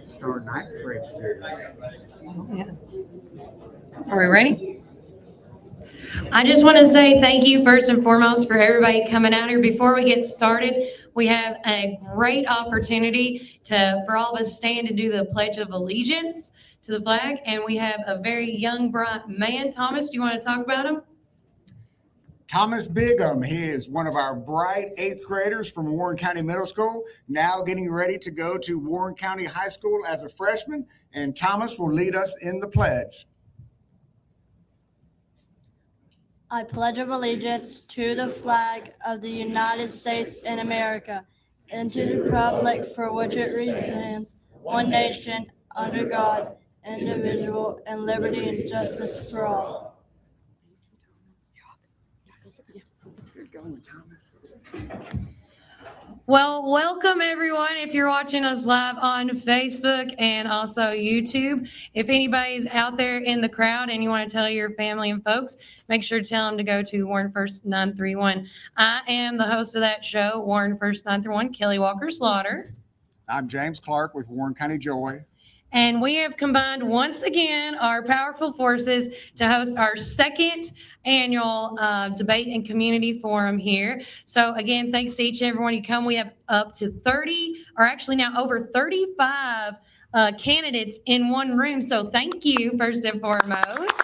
Start ninth grade students. Yeah. Are we ready? I just want to say thank you first and foremost for everybody coming out here. Before we get started, we have a great opportunity for all of us to stand and do the Pledge of Allegiance to the flag. And we have a very young, bright man. Thomas, do you want to talk about him? Thomas Bigham, he is one of our bright eighth graders from Warren County Middle School, now getting ready to go to Warren County High School as a freshman, and Thomas will lead us in the pledge. I pledge of allegiance to the flag of the United States in America and to the republic for which it stands, one nation, under God, indivisible, and liberty and justice for all. Well, welcome everyone. If you're watching us live on Facebook and also YouTube, if anybody's out there in the crowd and you want to tell your family and folks, make sure to tell them to go to Warren First 931. I am the host of that show, Warren First 931, Kelly Walker Slaughter. I'm James Clark with Warren County Joy. And we have combined once again our powerful forces to host our second annual debate and community forum here. So again, thanks to each and every one you come. We have up to 30, or actually now over 35 candidates in one room. So thank you first and foremost.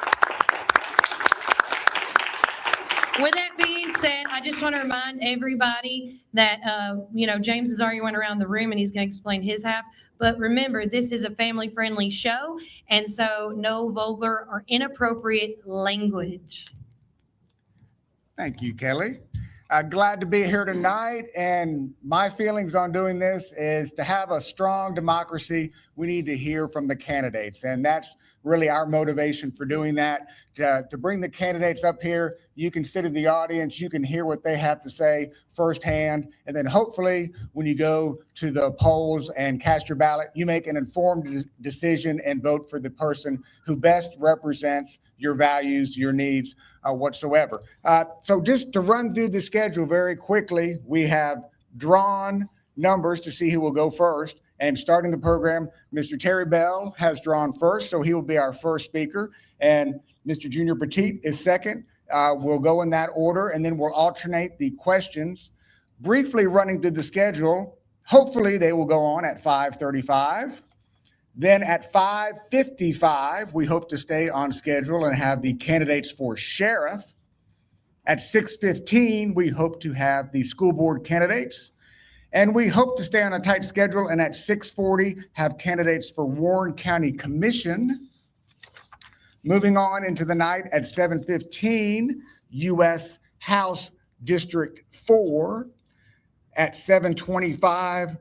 With that being said, I just want to remind everybody that, James has already went around the room and he's going to explain his half. But remember, this is a family-friendly show, and so no vulgar or inappropriate language. Thank you, Kelly. Glad to be here tonight, and my feelings on doing this is to have a strong democracy, we need to hear from the candidates, and that's really our motivation for doing that, to bring the candidates up here. You can sit in the audience, you can hear what they have to say firsthand, and then hopefully when you go to the polls and cast your ballot, you make an informed decision and vote for the person who best represents your values, your needs, whatsoever. So just to run through the schedule very quickly, we have drawn numbers to see who will go first. And starting the program, Mr. Terry Bell has drawn first, so he will be our first speaker. And Mr. Junior Petit is second. We'll go in that order, and then we'll alternate the questions. Briefly running through the schedule, hopefully they will go on at 5:35. Then at 5:55, we hope to stay on schedule and have the candidates for sheriff. At 6:15, we hope to have the school board candidates. And we hope to stay on a tight schedule, and at 6:40, have candidates for Warren County Commission. Moving on into the night at 7:15, U.S. House District 4. At 7:25,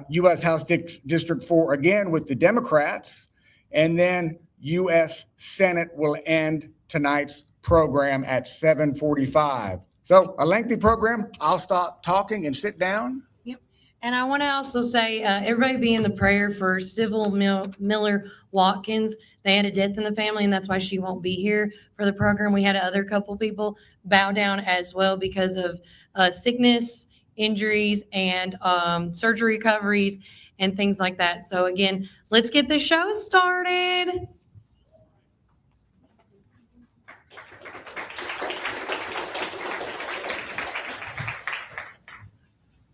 U.S. House District 4 again with the Democrats. And then U.S. Senate will end tonight's program at 7:45. So a lengthy program. I'll stop talking and sit down. Yep. And I want to also say, everybody be in the prayer for Sybil Miller Watkins. They had a death in the family, and that's why she won't be here for the program. We had other couple people bow down as well because of sickness, injuries, and surgery recoveries and things like that. So again, let's get the show started.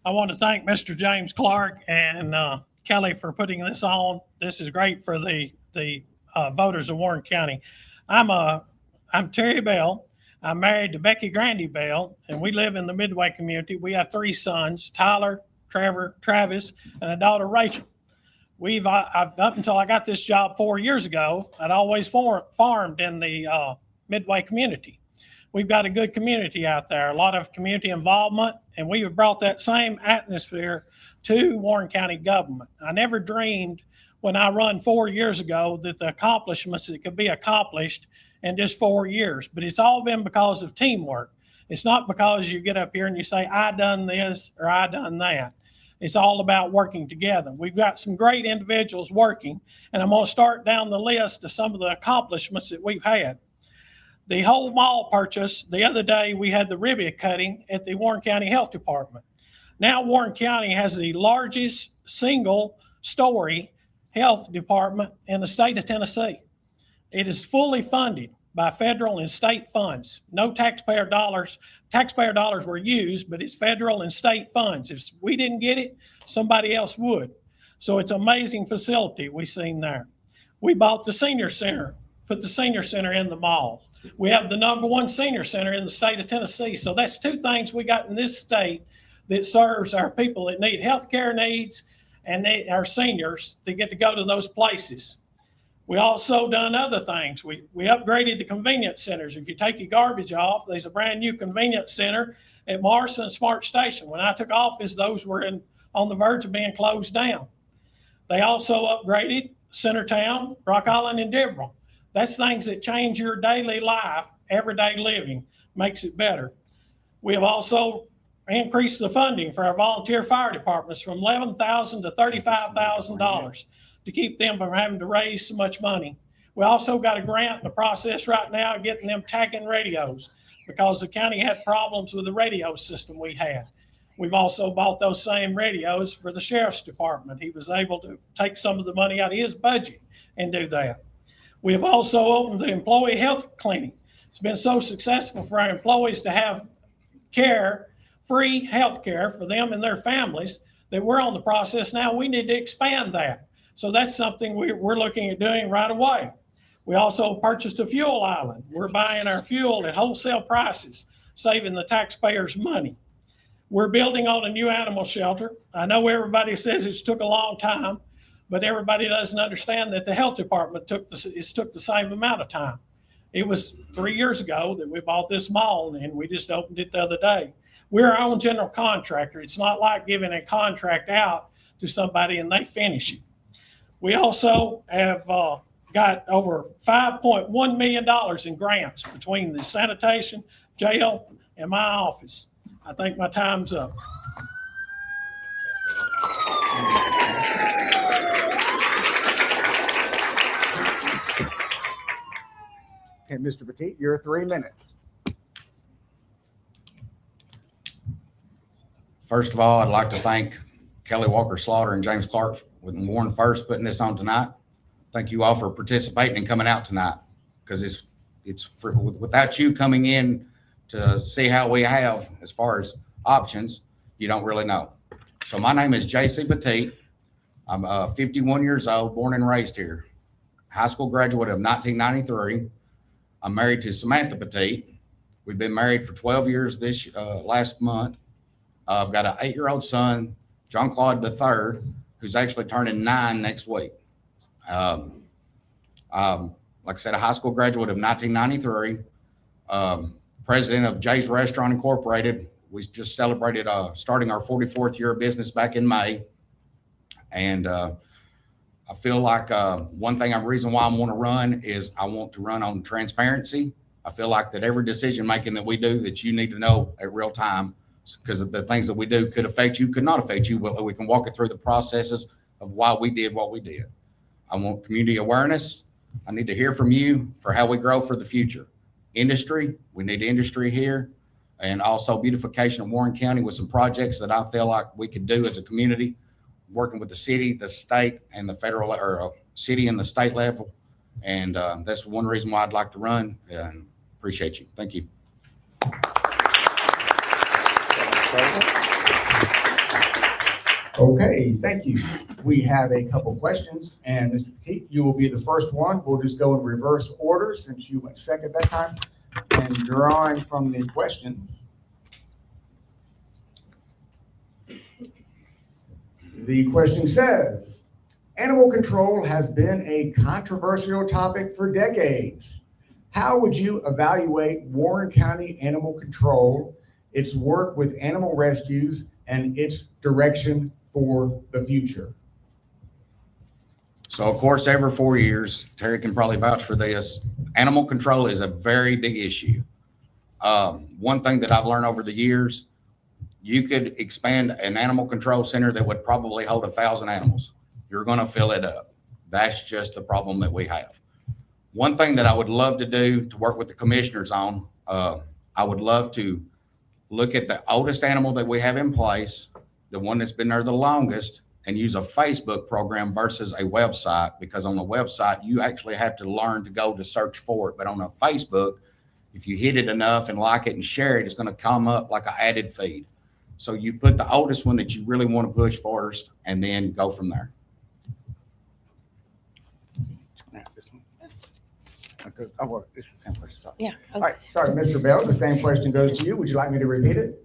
I want to thank Mr. James Clark and Kelly for putting this on. This is great for the voters of Warren County. I'm Terry Bell. I'm married to Becky Grandy Bell, and we live in the Midway community. We have 3 sons, Tyler, Trevor, Travis, and a daughter, Rachel. I've up until I got this job 4 years ago, I'd always farmed in the Midway community. We've got a good community out there, a lot of community involvement, and we have brought that same atmosphere to Warren County government. I never dreamed when I run 4 years ago that the accomplishments that could be accomplished in just 4 years, but it's all been because of teamwork. It's not because you get up here and you say, I done this or I done that. It's all about working together. We've got some great individuals working, and I'm going to start down the list of some of the accomplishments that we've had. The whole mall purchase, the other day we had the ribbon cutting at the Warren County Health Department. Now Warren County has the largest single story health department in the state of Tennessee. It is fully funded by federal and state funds. No taxpayer dollars. Taxpayer dollars were used, but it's federal and state funds. If we didn't get it, somebody else would. So it's an amazing facility we've seen there. We bought the senior center, put the senior center in the mall. We have the #1 senior center in the state of Tennessee. So that's two things we got in this state that serves our people that need healthcare needs and our seniors to get to go to those places. We also done other things. We upgraded the convenience centers. If you take your garbage off, there's a brand new convenience center at Morrison Smart Station. When I took office, those were on the verge of being closed down. They also upgraded Centertown, Rock Island, and Dearborn. That's things that change your daily life, everyday living, makes it better. We have also increased the funding for our volunteer fire departments from $11,000 to $35,000 to keep them from having to raise so much money. We also got a grant in the process right now of getting them tagging radios because the county had problems with the radio system we had. We've also bought those same radios for the sheriff's department. He was able to take some of the money out of his budget and do that. We have also opened the employee health clinic. It's been so successful for our employees to have care, free health care for them and their families that we're on the process now. We need to expand that. So that's something we're looking at doing right away. We also purchased a fuel island. We're buying our fuel at wholesale prices, saving the taxpayers money. We're building on a new animal shelter. I know everybody says it's took a long time, but everybody doesn't understand that the health department took the same amount of time. It was 3 years ago that we bought this mall and we just opened it the other day. We're our own general contractor. It's not like giving a contract out to somebody and they finish it. We also have got over $5.1 million in grants between the sanitation, jail, and my office. I think my time's up. Okay, Mr. Petit, your 3 minutes. First of all, I'd like to thank Kelly Walker Slaughter and James Clark with Warren First putting this on tonight. Thank you all for participating and coming out tonight, because without you coming in to see how we have as far as options, you don't really know. So my name is J.C. Petit. I'm 51 years old, born and raised here. High school graduate of 1993. I'm married to Samantha Petit. We've been married for 12 years this last month. I've got an 8-year-old son, John Claude III, who's actually turning 9 next week. Like I said, a high school graduate of 1993, president of Jay's Restaurant Incorporated. We just celebrated starting our 44th year of business back in May. And I feel like one reason why I want to run is I want to run on transparency. I feel like that every decision making that we do that you need to know at real time, because the things that we do could affect you, could not affect you, but we can walk it through the processes of why we did what we did. I want community awareness. I need to hear from you for how we grow for the future. Industry, we need industry here, and also beautification of Warren County with some projects that I feel like we could do as a community, working with the city, the state, and the federal, or city and the state level. And that's one reason why I'd like to run, and appreciate you. Thank you. Okay, thank you. We have a couple questions, and Mr. Petit, you will be the first one. We'll just go in reverse order since you went second that time. And drawing from the questions, the question says, animal control has been a controversial topic for decades. How would you evaluate Warren County Animal Control, its work with animal rescues, and its direction for the future? So of course, every 4 years, Terry can probably vouch for this, animal control is a very big issue. One thing that I've learned over the years, you could expand an animal control center that would probably hold 1,000 animals. You're going to fill it up. That's just the problem that we have. One thing that I would love to do to work with the commissioners on, I would love to look at the oldest animal that we have in place, the one that's been there the longest, and use a Facebook program versus a website, because on the website, you actually have to learn to go to search for it. But on a Facebook, if you hit it enough and like it and share it, it's going to come up like an added feed. So you put the oldest one that you really want to push first and then go from there. Okay. Oh, well, it's the same question. Sorry. Yeah. All right. Sorry, Mr. Bell, the same question goes to you. Would you like me to repeat it?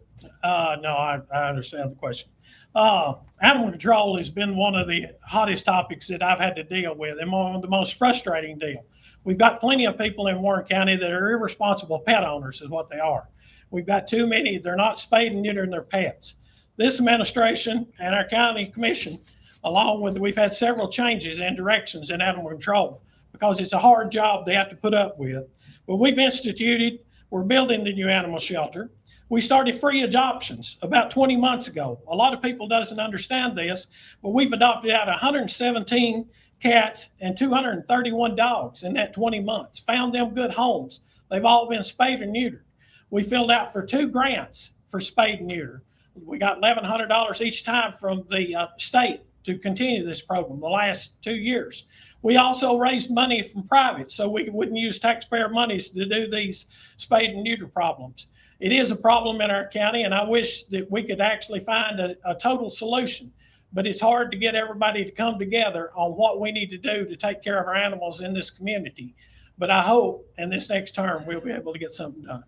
No, I understand the question. Animal control has been one of the hottest topics that I've had to deal with, and one of the most frustrating deal. We've got plenty of people in Warren County that are irresponsible pet owners is what they are. We've got too many, they're not spayed and neutering their pets. This administration and our county commission, along with, we've had several changes and directions in animal control because it's a hard job they have to put up with. But we're building the new animal shelter. We started free adoptions about 20 months ago. A lot of people doesn't understand this, but we've adopted out 117 cats and 231 dogs in that 20 months, found them good homes. They've all been spayed or neutered. We filled out for 2 grants for spayed and neuter. We got $1,100 each time from the state to continue this program the last 2 years. We also raised money from private so we wouldn't use taxpayer monies to do these spayed and neuter problems. It is a problem in our county, and I wish that we could actually find a total solution. But it's hard to get everybody to come together on what we need to do to take care of our animals in this community. But I hope in this next term, we'll be able to get something done.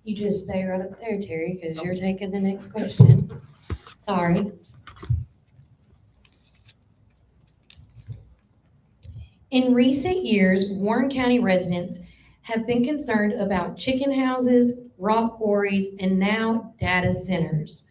You just stay right up there, Terry, because you're taking the next question. Sorry. In recent years, Warren County residents have been concerned about chicken houses, rock quarries, and now data centers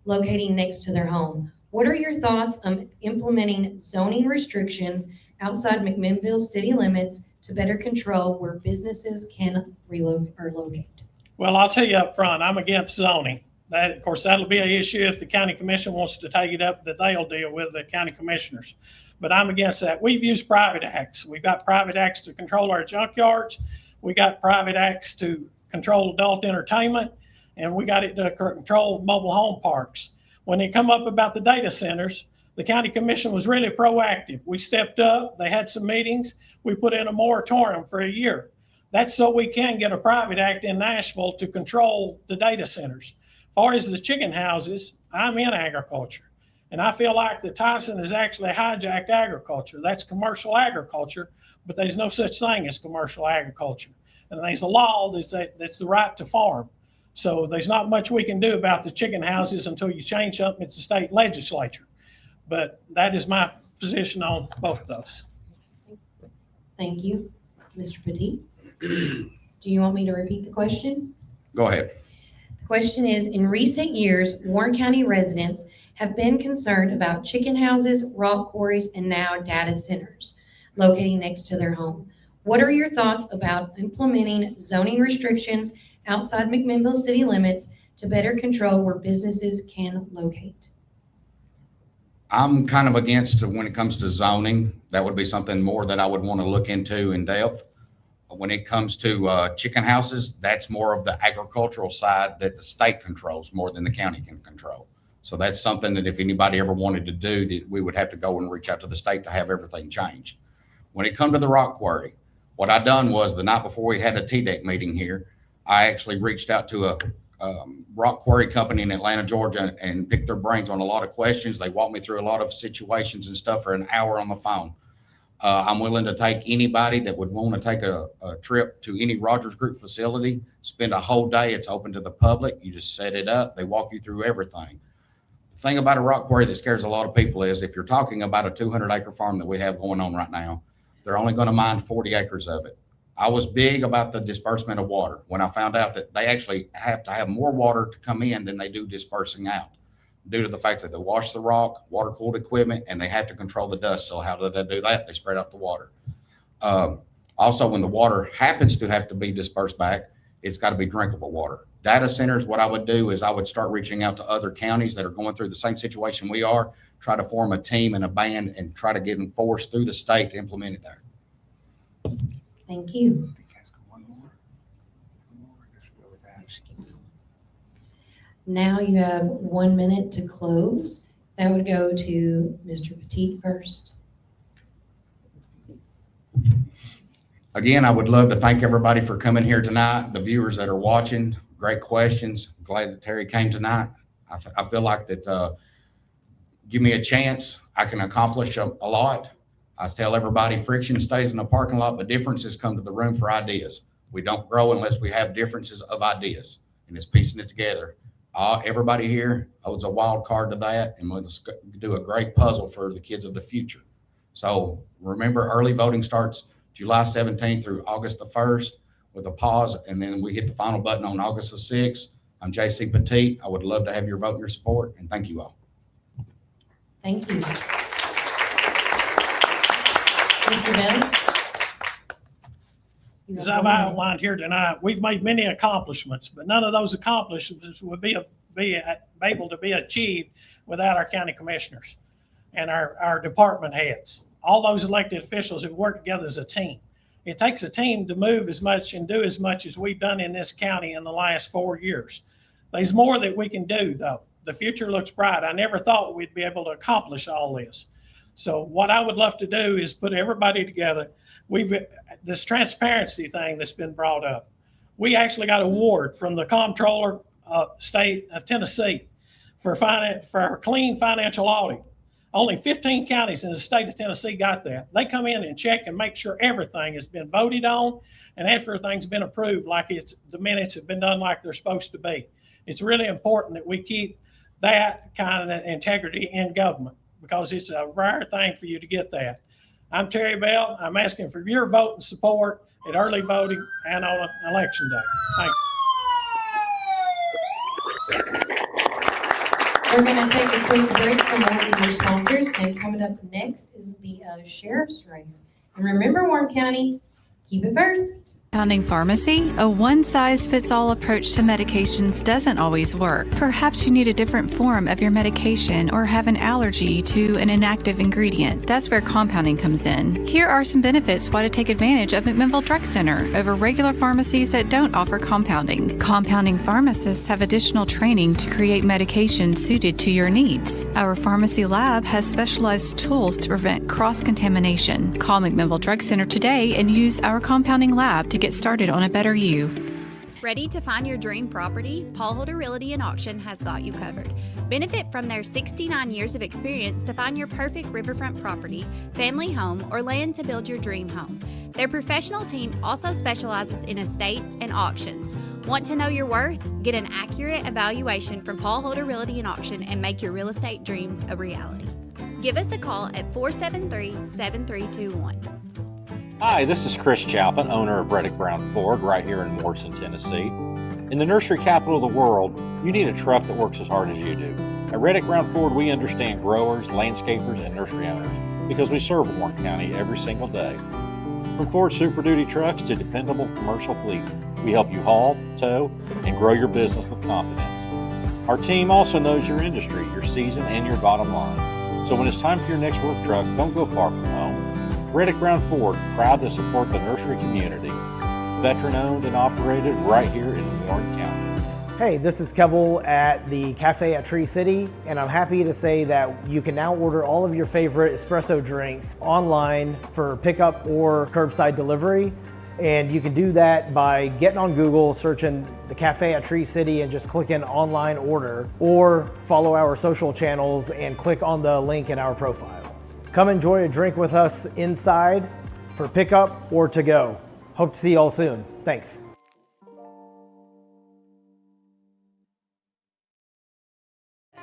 locating next to their home. What are your thoughts on implementing zoning restrictions outside McMinnville city limits to better control where businesses can relocate or locate? Well, I'll tell you up front, I'm against zoning. That, of course, that'll be an issue if the county commission wants to take it up, that they'll deal with the county commissioners. But I'm against that. We've used private acts. We've got private acts to control our junkyards. We got private acts to control adult entertainment, and we got it to control mobile home parks. When they come up about the data centers, the county commission was really proactive. We stepped up, they had some meetings, we put in a moratorium for a year. That's so we can get a private act in Nashville to control the data centers. As far as the chicken houses, I'm in agriculture. And I feel like that Tyson has actually hijacked agriculture. That's commercial agriculture, but there's no such thing as commercial agriculture. And there's a law that's the right to farm. So there's not much we can do about the chicken houses until you change something at the state legislature. But that is my position on both of those. Thank you. Mr. Petit, do you want me to repeat the question? Go ahead. The question is, in recent years, Warren County residents have been concerned about chicken houses, rock quarries, and now data centers locating next to their home. What are your thoughts about implementing zoning restrictions outside McMinnville city limits to better control where businesses can locate? I'm kind of against when it comes to zoning. That would be something more that I would want to look into in depth. When it comes to chicken houses, that's more of the agricultural side that the state controls more than the county can control. So that's something that if anybody ever wanted to do, that we would have to go and reach out to the state to have everything changed. When it comes to the rock quarry, what I done was the night before we had a TDEC meeting here, I actually reached out to a rock quarry company in Atlanta, Georgia, and picked their brains on a lot of questions. They walked me through a lot of situations and stuff for an hour on the phone. I'm willing to take anybody that would want to take a trip to any Rogers Group facility, spend a whole day. It's open to the public. You just set it up. They walk you through everything. The thing about a rock quarry that scares a lot of people is if you're talking about a 200-acre farm that we have going on right now, they're only going to mine 40 acres of it. I was big about the disbursement of water when I found out that they actually have to have more water to come in than they do dispersing out, due to the fact that they wash the rock, water-cooled equipment, and they have to control the dust. So how do they do that? They spread out the water. Also, when the water happens to have to be dispersed back, it's got to be drinkable water. Data centers, what I would do is I would start reaching out to other counties that are going through the same situation we are, try to form a team and a band and try to get them forced through the state to implement it there. Thank you. Now you have 1 minute to close. That would go to Mr. Petit first. Again, I would love to thank everybody for coming here tonight. The viewers that are watching, great questions. Glad that Terry came tonight. I feel like that, give me a chance, I can accomplish a lot. I tell everybody friction stays in the parking lot, but differences come to the room for ideas. We don't grow unless we have differences of ideas, and it's piecing it together. Everybody here owes a wild card to that, and we'll just do a great puzzle for the kids of the future. So remember, early voting starts July 17th through August the 1st with a pause, and then we hit the final button on August the 6th. I'm J.C. Petit. I would love to have your vote and your support, and thank you all. Thank you. Mr. Bell? As I've outlined here tonight, we've made many accomplishments, but none of those accomplishments would be able to be achieved without our county commissioners and our department heads. All those elected officials have worked together as a team. It takes a team to move as much and do as much as we've done in this county in the last 4 years. There's more that we can do, though. The future looks bright. I never thought we'd be able to accomplish all this. So what I would love to do is put everybody together. This transparency thing that's been brought up. We actually got an award from the Comptroller State of Tennessee for a clean financial audit. Only 15 counties in the state of Tennessee got that. They come in and check and make sure everything has been voted on and everything's been approved like the minutes have been done like they're supposed to be. It's really important that we keep that kind of integrity in government because it's a rare thing for you to get that. I'm Terry Bell. I'm asking for your vote and support at early voting and on election day. Thank you. We're going to take a quick break from one of your sponsors, and coming up next is the sheriff's race. And remember, Warren County, keep it first. Compounding pharmacy, a one-size-fits-all approach to medications doesn't always work. Perhaps you need a different form of your medication or have an allergy to an inactive ingredient. That's where compounding comes in. Here are some benefits why to take advantage of McMinnville Drug Center over regular pharmacies that don't offer compounding. Compounding pharmacists have additional training to create medication suited to your needs. Our pharmacy lab has specialized tools to prevent cross-contamination. Call McMinnville Drug Center today and use our compounding lab to get started on a better you. Ready to find your dream property? Paul Holder Realty and Auction has got you covered. Benefit from their 69 years of experience to find your perfect riverfront property, family home, or land to build your dream home. Their professional team also specializes in estates and auctions. Want to know your worth? Get an accurate evaluation from Paul Holder Realty and Auction and make your real estate dreams a reality. Give us a call at 473-7321. Hi, this is Chris Chalpin, owner of Reddick Brown Ford right here in Morrison, Tennessee. In the nursery capital of the world, you need a truck that works as hard as you do. At Reddick Brown Ford, we understand growers, landscapers, and nursery owners because we serve Warren County every single day. From Ford Super Duty trucks to dependable commercial fleet, we help you haul, tow, and grow your business with confidence. Our team also knows your industry, your season, and your bottom line. So when it's time for your next work truck, don't go far from home. Reddick Brown Ford, proud to support the nursery community. Veteran owned and operated right here in Warren County. Hey, this is Kevel at the Cafe at Tree City, and I'm happy to say that you can now order all of your favorite espresso drinks online for pickup or curbside delivery. And you can do that by getting on Google, searching the Cafe at Tree City and just clicking online order, or follow our social channels and click on the link in our profile. Come enjoy a drink with us inside for pickup or to go. Hope to see you all soon. Thanks.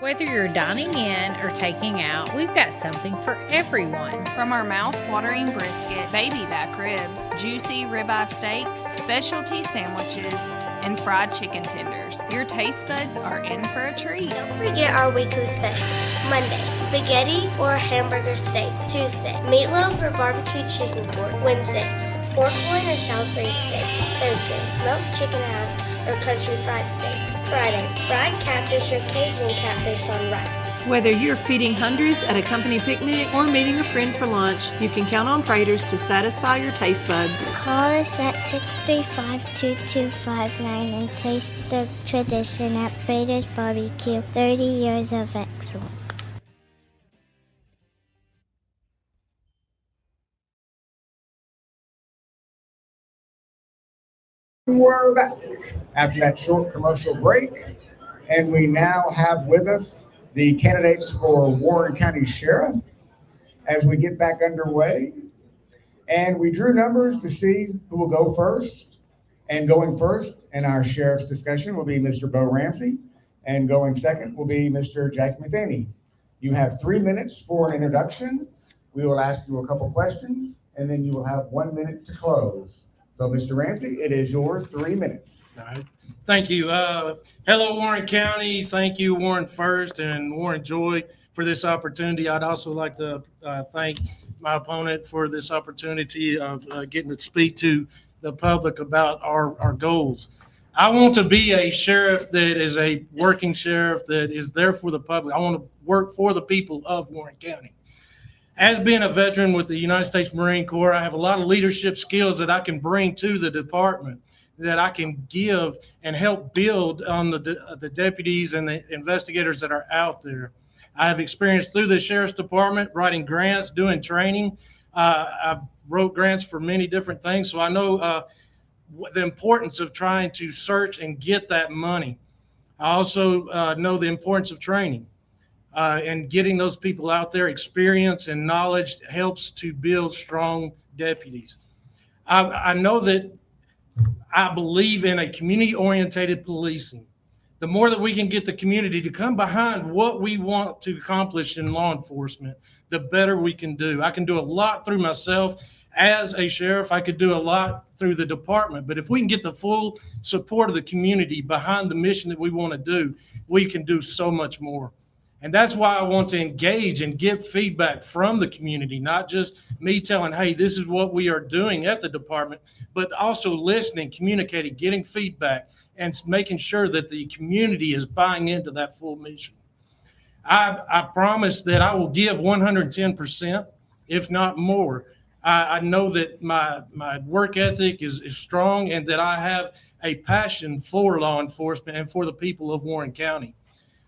Whether you're dining in or taking out, we've got something for everyone. From our mouth-watering brisket, baby back ribs, juicy ribeye steaks, specialty sandwiches, and fried chicken tenders, your taste buds are in for a treat. Don't forget our weekly specials. Monday, spaghetti or hamburger steak. Tuesday, meatloaf or barbecue chicken pork. Wednesday, pork loin or Salisbury steak. Thursday, smoked chicken halves or country fried steak. Friday, fried catfish or Cajun catfish on rice. Whether you're feeding hundreds at a company picnic or meeting a friend for lunch, you can count on Praters to satisfy your taste buds. Call us at 635-2259 and taste the tradition at Praters Barbecue. 30 years of excellence. We're back after that short commercial break, and we now have with us the candidates for Warren County Sheriff as we get back underway. And we drew numbers to see who will go first. And going first in our sheriff's discussion will be Mr. Bo Ramsey, and going second will be Mr. Jack Matheny. You have 3 minutes for an introduction. We will ask you a couple questions, and then you will have 1 minute to close. So, Mr. Ramsey, it is your 3 minutes. All right. Thank you. Hello, Warren County. Thank you, Warren First and Warren Joy, for this opportunity. I'd also like to thank my opponent for this opportunity of getting to speak to the public about our goals. I want to be a sheriff that is a working sheriff that is there for the public. I want to work for the people of Warren County. As being a veteran with the United States Marine Corps, I have a lot of leadership skills that I can bring to the department, that I can give and help build on the deputies and the investigators that are out there. I have experience through the Sheriff's Department, writing grants, doing training. I've wrote grants for many different things, so I know the importance of trying to search and get that money. I also know the importance of training. And getting those people out there, experience and knowledge helps to build strong deputies. I know that I believe in a community-oriented policing. The more that we can get the community to come behind what we want to accomplish in law enforcement, the better we can do. I can do a lot through myself. As a sheriff, I could do a lot through the department, but if we can get the full support of the community behind the mission that we want to do, we can do so much more. And that's why I want to engage and get feedback from the community, not just me telling, hey, this is what we are doing at the department, but also listening, communicating, getting feedback, and making sure that the community is buying into that full mission. I promise that I will give 110%, if not more. I know that my work ethic is strong, and that I have a passion for law enforcement and for the people of Warren County.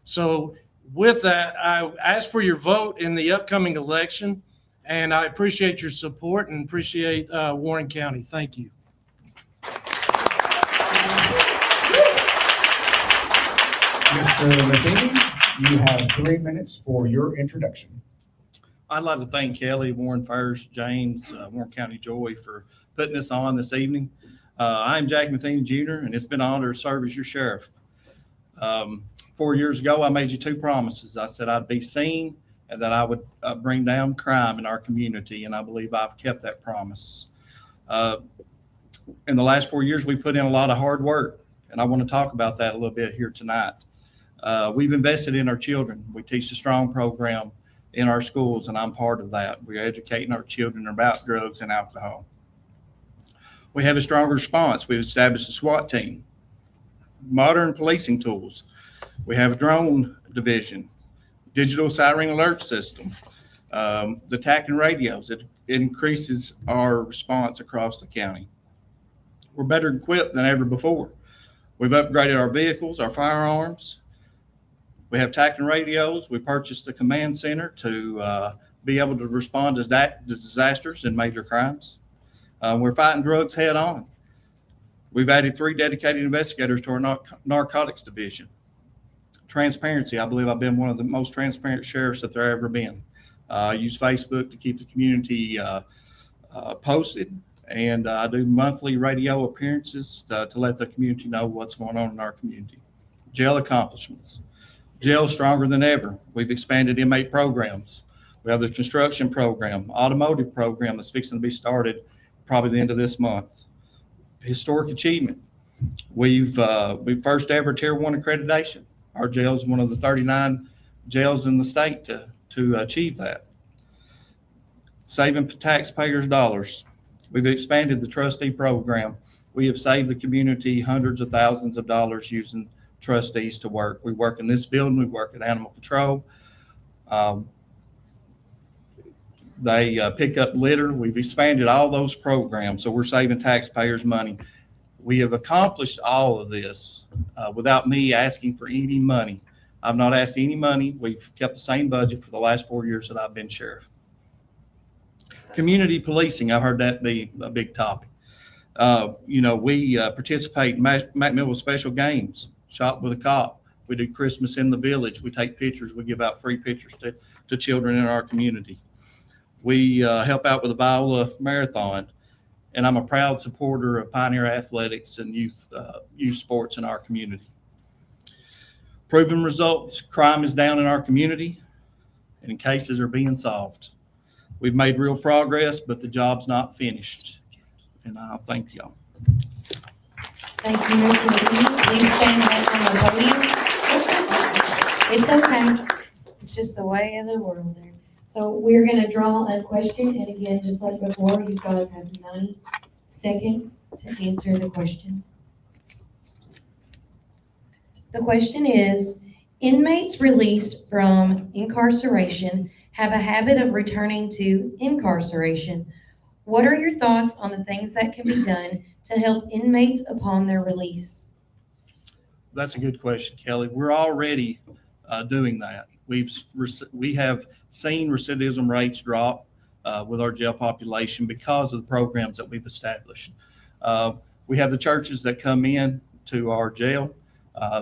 So with that, I ask for your vote in the upcoming election, and I appreciate your support and appreciate Warren County. Thank you. Mr. Matheny, you have 3 minutes for your introduction. I'd like to thank Kelly, Warren First, James, Warren County Joy for putting this on this evening. I'm Jack Matheny Jr., and it's been an honor to serve as your sheriff. 4 years ago, I made you two promises. I said I'd be seen and that I would bring down crime in our community, and I believe I've kept that promise. In the last 4 years, we put in a lot of hard work, and I want to talk about that a little bit here tonight. We've invested in our children. We teach the STRONG program in our schools, and I'm part of that. We're educating our children about drugs and alcohol. We have a stronger response. We've established a SWAT team, modern policing tools. We have a drone division, digital siren alert system, the TAC and radios. It increases our response across the county. We're better equipped than ever before. We've upgraded our vehicles, our firearms. We have TAC and radios. We purchased a command center to be able to respond to disasters and major crimes. We're fighting drugs head on. We've added 3 dedicated investigators to our narcotics division. Transparency. I believe I've been one of the most transparent sheriffs that there ever been. I use Facebook to keep the community posted, and I do monthly radio appearances to let the community know what's going on in our community. Jail accomplishments. Jail stronger than ever. We've expanded inmate programs. We have the construction program, automotive program that's fixing to be started probably the end of this month. Historic achievement. We've first ever Tier 1 accreditation. Our jail is one of the 39 jails in the state to achieve that. Saving taxpayers' dollars. We've expanded the trustee program. We have saved the community hundreds of thousands of dollars using trustees to work. We work in this building. We work at animal control. They pick up litter. We've expanded all those programs, so we're saving taxpayers money. We have accomplished all of this without me asking for any money. I've not asked any money. We've kept the same budget for the last 4 years that I've been sheriff. Community policing, I've heard that be a big topic. We participate in McMinnville special games, Shop with a Cop. We do Christmas in the Village. We take pictures. We give out free pictures to children in our community. We help out with the Viola Marathon. And I'm a proud supporter of Pioneer Athletics and youth sports in our community. Proven results, crime is down in our community and cases are being solved. We've made real progress, but the job's not finished. And I'll thank y'all. Thank you, Mr. McKee. Please stand back on the podium. It's okay. It's just the way of the world there. So we're going to draw a question. And again, just like before, you guys have 90 seconds to answer the question. The question is, inmates released from incarceration have a habit of returning to incarceration. What are your thoughts on the things that can be done to help inmates upon their release? That's a good question, Kelly. We're already doing that. We have seen recidivism rates drop with our jail population because of the programs that we've established. We have the churches that come in to our jail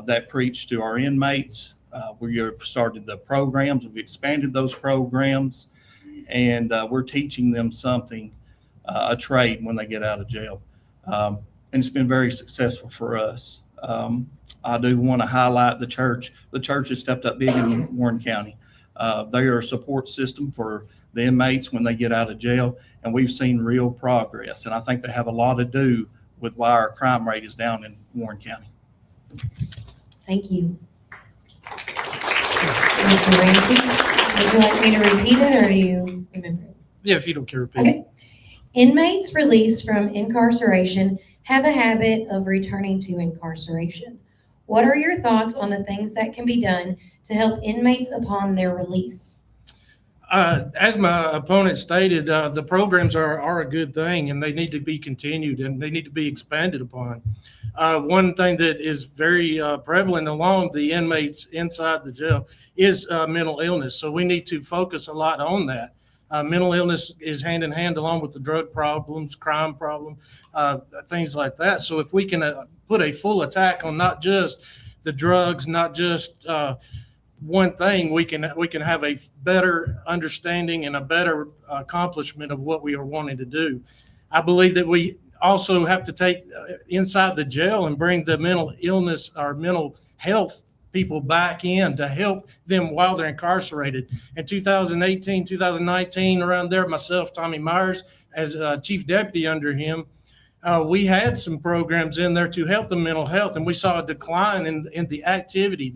that preach to our inmates. We have started the programs. We've expanded those programs, and we're teaching them something, a trade when they get out of jail. And it's been very successful for us. I do want to highlight the church. The church has stepped up big in Warren County. They are a support system for the inmates when they get out of jail, and we've seen real progress. And I think they have a lot to do with why our crime rate is down in Warren County. Thank you. Mr. Ramsey, would you like me to repeat it or do you remember it? Yeah, if you don't care, repeat. Okay. Inmates released from incarceration have a habit of returning to incarceration. What are your thoughts on the things that can be done to help inmates upon their release? As my opponent stated, the programs are a good thing and they need to be continued and they need to be expanded upon. One thing that is very prevalent along the inmates inside the jail is mental illness. So we need to focus a lot on that. Mental illness is hand in hand along with the drug problems, crime problem, things like that. So if we can put a full attack on not just the drugs, not just one thing, we can have a better understanding and a better accomplishment of what we are wanting to do. I believe that we also have to take inside the jail and bring the mental illness or mental health people back in to help them while they're incarcerated. In 2018, 2019, around there, myself, Tommy Myers, as chief deputy under him, we had some programs in there to help the mental health, and we saw a decline in the activity,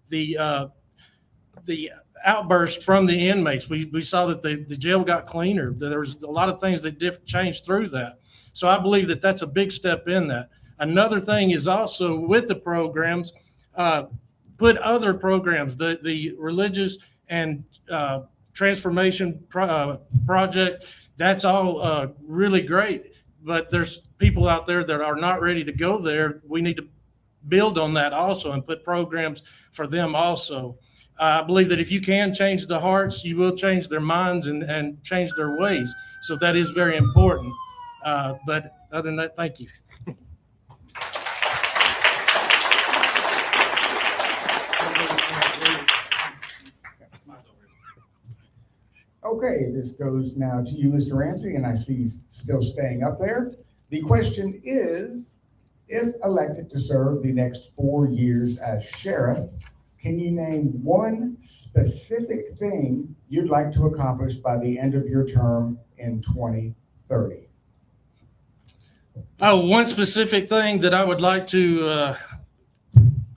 the outburst from the inmates. We saw that the jail got cleaner. There was a lot of things that changed through that. So I believe that that's a big step in that. Another thing is also with the programs, put other programs, the religious and transformation project, that's all really great. But there's people out there that are not ready to go there. We need to build on that also and put programs for them also. I believe that if you can change the hearts, you will change their minds and change their ways. So that is very important. But other than that, thank you. Okay, this goes now to you, Mr. Ramsey, and I see you still staying up there. The question is, if elected to serve the next 4 years as sheriff, can you name one specific thing you'd like to accomplish by the end of your term in 2030? Oh, one specific thing that I would like to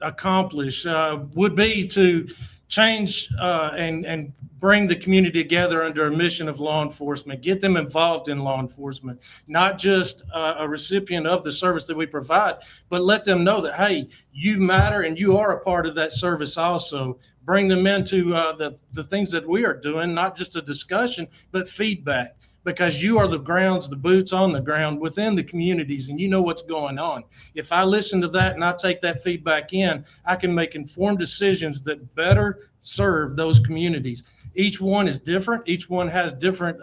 accomplish would be to change and bring the community together under a mission of law enforcement, get them involved in law enforcement, not just a recipient of the service that we provide, but let them know that, hey, you matter and you are a part of that service also. Bring them into the things that we are doing, not just a discussion, but feedback. Because you are the grounds, the boots on the ground within the communities, and you know what's going on. If I listen to that and I take that feedback in, I can make informed decisions that better serve those communities. Each one is different. Each one has different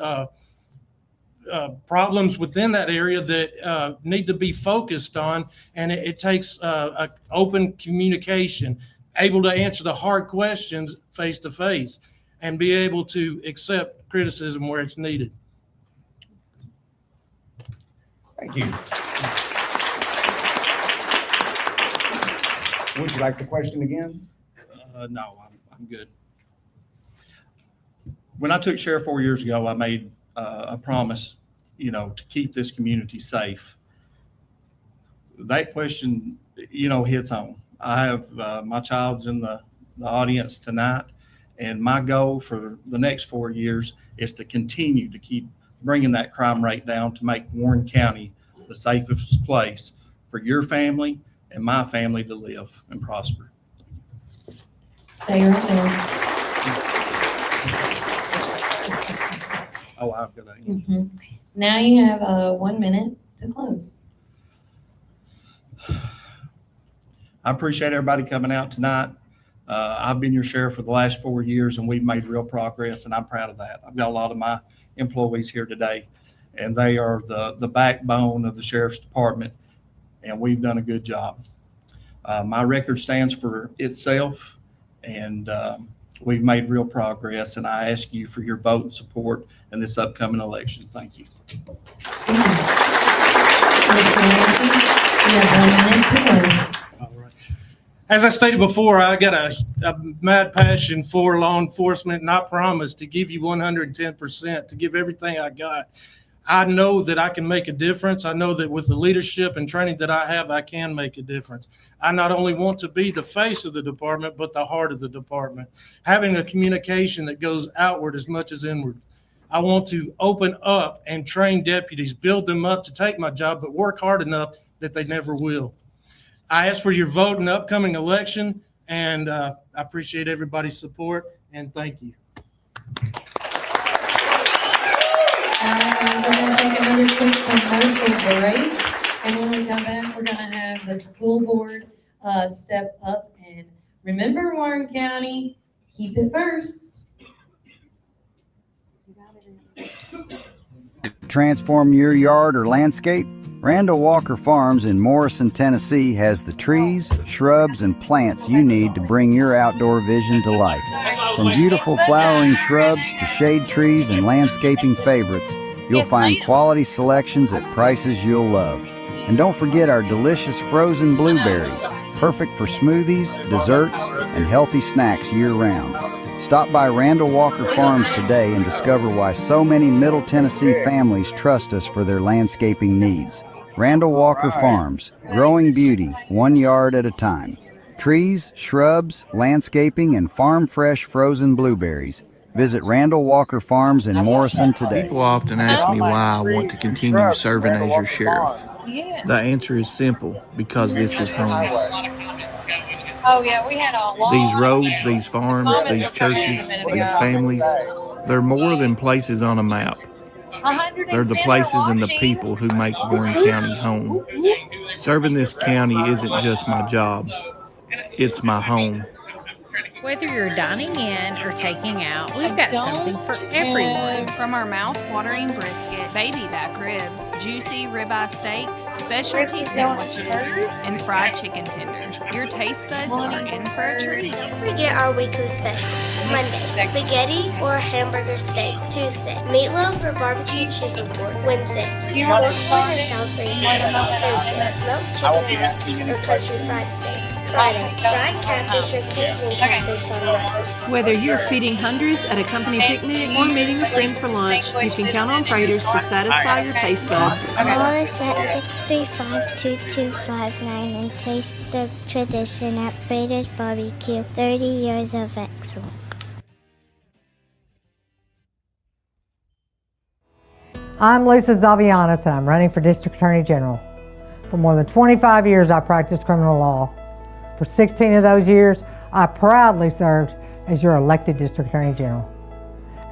problems within that area that need to be focused on, and it takes open communication, able to answer the hard questions face to face, and be able to accept criticism where it's needed. Thank you. Would you like the question again? No, I'm good. When I took sheriff 4 years ago, I made a promise, to keep this community safe. That question, hits home. I have my child's in the audience tonight, and my goal for the next 4 years is to continue to keep bringing that crime rate down to make Warren County the safest place for your family and my family to live and prosper. Stay right there. Oh, I've got that. Now you have 1 minute to close. I appreciate everybody coming out tonight. I've been your sheriff for the last 4 years, and we've made real progress, and I'm proud of that. I've got a lot of my employees here today, and they are the backbone of the sheriff's department, and we've done a good job. My record stands for itself, and we've made real progress, and I ask you for your vote and support in this upcoming election. Thank you. As I stated before, I got a mad passion for law enforcement, and I promise to give you 110%, to give everything I got. I know that I can make a difference. I know that with the leadership and training that I have, I can make a difference. I not only want to be the face of the department, but the heart of the department, having a communication that goes outward as much as inward. I want to open up and train deputies, build them up to take my job, but work hard enough that they never will. I ask for your vote in the upcoming election, and I appreciate everybody's support, and thank you. We're going to take another quick commercial break, and when we come back, we're going to have the school board step up and remember Warren County, keep it first. Transform your yard or landscape? Randall Walker Farms in Morrison, Tennessee has the trees, shrubs, and plants you need to bring your outdoor vision to life. From beautiful flowering shrubs to shade trees and landscaping favorites, you'll find quality selections at prices you'll love. And don't forget our delicious frozen blueberries, perfect for smoothies, desserts, and healthy snacks year-round. Stop by Randall Walker Farms today and discover why so many Middle Tennessee families trust us for their landscaping needs. Randall Walker Farms, growing beauty 1 yard at a time. Trees, shrubs, landscaping, and farm-fresh frozen blueberries. Visit Randall Walker Farms in Morrison today. People often ask me why I want to continue serving as your sheriff. The answer is simple, because this is home. Oh, yeah, we had a lot. These roads, these farms, these churches, these families, they're more than places on a map. They're the places and the people who make Warren County home. Serving this county isn't just my job, it's my home. Whether you're dining in or taking out, we've got something for everyone. From our mouth-watering brisket, baby back ribs, juicy ribeye steaks, specialty sandwiches, and fried chicken tenders, your taste buds are in for a treat. Don't forget our weekly specials. Monday, spaghetti or hamburger steak. Tuesday, meatloaf or barbecue chicken pork. Wednesday, pork loin or Salisbury steak. Thursday, smoked chicken breast or country fried steak. Friday, fried catfish or Cajun catfish on rice. Whether you're feeding hundreds at a company picnic or meeting a friend for lunch, you can count on Praters to satisfy your taste buds. Call us at 635-2259 and taste the tradition at Prater's Barbecue. 30 years of excellence. I'm Lisa Zavianis, and I'm running for District Attorney General. For more than 25 years, I practiced criminal law. For 16 of those years, I proudly served as your elected District Attorney General.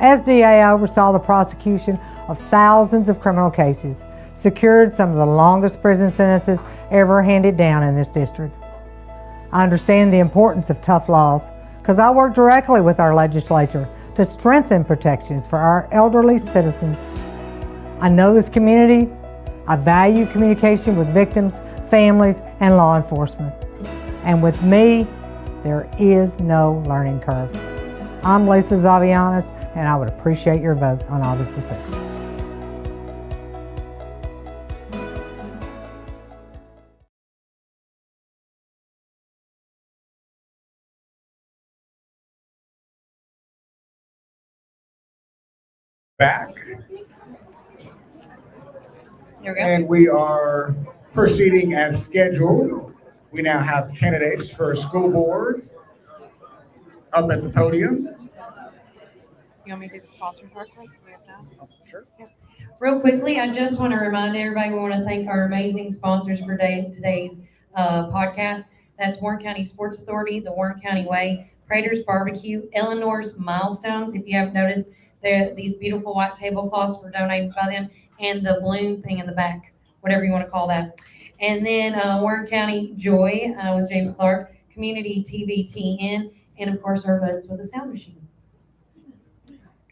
As DA, I oversaw the prosecution of thousands of criminal cases, secured some of the longest prison sentences ever handed down in this district. I understand the importance of tough laws because I work directly with our legislature to strengthen protections for our elderly citizens. I know this community. I value communication with victims, families, and law enforcement. And with me, there is no learning curve. I'm Lisa Zavianis, and I would appreciate your vote on August the 6th. Back. There we go. And we are proceeding as scheduled. We now have candidates for school board up at the podium. You want me to do the sponsors real quick? Do we have time? Sure. Real quickly, I just want to remind everybody, we want to thank our amazing sponsors for today's podcast. That's Warren County Sports Authority, the Warren County Way, Prater's Barbecue, Eleanor's Milestones. If you haven't noticed, these beautiful white tablecloths were donated by them, and the balloon thing in the back, whatever you want to call that. And then Warren County Joy with James Clark, Community TVTN, and of course our votes with the sound machine.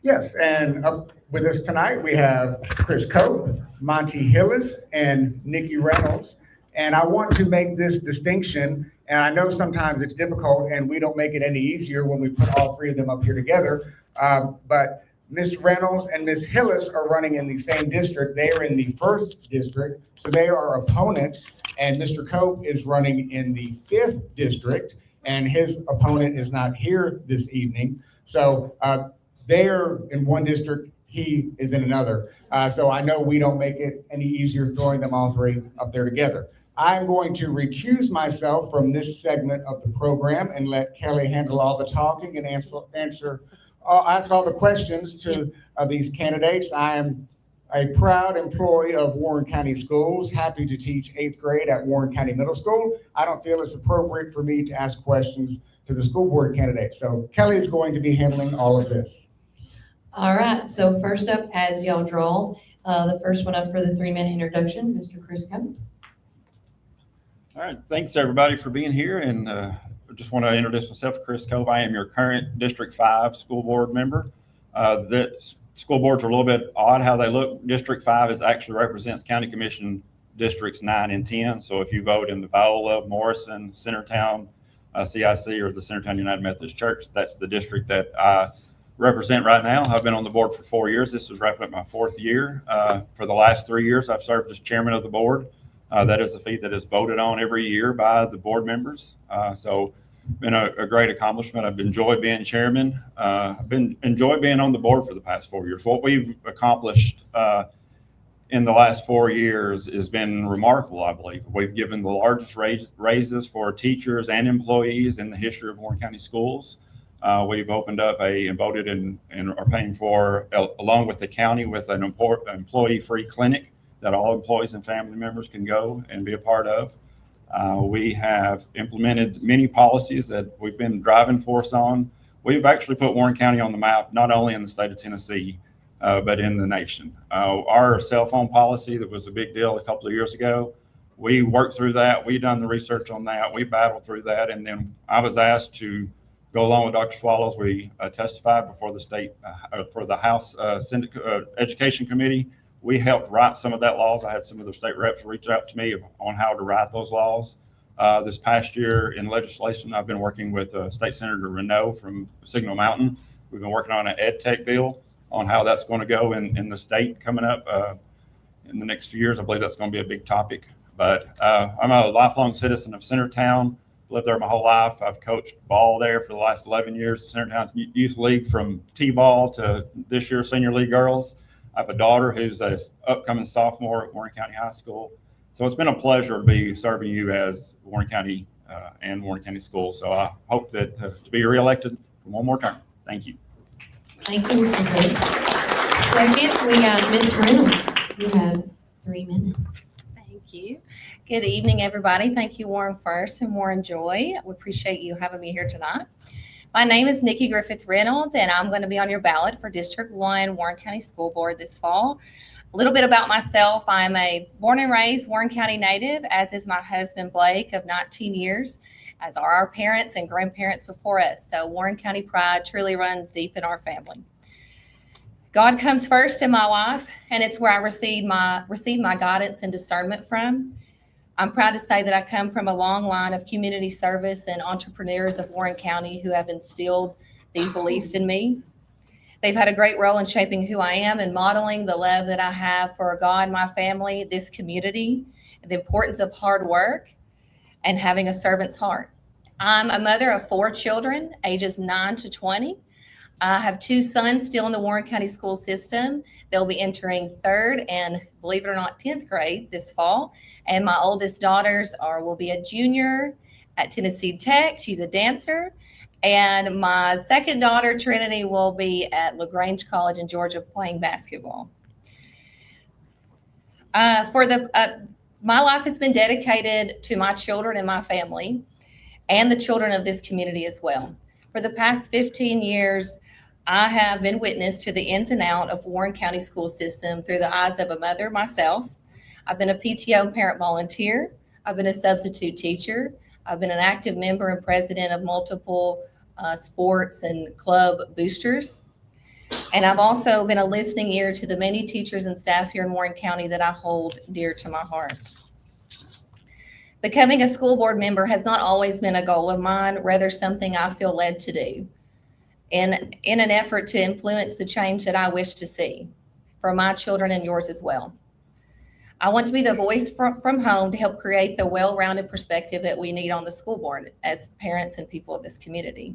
Yes, and up with us tonight, we have Chris Cope, Monty Hillis, and Nikki Reynolds. And I want to make this distinction, and I know sometimes it's difficult and we don't make it any easier when we put all three of them up here together. But Ms. Reynolds and Ms. Hillis are running in the same district. They are in the 1st district, so they are opponents. And Mr. Cope is running in the 5th district, and his opponent is not here this evening. So they are in one district, he is in another. So I know we don't make it any easier throwing them all three up there together. I'm going to recuse myself from this segment of the program and let Kelly handle all the talking and ask all the questions to these candidates. I am a proud employee of Warren County Schools, happy to teach 8th grade at Warren County Middle School. I don't feel it's appropriate for me to ask questions to the school board candidates. So Kelly is going to be handling all of this. All right, so first up, as y'all draw, the first one up for the 3-minute introduction, Mr. Chris Cope. All right, thanks everybody for being here, and I just want to introduce myself, Chris Cope. I am your current District 5 school board member. That school boards are a little bit odd how they look. District 5 actually represents County Commission Districts 9 and 10. So if you vote in the Viola, Morrison, Centertown, CIC, or the Centertown United Methodist Church, that's the district that I represent right now. I've been on the board for 4 years. This is wrapping up my 4th year. For the last 3 years, I've served as chairman of the board. That is a feat that is voted on every year by the board members. So been a great accomplishment. I've enjoyed being chairman. I've enjoyed being on the board for the past 4 years. What we've accomplished in the last 4 years has been remarkable, I believe. We've given the largest raises for teachers and employees in the history of Warren County Schools. We've opened up and voted and are paying for, along with the county, with an employee-free clinic that all employees and family members can go and be a part of. We have implemented many policies that we've been driving force on. We've actually put Warren County on the map, not only in the state of Tennessee, but in the nation. Our cell phone policy that was a big deal a couple of years ago, we worked through that. We done the research on that. We battled through that. And then I was asked to go along with Dr. Swallows. We testified before the state, for the House Education Committee. We helped write some of that laws. I had some of the state reps reach out to me on how to write those laws. This past year in legislation, I've been working with State Senator Renault from Signal Mountain. We've been working on an ed tech bill on how that's going to go in the state coming up in the next few years. I believe that's going to be a big topic. But I'm a lifelong citizen of Centertown. Lived there my whole life. I've coached ball there for the last 11 years. Centertown's Youth League, from T-ball to this year's Senior League girls. I have a daughter who's an upcoming sophomore at Warren County High School. So it's been a pleasure to be serving you as Warren County and Warren County Schools. So I hope that to be reelected for one more term. Thank you. Thank you, Mr. Chris. Second, we got Ms. Reynolds. You have 3 minutes. Thank you. Good evening, everybody. Thank you, Warren First and Warren Joy. We appreciate you having me here tonight. My name is Nikki Griffith Reynolds, and I'm going to be on your ballot for District 1 Warren County School Board this fall. A little bit about myself. I'm a born and raised Warren County native, as is my husband, Blake, of 19 years, as are our parents and grandparents before us. So Warren County pride truly runs deep in our family. God comes first in my life, and it's where I received my guidance and discernment from. I'm proud to say that I come from a long line of community service and entrepreneurs of Warren County who have instilled these beliefs in me. They've had a great role in shaping who I am and modeling the love that I have for God, my family, this community, the importance of hard work, and having a servant's heart. I'm a mother of 4 children, ages 9 to 20. I have 2 sons still in the Warren County school system. They'll be entering 3rd and, believe it or not, 10th grade this fall. And my oldest daughters will be a junior at Tennessee Tech. She's a dancer. And my second daughter, Trinity, will be at LaGrange College in Georgia playing basketball. My life has been dedicated to my children and my family and the children of this community as well. For the past 15 years, I have been witness to the ins and outs of Warren County school system through the eyes of a mother myself. I've been a PTO and parent volunteer. I've been a substitute teacher. I've been an active member and president of multiple sports and club boosters. And I've also been a listening ear to the many teachers and staff here in Warren County that I hold dear to my heart. Becoming a school board member has not always been a goal of mine, rather something I feel led to do in an effort to influence the change that I wish to see for my children and yours as well. I want to be the voice from home to help create the well-rounded perspective that we need on the school board as parents and people of this community.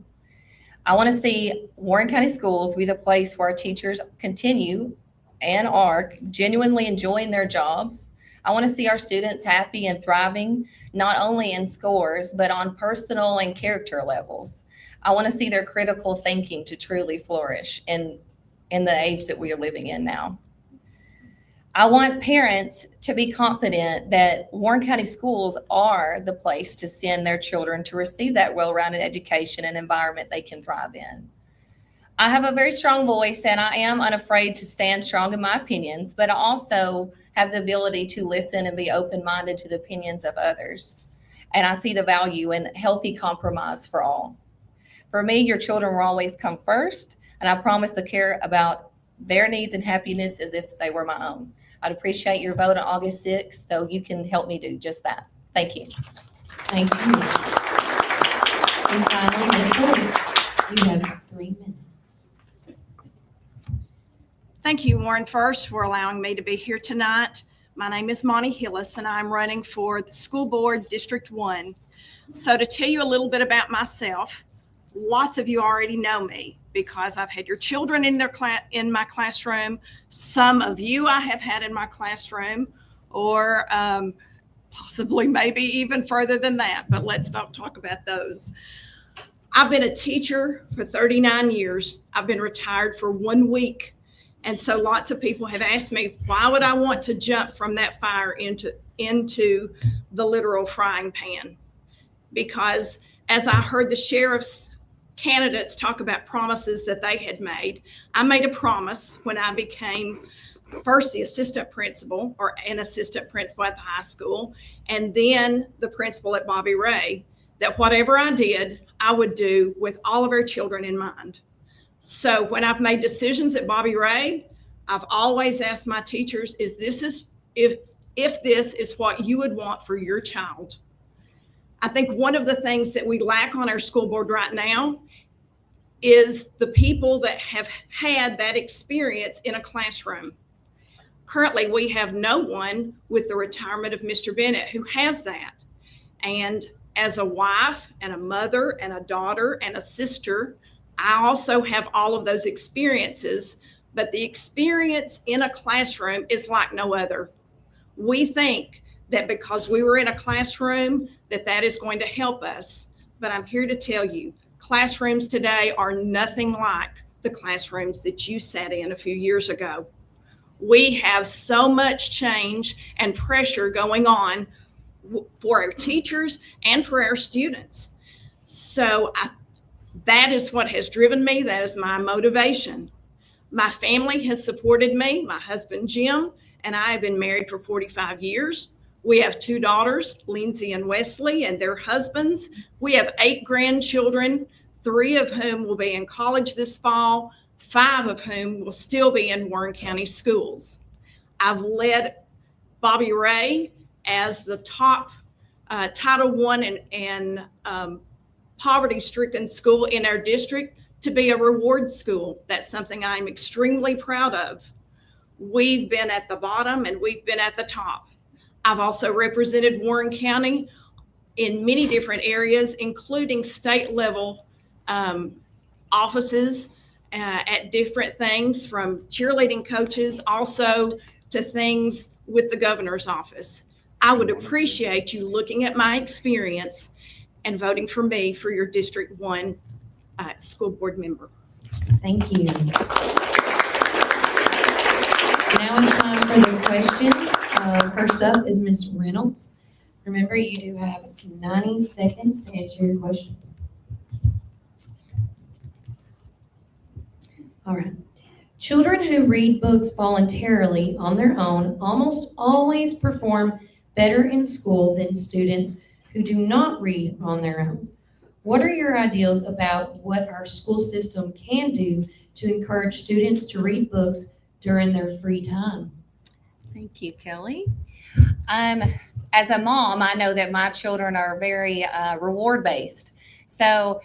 I want to see Warren County Schools be the place where our teachers continue and are genuinely enjoying their jobs. I want to see our students happy and thriving, not only in scores, but on personal and character levels. I want to see their critical thinking to truly flourish in the age that we are living in now. I want parents to be confident that Warren County schools are the place to send their children to receive that well-rounded education and environment they can thrive in. I have a very strong voice and I am unafraid to stand strong in my opinions, but I also have the ability to listen and be open-minded to the opinions of others. And I see the value in healthy compromise for all. For me, your children will always come first, and I promise to care about their needs and happiness as if they were my own. I'd appreciate your vote on August 6th so you can help me do just that. Thank you. Thank you. And finally, Ms. Hillis, you have 3 minutes. Thank you, Warren First, for allowing me to be here tonight. My name is Monty Hillis, and I'm running for the School Board District 1. So to tell you a little bit about myself, lots of you already know me because I've had your children in my classroom. Some of you I have had in my classroom, or possibly maybe even further than that, but let's not talk about those. I've been a teacher for 39 years. I've been retired for 1 week. And so lots of people have asked me, why would I want to jump from that fire into the literal frying pan? Because as I heard the sheriff's candidates talk about promises that they had made, I made a promise when I became first the assistant principal or an assistant principal at the high school, and then the principal at Bobby Ray, that whatever I did, I would do with all of our children in mind. So when I've made decisions at Bobby Ray, I've always asked my teachers, if this is what you would want for your child. I think one of the things that we lack on our school board right now is the people that have had that experience in a classroom. Currently, we have no one with the retirement of Mr. Bennett who has that. And as a wife and a mother and a daughter and a sister, I also have all of those experiences, but the experience in a classroom is like no other. We think that because we were in a classroom that is going to help us, but I'm here to tell you, classrooms today are nothing like the classrooms that you sat in a few years ago. We have so much change and pressure going on for our teachers and for our students. So that is what has driven me. That is my motivation. My family has supported me. My husband, Jim, and I have been married for 45 years. We have 2 daughters, Lindsay and Wesley, and their husbands. We have 8 grandchildren, 3 of whom will be in college this fall. 5 of whom will still be in Warren County schools. I've led Bobby Ray as the top Title I and poverty-stricken school in our district to be a reward school. That's something I'm extremely proud of. We've been at the bottom and we've been at the top. I've also represented Warren County in many different areas, including state level offices at different things, from cheerleading coaches also to things with the governor's office. I would appreciate you looking at my experience and voting for me for your District 1 school board member. Thank you. Now it's time for the questions. First up is Ms. Reynolds. Remember, you do have 90 seconds to answer your question. All right. Children who read books voluntarily on their own almost always perform better in school than students who do not read on their own. What are your ideas about what our school system can do to encourage students to read books during their free time? Thank you, Kelly. As a mom, I know that my children are very reward-based. So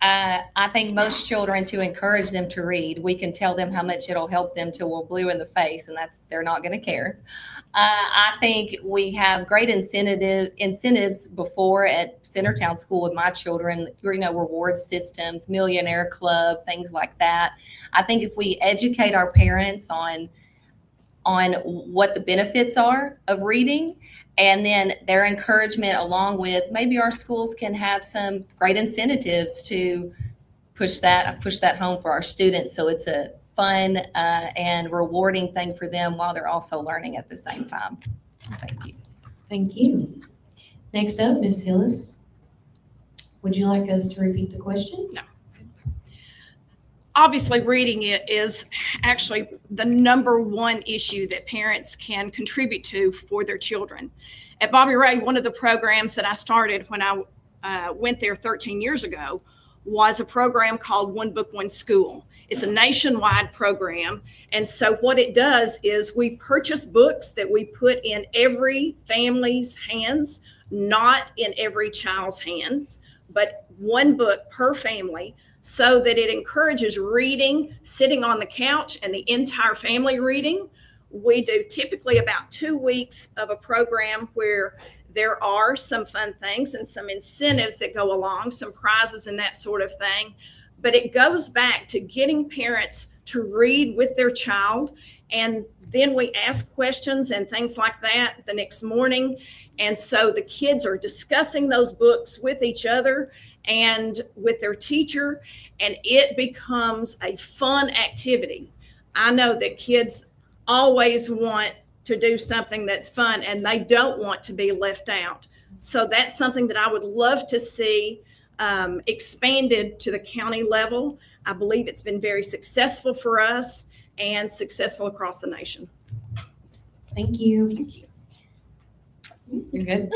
I think most children, to encourage them to read, we can tell them how much it'll help them till we're blue in the face, and they're not going to care. I think we have great incentives before at Centertown School with my children, reward systems, millionaire club, things like that. I think if we educate our parents on what the benefits are of reading, and then their encouragement, along with maybe our schools can have some great incentives to push that home for our students, so it's a fun and rewarding thing for them while they're also learning at the same time. Thank you. Thank you. Next up, Ms. Hillis. Would you like us to repeat the question? No. Obviously, reading it is actually the #1 issue that parents can contribute to for their children. At Bobby Ray, one of the programs that I started when I went there 13 years ago was a program called One Book, One School. It's a nationwide program. And so what it does is we purchase books that we put in every family's hands, not in every child's hands, but one book per family, so that it encourages reading, sitting on the couch, and the entire family reading. We do typically about 2 weeks of a program where there are some fun things and some incentives that go along, some prizes and that sort of thing. But it goes back to getting parents to read with their child. And then we ask questions and things like that the next morning. And so the kids are discussing those books with each other and with their teacher, and it becomes a fun activity. I know that kids always want to do something that's fun and they don't want to be left out. So that's something that I would love to see expanded to the county level. I believe it's been very successful for us and successful across the nation. Thank you. You're good.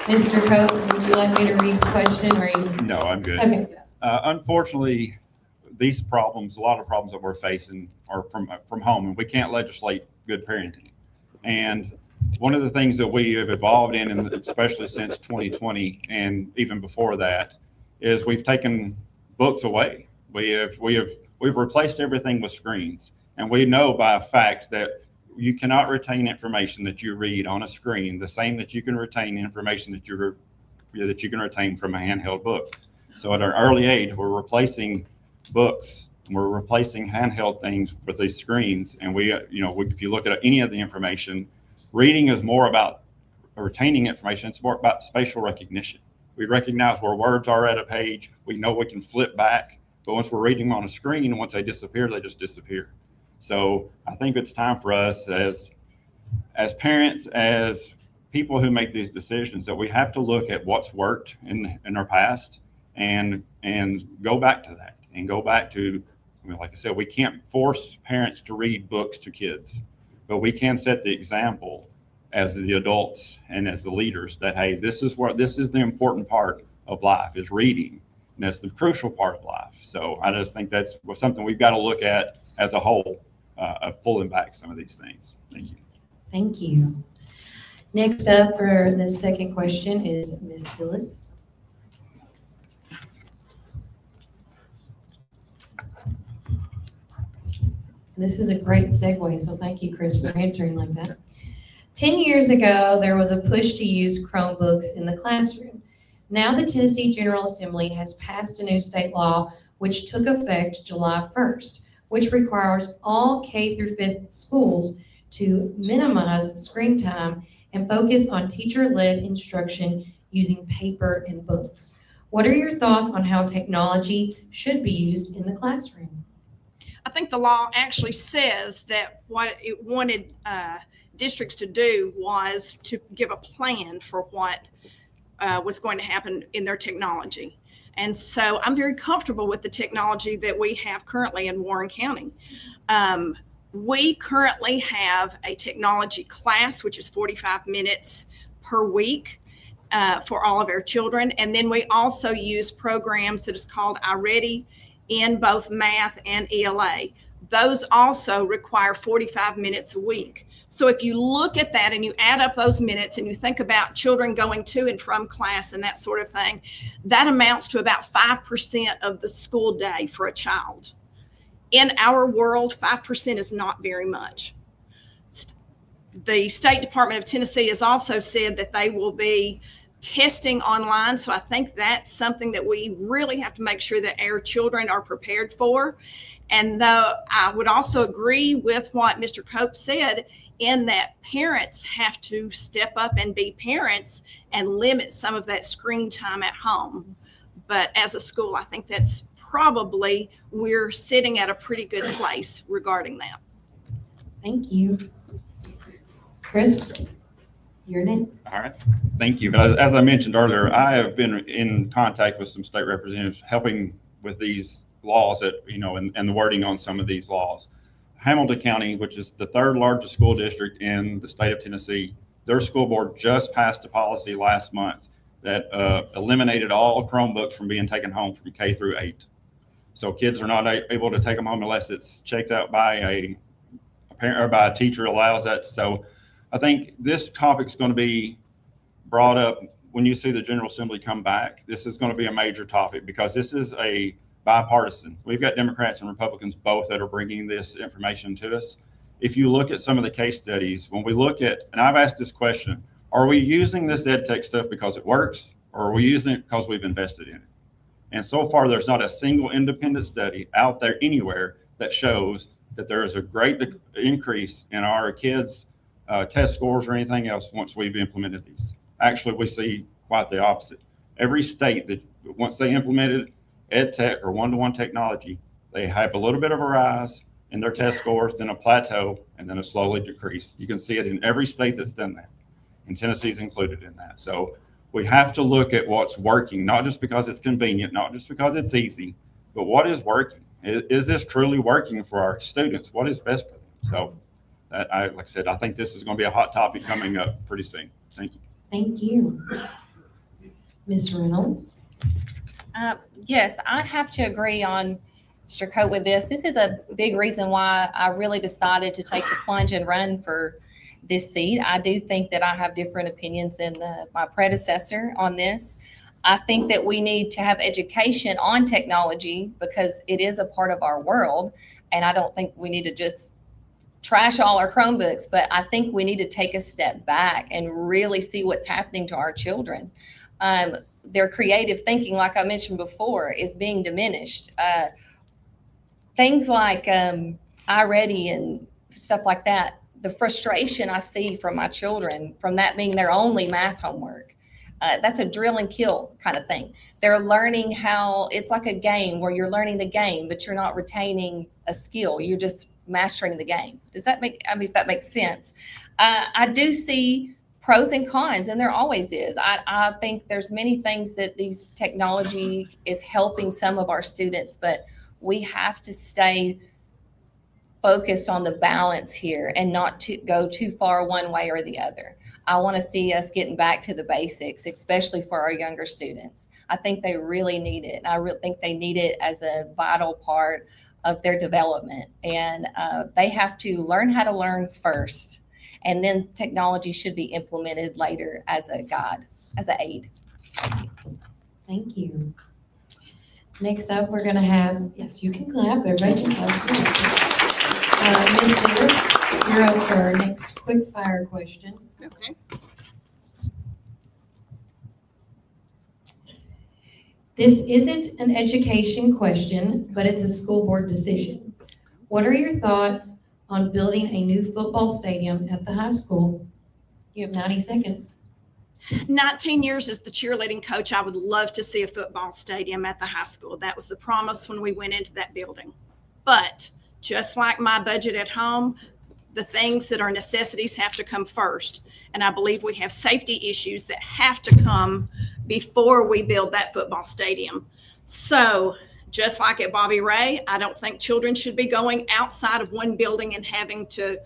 Mr. Cope, would you like me to read the question, or you? No, I'm good. Okay. Unfortunately, these problems, a lot of problems that we're facing are from home, and we can't legislate good parenting. And one of the things that we have evolved in, and especially since 2020 and even before that, is we've taken books away. We've replaced everything with screens, and we know by facts that you cannot retain information that you read on a screen the same that you can retain information that you can retain from a handheld book. So at an early age, we're replacing books, we're replacing handheld things with these screens. And if you look at any of the information, reading is more about retaining information. It's more about spatial recognition. We recognize where words are at a page. We know we can flip back, but once we're reading on a screen, once they disappear, they just disappear. So I think it's time for us as parents, as people who make these decisions, that we have to look at what's worked in our past and go back to that, and go back to, like I said, we can't force parents to read books to kids, but we can set the example as the adults and as the leaders that, hey, this is the important part of life, is reading. And that's the crucial part of life. So I just think that's something we've got to look at as a whole, of pulling back some of these things. Thank you. Thank you. Next up for the second question is Ms. Hillis. This is a great segue, so thank you, Chris, for answering like that. 10 years ago, there was a push to use Chromebooks in the classroom. Now the Tennessee General Assembly has passed a new state law which took effect July 1st, which requires all K through 5th schools to minimize screen time and focus on teacher-led instruction using paper and books. What are your thoughts on how technology should be used in the classroom? I think the law actually says that what it wanted districts to do was to give a plan for what was going to happen in their technology. And so I'm very comfortable with the technology that we have currently in Warren County. We currently have a technology class, which is 45 minutes per week for all of our children. And then we also use programs that is called iReady in both math and ELA. Those also require 45 minutes a week. So if you look at that and you add up those minutes and you think about children going to and from class and that sort of thing, that amounts to about 5% of the school day for a child. In our world, 5% is not very much. The State Department of Tennessee has also said that they will be testing online. So I think that's something that we really have to make sure that our children are prepared for. And though I would also agree with what Mr. Cope said, in that parents have to step up and be parents and limit some of that screen time at home. But as a school, I think that's probably, we're sitting at a pretty good place regarding that. Thank you. Chris, you're next. All right. Thank you. But as I mentioned earlier, I have been in contact with some state representatives helping with these laws that, and the wording on some of these laws. Hamilton County, which is the third largest school district in the state of Tennessee, their school board just passed a policy last month that eliminated all Chromebooks from being taken home from K through 8. So kids are not able to take them home unless it's checked out by a parent or by a teacher allows that. So I think this topic is going to be brought up when you see the General Assembly come back. This is going to be a major topic because this is a bipartisan. We've got Democrats and Republicans both that are bringing this information to us. If you look at some of the case studies, when we look at, and I've asked this question, are we using this ed tech stuff because it works, or are we using it because we've invested in it? And so far, there's not a single independent study out there anywhere that shows that there is a great increase in our kids' test scores or anything else once we've implemented these. Actually, we see quite the opposite. Every state that once they implemented ed tech or one-to-one technology, they have a little bit of a rise in their test scores, then a plateau, and then a slowly decrease. You can see it in every state that's done that, and Tennessee's included in that. So we have to look at what's working, not just because it's convenient, not just because it's easy, but what is working. Is this truly working for our students? What is best for them? So like I said, I think this is going to be a hot topic coming up pretty soon. Thank you. Thank you. Ms. Reynolds? Yes, I'd have to agree on Mr. Coate with this. This is a big reason why I really decided to take the plunge and run for this seat. I do think that I have different opinions than my predecessor on this. I think that we need to have education on technology because it is a part of our world. And I don't think we need to just trash all our Chromebooks, but I think we need to take a step back and really see what's happening to our children. Their creative thinking, like I mentioned before, is being diminished. Things like iReady and stuff like that, the frustration I see from my children from that being their only math homework. That's a drill and kill kind of thing. They're learning how, it's like a game where you're learning the game, but you're not retaining a skill. You're just mastering the game. Does that make, I mean, if that makes sense. I do see pros and cons, and there always is. I think there's many things that these technology is helping some of our students, but we have to stay focused on the balance here and not to go too far one way or the other. I want to see us getting back to the basics, especially for our younger students. I think they really need it. I really think they need it as a vital part of their development. And they have to learn how to learn first. And then technology should be implemented later as a guide, as an aid. Thank you. Next up, we're going to have, yes, you can clap. Everybody can clap. Ms. Harris, you're up for our next quick fire question. Okay. This isn't an education question, but it's a school board decision. What are your thoughts on building a new football stadium at the high school? You have 90 seconds. 19 years as the cheerleading coach, I would love to see a football stadium at the high school. That was the promise when we went into that building. But just like my budget at home, the things that are necessities have to come first. And I believe we have safety issues that have to come before we build that football stadium. So just like at Bobby Ray, I don't think children should be going outside of one building and having to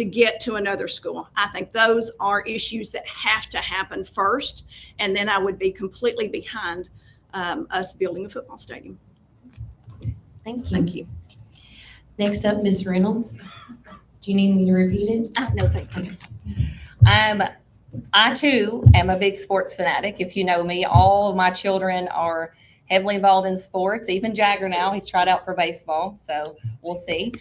get to another school. I think those are issues that have to happen first. And then I would be completely behind us building a football stadium. Thank you. Thank you. Next up, Ms. Reynolds. Do you need me to repeat it? No, thank you. I too am a big sports fanatic. If you know me, all of my children are heavily involved in sports. Even Jagger now, he's tried out for baseball, so we'll see.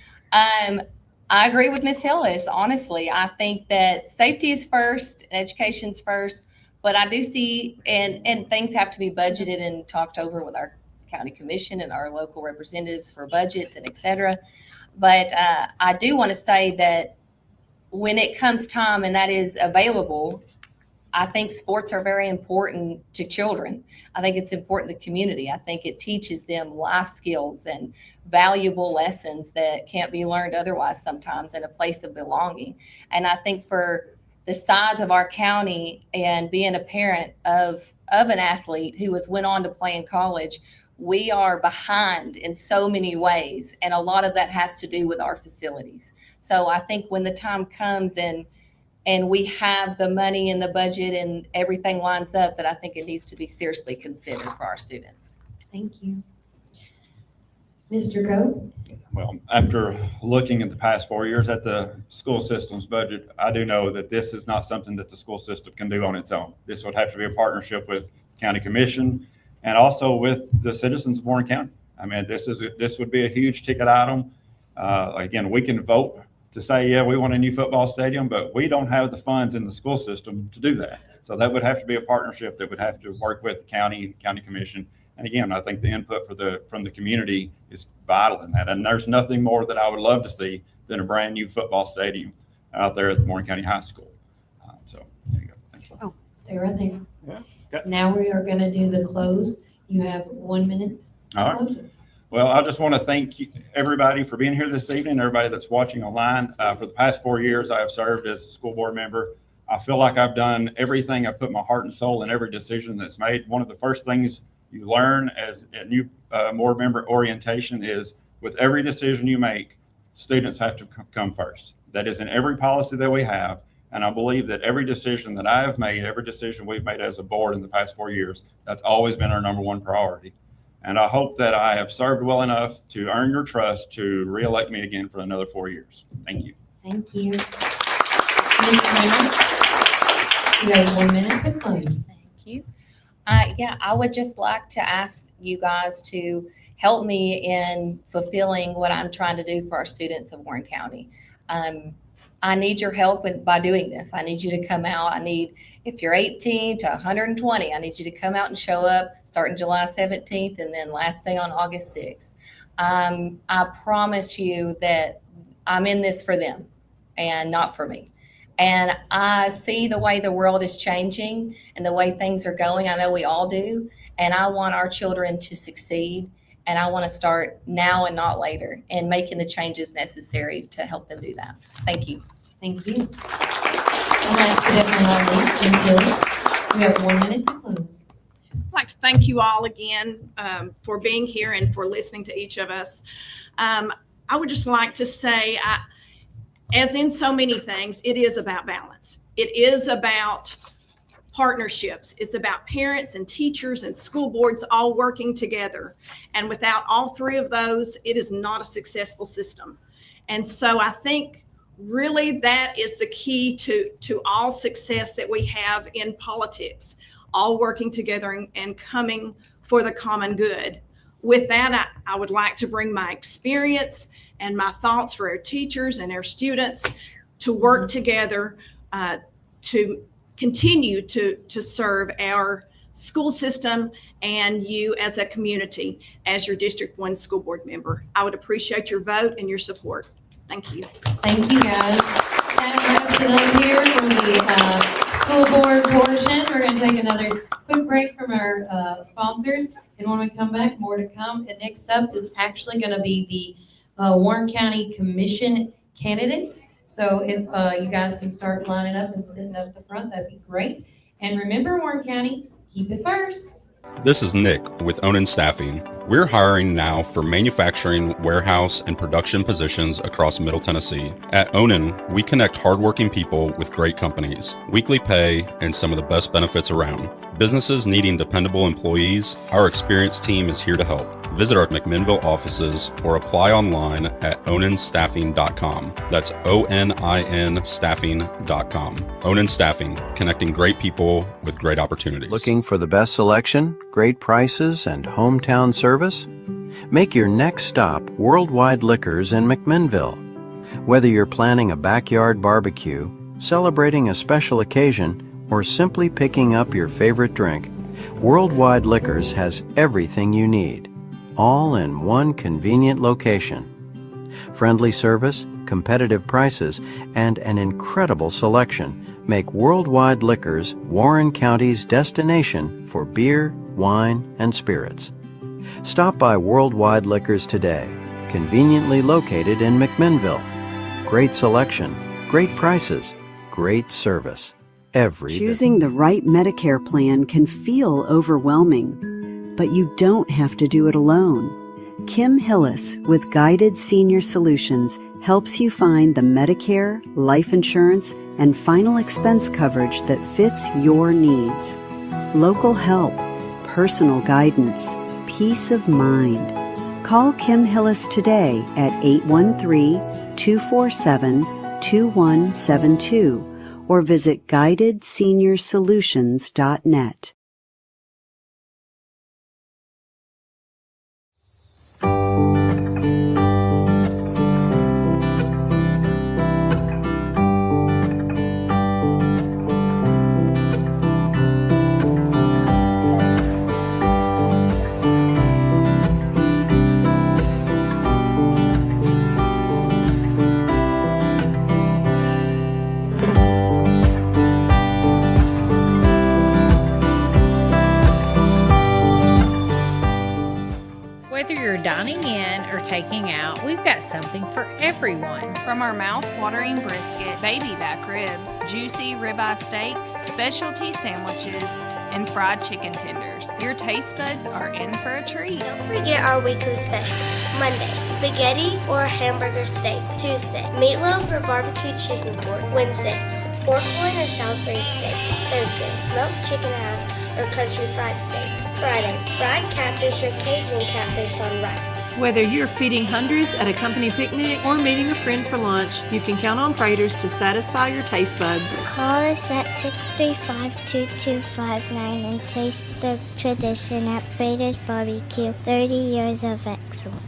I agree with Ms. Hillis. Honestly, I think that safety is first, education's first, but I do see, and things have to be budgeted and talked over with our county commission and our local representatives for budgets and et cetera. But I do want to say that when it comes time and that is available, I think sports are very important to children. I think it's important to the community. I think it teaches them life skills and valuable lessons that can't be learned otherwise sometimes in a place of belonging. And I think for the size of our county and being a parent of an athlete who went on to play in college, we are behind in so many ways. And a lot of that has to do with our facilities. So I think when the time comes and we have the money in the budget and everything lines up, that I think it needs to be seriously considered for our students. Thank you. Mr. Coe? Well, after looking at the past 4 years at the school system's budget, I do know that this is not something that the school system can do on its own. This would have to be a partnership with the county commission and also with the citizens of Warren County. I mean, this would be a huge ticket item. Again, we can vote to say, yeah, we want a new football stadium, but we don't have the funds in the school system to do that. So that would have to be a partnership that would have to work with the county commission. And again, I think the input from the community is vital in that. And there's nothing more that I would love to see than a brand new football stadium out there at the Warren County High School. So there you go. Thank you. Oh, stay right there. Yeah. Okay. Now we are going to do the close. You have 1 minute. All right. Well, I just want to thank everybody for being here this evening, everybody that's watching online. For the past 4 years, I have served as a school board member. I feel like I've done everything. I've put my heart and soul in every decision that's made. One of the first things you learn as a new board member orientation is with every decision you make, students have to come first. That is in every policy that we have. And I believe that every decision that I have made, every decision we've made as a board in the past 4 years, that's always been our number one priority. And I hope that I have served well enough to earn your trust to reelect me again for another 4 years. Thank you. Thank you. Ms. Reynolds, you have 1 minute to close. Thank you. Yeah, I would just like to ask you guys to help me in fulfilling what I'm trying to do for our students of Warren County. I need your help by doing this. I need you to come out. If you're 18 to 120, I need you to come out and show up starting July 17th and then last day on August 6th. I promise you that I'm in this for them and not for me. And I see the way the world is changing and the way things are going. I know we all do. And I want our children to succeed. And I want to start now and not later and making the changes necessary to help them do that. Thank you. Thank you. And last but definitely not least, Ms. Hillis, you have 1 minute to close. I'd like to thank you all again for being here and for listening to each of us. I would just like to say, as in so many things, it is about balance. It is about partnerships. It's about parents and teachers and school boards all working together. And without all three of those, it is not a successful system. And so I think really that is the key to all success that we have in politics, all working together and coming for the common good. With that, I would like to bring my experience and my thoughts for our teachers and our students to work together to continue to serve our school system and you as a community, as your District 1 school board member. I would appreciate your vote and your support. Thank you. Thank you, guys. That wraps it up here for the school board portion. We're going to take another quick break from our sponsors. And when we come back, more to come. And next up is actually going to be the Warren County Commission candidates. So if you guys can start lining up and sitting up the front, that'd be great. And remember, Warren County, keep it first. This is Nick with Onan Staffing. We're hiring now for manufacturing, warehouse, and production positions across Middle Tennessee. At Onan, we connect hardworking people with great companies, weekly pay, and some of the best benefits around. Businesses needing dependable employees, our experienced team is here to help. Visit our McMinnville offices or apply online at onanstaffing.com. That's ONIN staffing.com. Onan Staffing, connecting great people with great opportunities. Looking for the best selection, great prices, and hometown service? Make your next stop Worldwide Liquors in McMinnville. Whether you're planning a backyard barbecue, celebrating a special occasion, or simply picking up your favorite drink, Worldwide Liquors has everything you need, all in one convenient location. Friendly service, competitive prices, and an incredible selection make Worldwide Liquors Warren County's destination for beer, wine, and spirits. Stop by Worldwide Liquors today, conveniently located in McMinnville. Great selection, great prices, great service. Choosing the right Medicare plan can feel overwhelming, but you don't have to do it alone. Kim Hillis with Guided Senior Solutions helps you find the Medicare, life insurance, and final expense coverage that fits your needs. Local help, personal guidance, peace of mind. Call Kim Hillis today at 813-247-2172 or visit guidedseniorsolutions.net. Whether you're dining in or taking out, we've got something for everyone. From our mouth-watering brisket, baby back ribs, juicy ribeye steaks, specialty sandwiches, and fried chicken tenders, your taste buds are in for a treat. Don't forget our weekly specials. Monday, spaghetti or hamburger steak. Tuesday, meatloaf or barbecue chicken pork. Wednesday, pork loin or Salisbury steak. Thursday, smoked chicken house or country fried steak. Friday, fried catfish or Cajun catfish on rice. Whether you're feeding hundreds at a company picnic or meeting a friend for lunch, you can count on Praters to satisfy your taste buds. Call us at 635-2259 and taste the tradition at Prater's Barbecue. 30 years of excellence.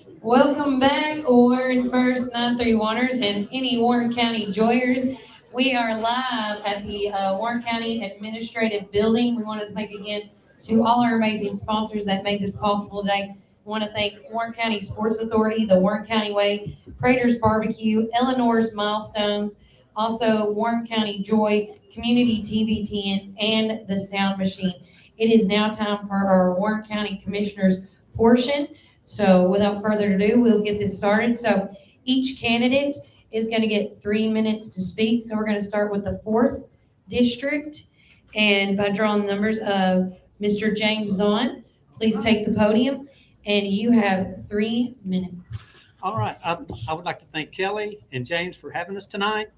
Welcome back, Warren First 931ers and any Warren County Joyers. We are live at the Warren County Administrative Building. We want to thank again to all our amazing sponsors that made this possible today. We want to thank Warren County Sports Authority, the Warren County Way, Prater's Barbecue, Eleanor's Milestones, also Warren County Joy, Community TV 10, and the Sound Machine. It is now time for our Warren County Commissioners portion. So without further ado, we'll get this started. So each candidate is going to get 3 minutes to speak. So we're going to start with the 4th district. And by drawing the numbers of Mr. James Zahn, please take the podium. And you have 3 minutes. All right. I would like to thank Kelly and James for having us tonight.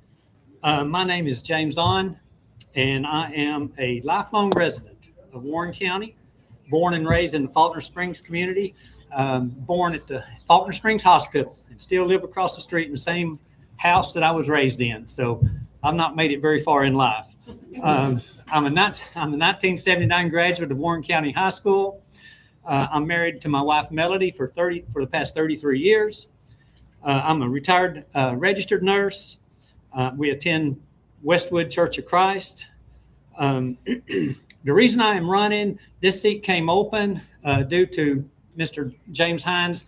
My name is James Zahn, and I am a lifelong resident of Warren County, born and raised in the Faulkner Springs community. Born at the Faulkner Springs Hospital and still live across the street in the same house that I was raised in. So I've not made it very far in life. I'm a 1979 graduate of Warren County High School. I'm married to my wife Melody for the past 33 years. I'm a retired registered nurse. We attend Westwood Church of Christ. The reason I am running, this seat came open due to Mr. James Hines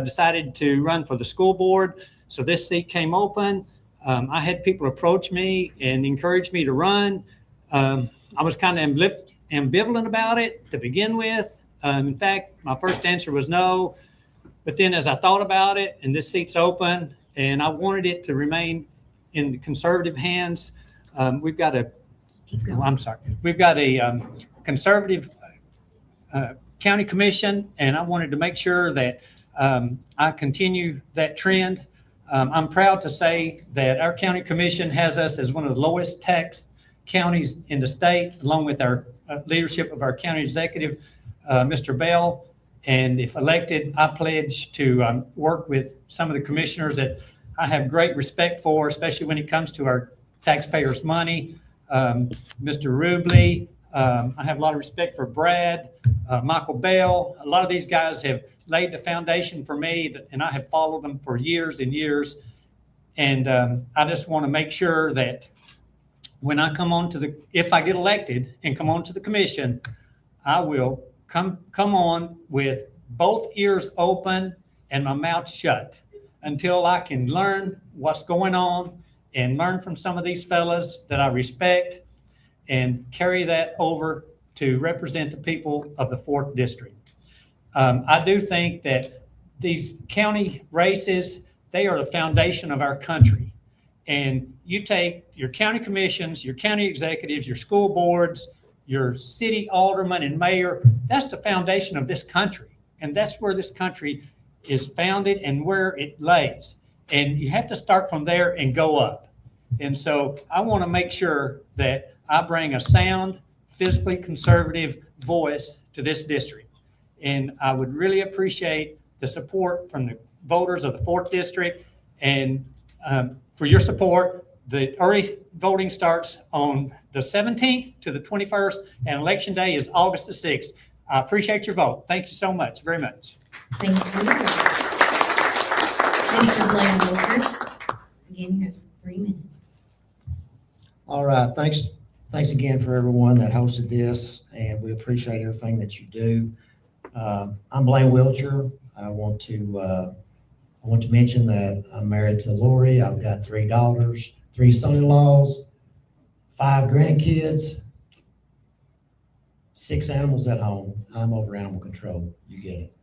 decided to run for the school board. So this seat came open. I had people approach me and encourage me to run. I was kind of ambivalent about it to begin with. In fact, my first answer was no. But then as I thought about it, and this seat's open, and I wanted it to remain in conservative hands, we've got a conservative county commission, and I wanted to make sure that I continue that trend. I'm proud to say that our county commission has us as one of the lowest tax counties in the state, along with our leadership of our county executive, Mr. Bell. And if elected, I pledge to work with some of the commissioners that I have great respect for, especially when it comes to our taxpayers' money. Mr. Rubley, I have a lot of respect for Brad, Michael Bell. A lot of these guys have laid the foundation for me, and I have followed them for years and years. And I just want to make sure that when I come on to if I get elected and come on to the commission, I will come on with both ears open and my mouth shut until I can learn what's going on and learn from some of these fellas that I respect and carry that over to represent the people of the 4th district. I do think that these county races, they are the foundation of our country. And you take your county commissions, your county executives, your school boards, your city alderman and mayor, that's the foundation of this country. And that's where this country is founded and where it lays. And you have to start from there and go up. And so I want to make sure that I bring a sound, fiscally conservative voice to this district. And I would really appreciate the support from the voters of the 4th district. And for your support, the early voting starts on the 17th to the 21st, and election day is August the 6th. I appreciate your vote. Thank you so much, very much. Thank you. Mr. Blaine Wilker, again, you have 3 minutes. All right, thanks again for everyone that hosted this, and we appreciate everything that you do. I'm Blaine Wilcher. I want to mention that I'm married to Lori. I've got 3 daughters, 3 son-in-laws, 5 grandkids, 6 animals at home. I'm over animal control. You get it.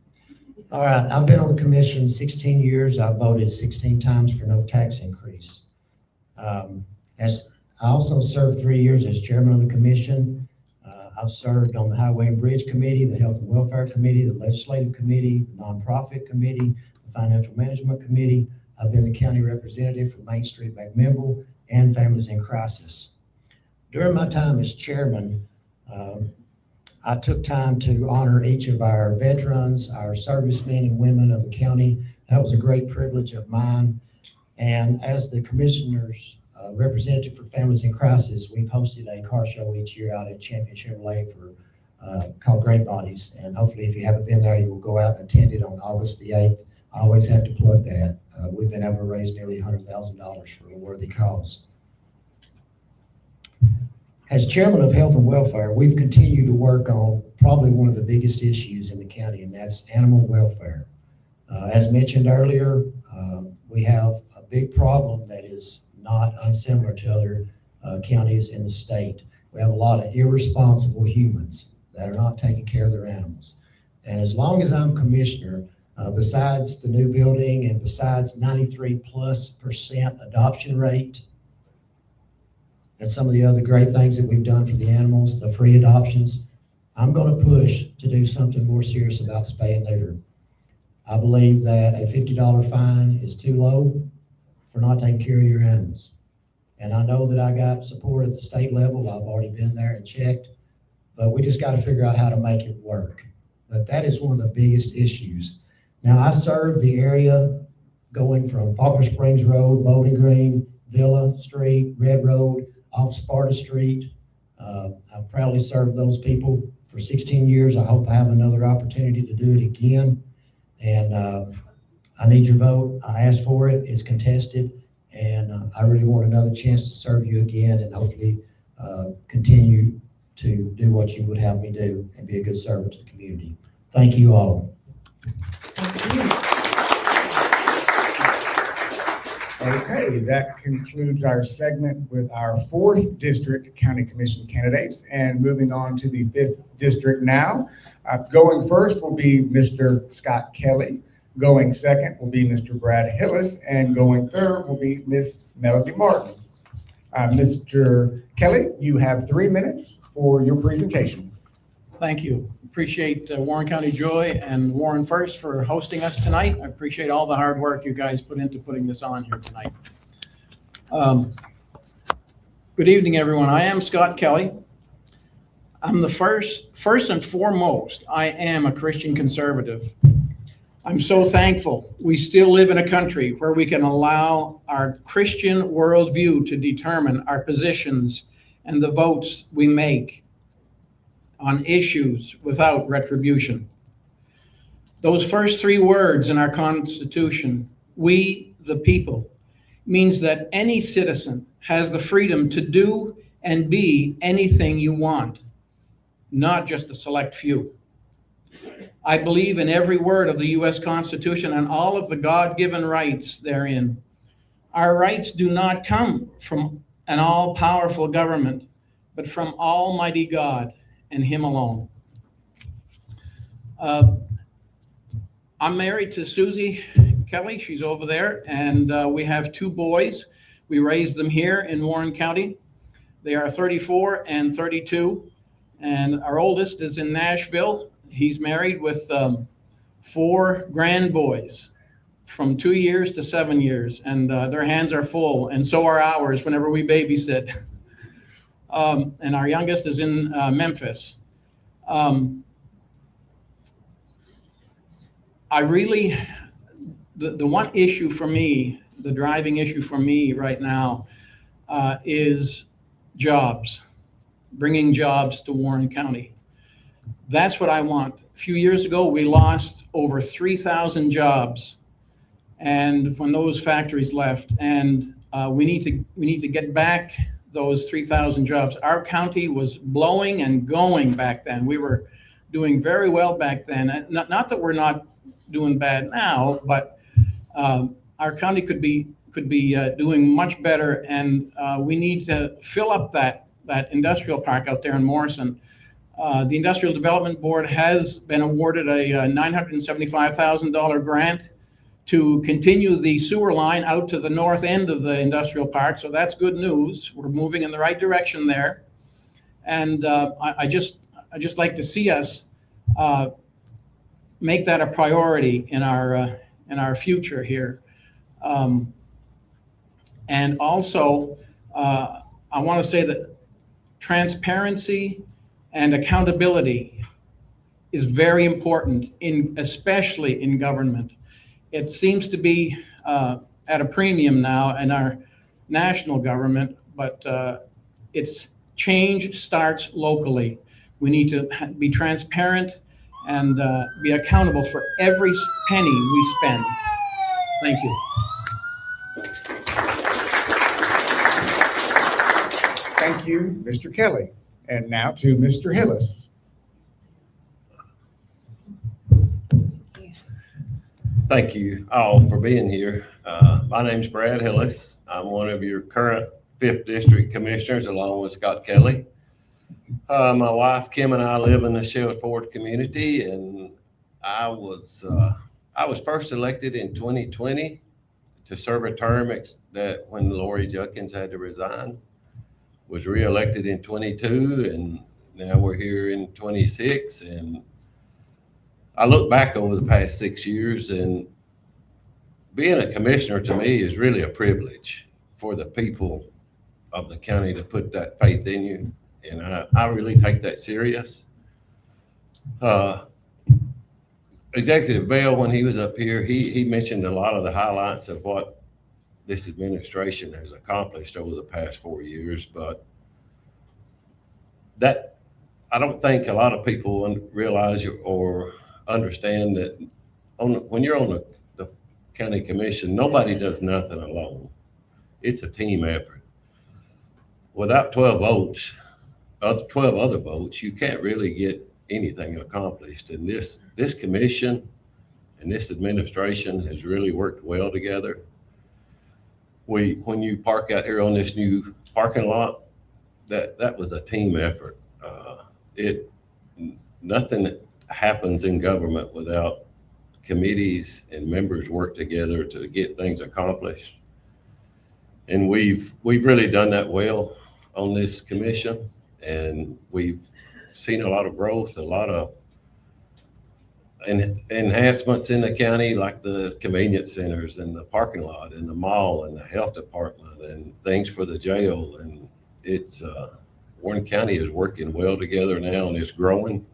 All right, I've been on the commission 16 years. I've voted 16 times for no tax increase. I also served 3 years as chairman of the commission. I've served on the Highway and Bridge Committee, the Health and Welfare Committee, the Legislative Committee, the Nonprofit Committee, the Financial Management Committee. I've been the county representative for Main Street, McMinnville, and Families in Crisis. During my time as chairman, I took time to honor each of our veterans, our servicemen and women of the county. That was a great privilege of mine. And as the commissioner's representative for Families in Crisis, we've hosted a car show each year out at Champion Chevrolet called Great Bodies. And hopefully, if you haven't been there, you will go out and attend it on August the 8th. I always have to plug that. We've been able to raise nearly $100,000 for a worthy cause. As chairman of Health and Welfare, we've continued to work on probably one of the biggest issues in the county, and that's animal welfare. As mentioned earlier, we have a big problem that is not unsimilar to other counties in the state. We have a lot of irresponsible humans that are not taking care of their animals. And as long as I'm commissioner, besides the new building and besides 93+% adoption rate, and some of the other great things that we've done for the animals, the free adoptions, I'm going to push to do something more serious about spay and neuter. I believe that a $50 fine is too low for not taking care of your animals. And I know that I got support at the state level. I've already been there and checked, but we just got to figure out how to make it work. But that is one of the biggest issues. Now, I serve the area going from Faulkner Springs Road, Bowling Green, Villa Street, Red Road, off Sparta Street. I've proudly served those people for 16 years. I hope I have another opportunity to do it again. And I need your vote. I asked for it. It's contested. And I really want another chance to serve you again and hopefully continue to do what you would have me do and be a good servant to the community. Thank you all. Thank you. Okay, that concludes our segment with our 4th District County Commission candidates. And moving on to the 5th District now. Going first will be Mr. Scott Kelly. Going second will be Mr. Brad Hillis. And going third will be Ms. Melody Martin. Mr. Kelly, you have 3 minutes for your presentation. Thank you. Appreciate Warren County Joy and Warren First for hosting us tonight. I appreciate all the hard work you guys put into putting this on here tonight. Good evening, everyone. I am Scott Kelly. I'm the first and foremost, I am a Christian conservative. I'm so thankful we still live in a country where we can allow our Christian worldview to determine our positions and the votes we make on issues without retribution. Those first 3 words in our Constitution, we the people, means that any citizen has the freedom to do and be anything you want, not just a select few. I believe in every word of the U.S. Constitution and all of the God-given rights therein. Our rights do not come from an all-powerful government, but from Almighty God and Him alone. I'm married to Susie Kelly. She's over there, and we have 2 boys. We raised them here in Warren County. They are 34 and 32, and our oldest is in Nashville. He's married with 4 grandboys from 2 years to 7 years, and their hands are full, and so are ours whenever we babysit. And our youngest is in Memphis. The one issue for me, the driving issue for me right now is jobs, bringing jobs to Warren County. That's what I want. A few years ago, we lost over 3,000 jobs, and when those factories left, and we need to get back those 3,000 jobs. Our county was blowing and going back then. We were doing very well back then. Not that we're not doing bad now, but our county could be doing much better, and we need to fill up that industrial park out there in Morrison. The Industrial Development Board has been awarded a $975,000 grant to continue the sewer line out to the north end of the industrial park. So that's good news. We're moving in the right direction there. And I just like to see us make that a priority in our future here. And also, I want to say that transparency and accountability is very important, especially in government. It seems to be at a premium now in our national government, but change starts locally. We need to be transparent and be accountable for every penny we spend. Thank you. Thank you, Mr. Kelly. And now to Mr. Hillis. Thank you all for being here. My name's Brad Hillis. I'm one of your current 5th District Commissioners along with Scott Kelly. My wife Kim and I live in the Shelford community, and I was first elected in 2020 to serve a term that when Lori Judkins had to resign. Was reelected in 22, and now we're here in 26. And I look back over the past 6 years, and being a commissioner to me is really a privilege for the people of the county to put that faith in you. And I really take that serious. Executive Bell, when he was up here, he mentioned a lot of the highlights of what this administration has accomplished over the past 4 years, but that I don't think a lot of people realize or understand that when you're on the county commission, nobody does nothing alone. It's a team effort. Without 12 votes, 12 other votes, you can't really get anything accomplished. And this commission and this administration has really worked well together. When you park out here on this new parking lot, that was a team effort. Nothing happens in government without committees and members work together to get things accomplished. And we've really done that well on this commission, and we've seen a lot of growth, a lot of enhancements in the county, like the convenience centers and the parking lot and the mall and the health department and things for the jail. And it's Warren County is working well together now, and it's growing.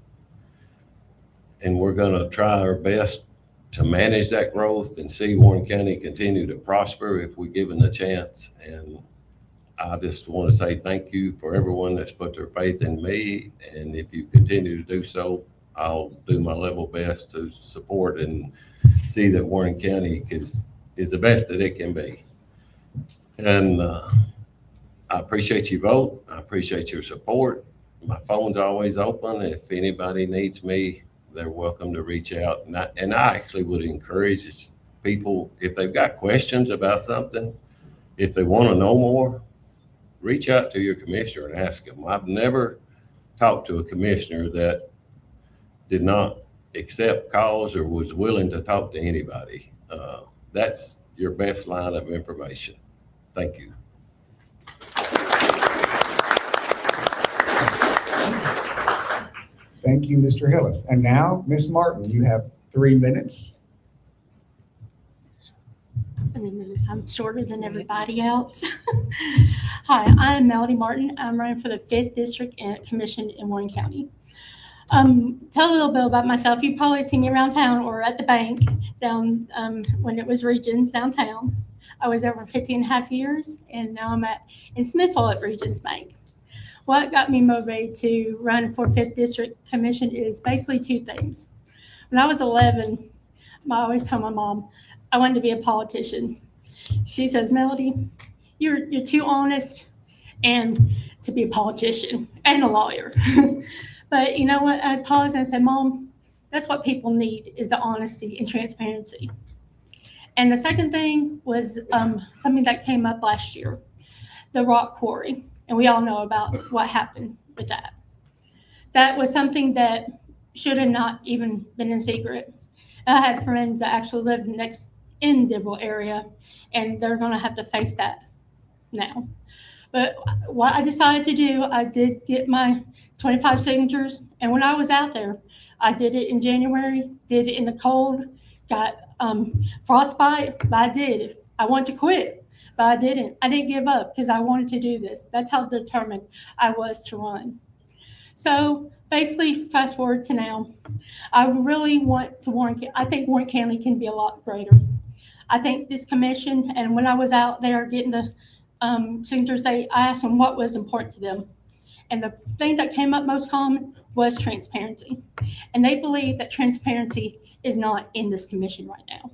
And we're going to try our best to manage that growth and see Warren County continue to prosper if we're given the chance. And I just want to say thank you for everyone that's put their faith in me. And if you continue to do so, I'll do my level best to support and see that Warren County is the best that it can be. And I appreciate your vote. I appreciate your support. My phone's always open. If anybody needs me, they're welcome to reach out. And I actually would encourage people, if they've got questions about something, if they want to know more, reach out to your commissioner and ask them. I've never talked to a commissioner that did not accept calls or was willing to talk to anybody. That's your best line of information. Thank you. Thank you, Mr. Hillis. And now, Ms. Martin, you have 3 minutes. I'm shorter than everybody else. Hi, I'm Melody Martin. I'm running for the 5th District Commission in Warren County. Tell a little bit about myself. You probably see me around town or at the bank down when it was Regions downtown. I was over 15.5 years, and now I'm in Smithville at Regions Bank. What got me motivated to run for 5th District Commission is basically 2 things. When I was 11, I always told my mom I wanted to be a politician. She says, Melody, you're too honest and to be a politician and a lawyer. But you know what? I paused and I said, Mom, that's what people need, is the honesty and transparency. And the second thing was something that came up last year, the rock quarry. And we all know about what happened with that. That was something that should have not even been in secret. I had friends that actually lived in Dibble area, and they're going to have to face that now. But what I decided to do, I did get my 25 signatures, and when I was out there, I did it in January, did it in the cold, got frostbite, but I did it. I wanted to quit, but I didn't. I didn't give up because I wanted to do this. That's how determined I was to run. So basically, fast forward to now, I really want to I think Warren County can be a lot greater. I think this commission, and when I was out there getting the signatures, I asked them what was important to them. And the thing that came up most common was transparency. And they believe that transparency is not in this commission right now.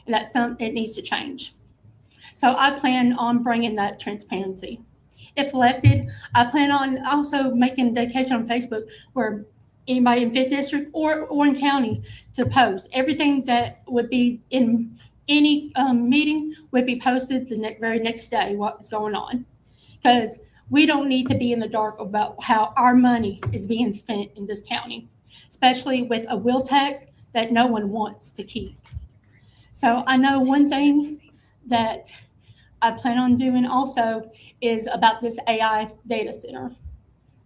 And it needs to change. So I plan on bringing that transparency. If elected, I plan on also making a dedication on Facebook where anybody in 5th District or Warren County to post. Everything that would be in any meeting would be posted the very next day, what's going on. Because we don't need to be in the dark about how our money is being spent in this county, especially with a wheel tax that no one wants to keep. So I know one thing that I plan on doing also is about this AI data center,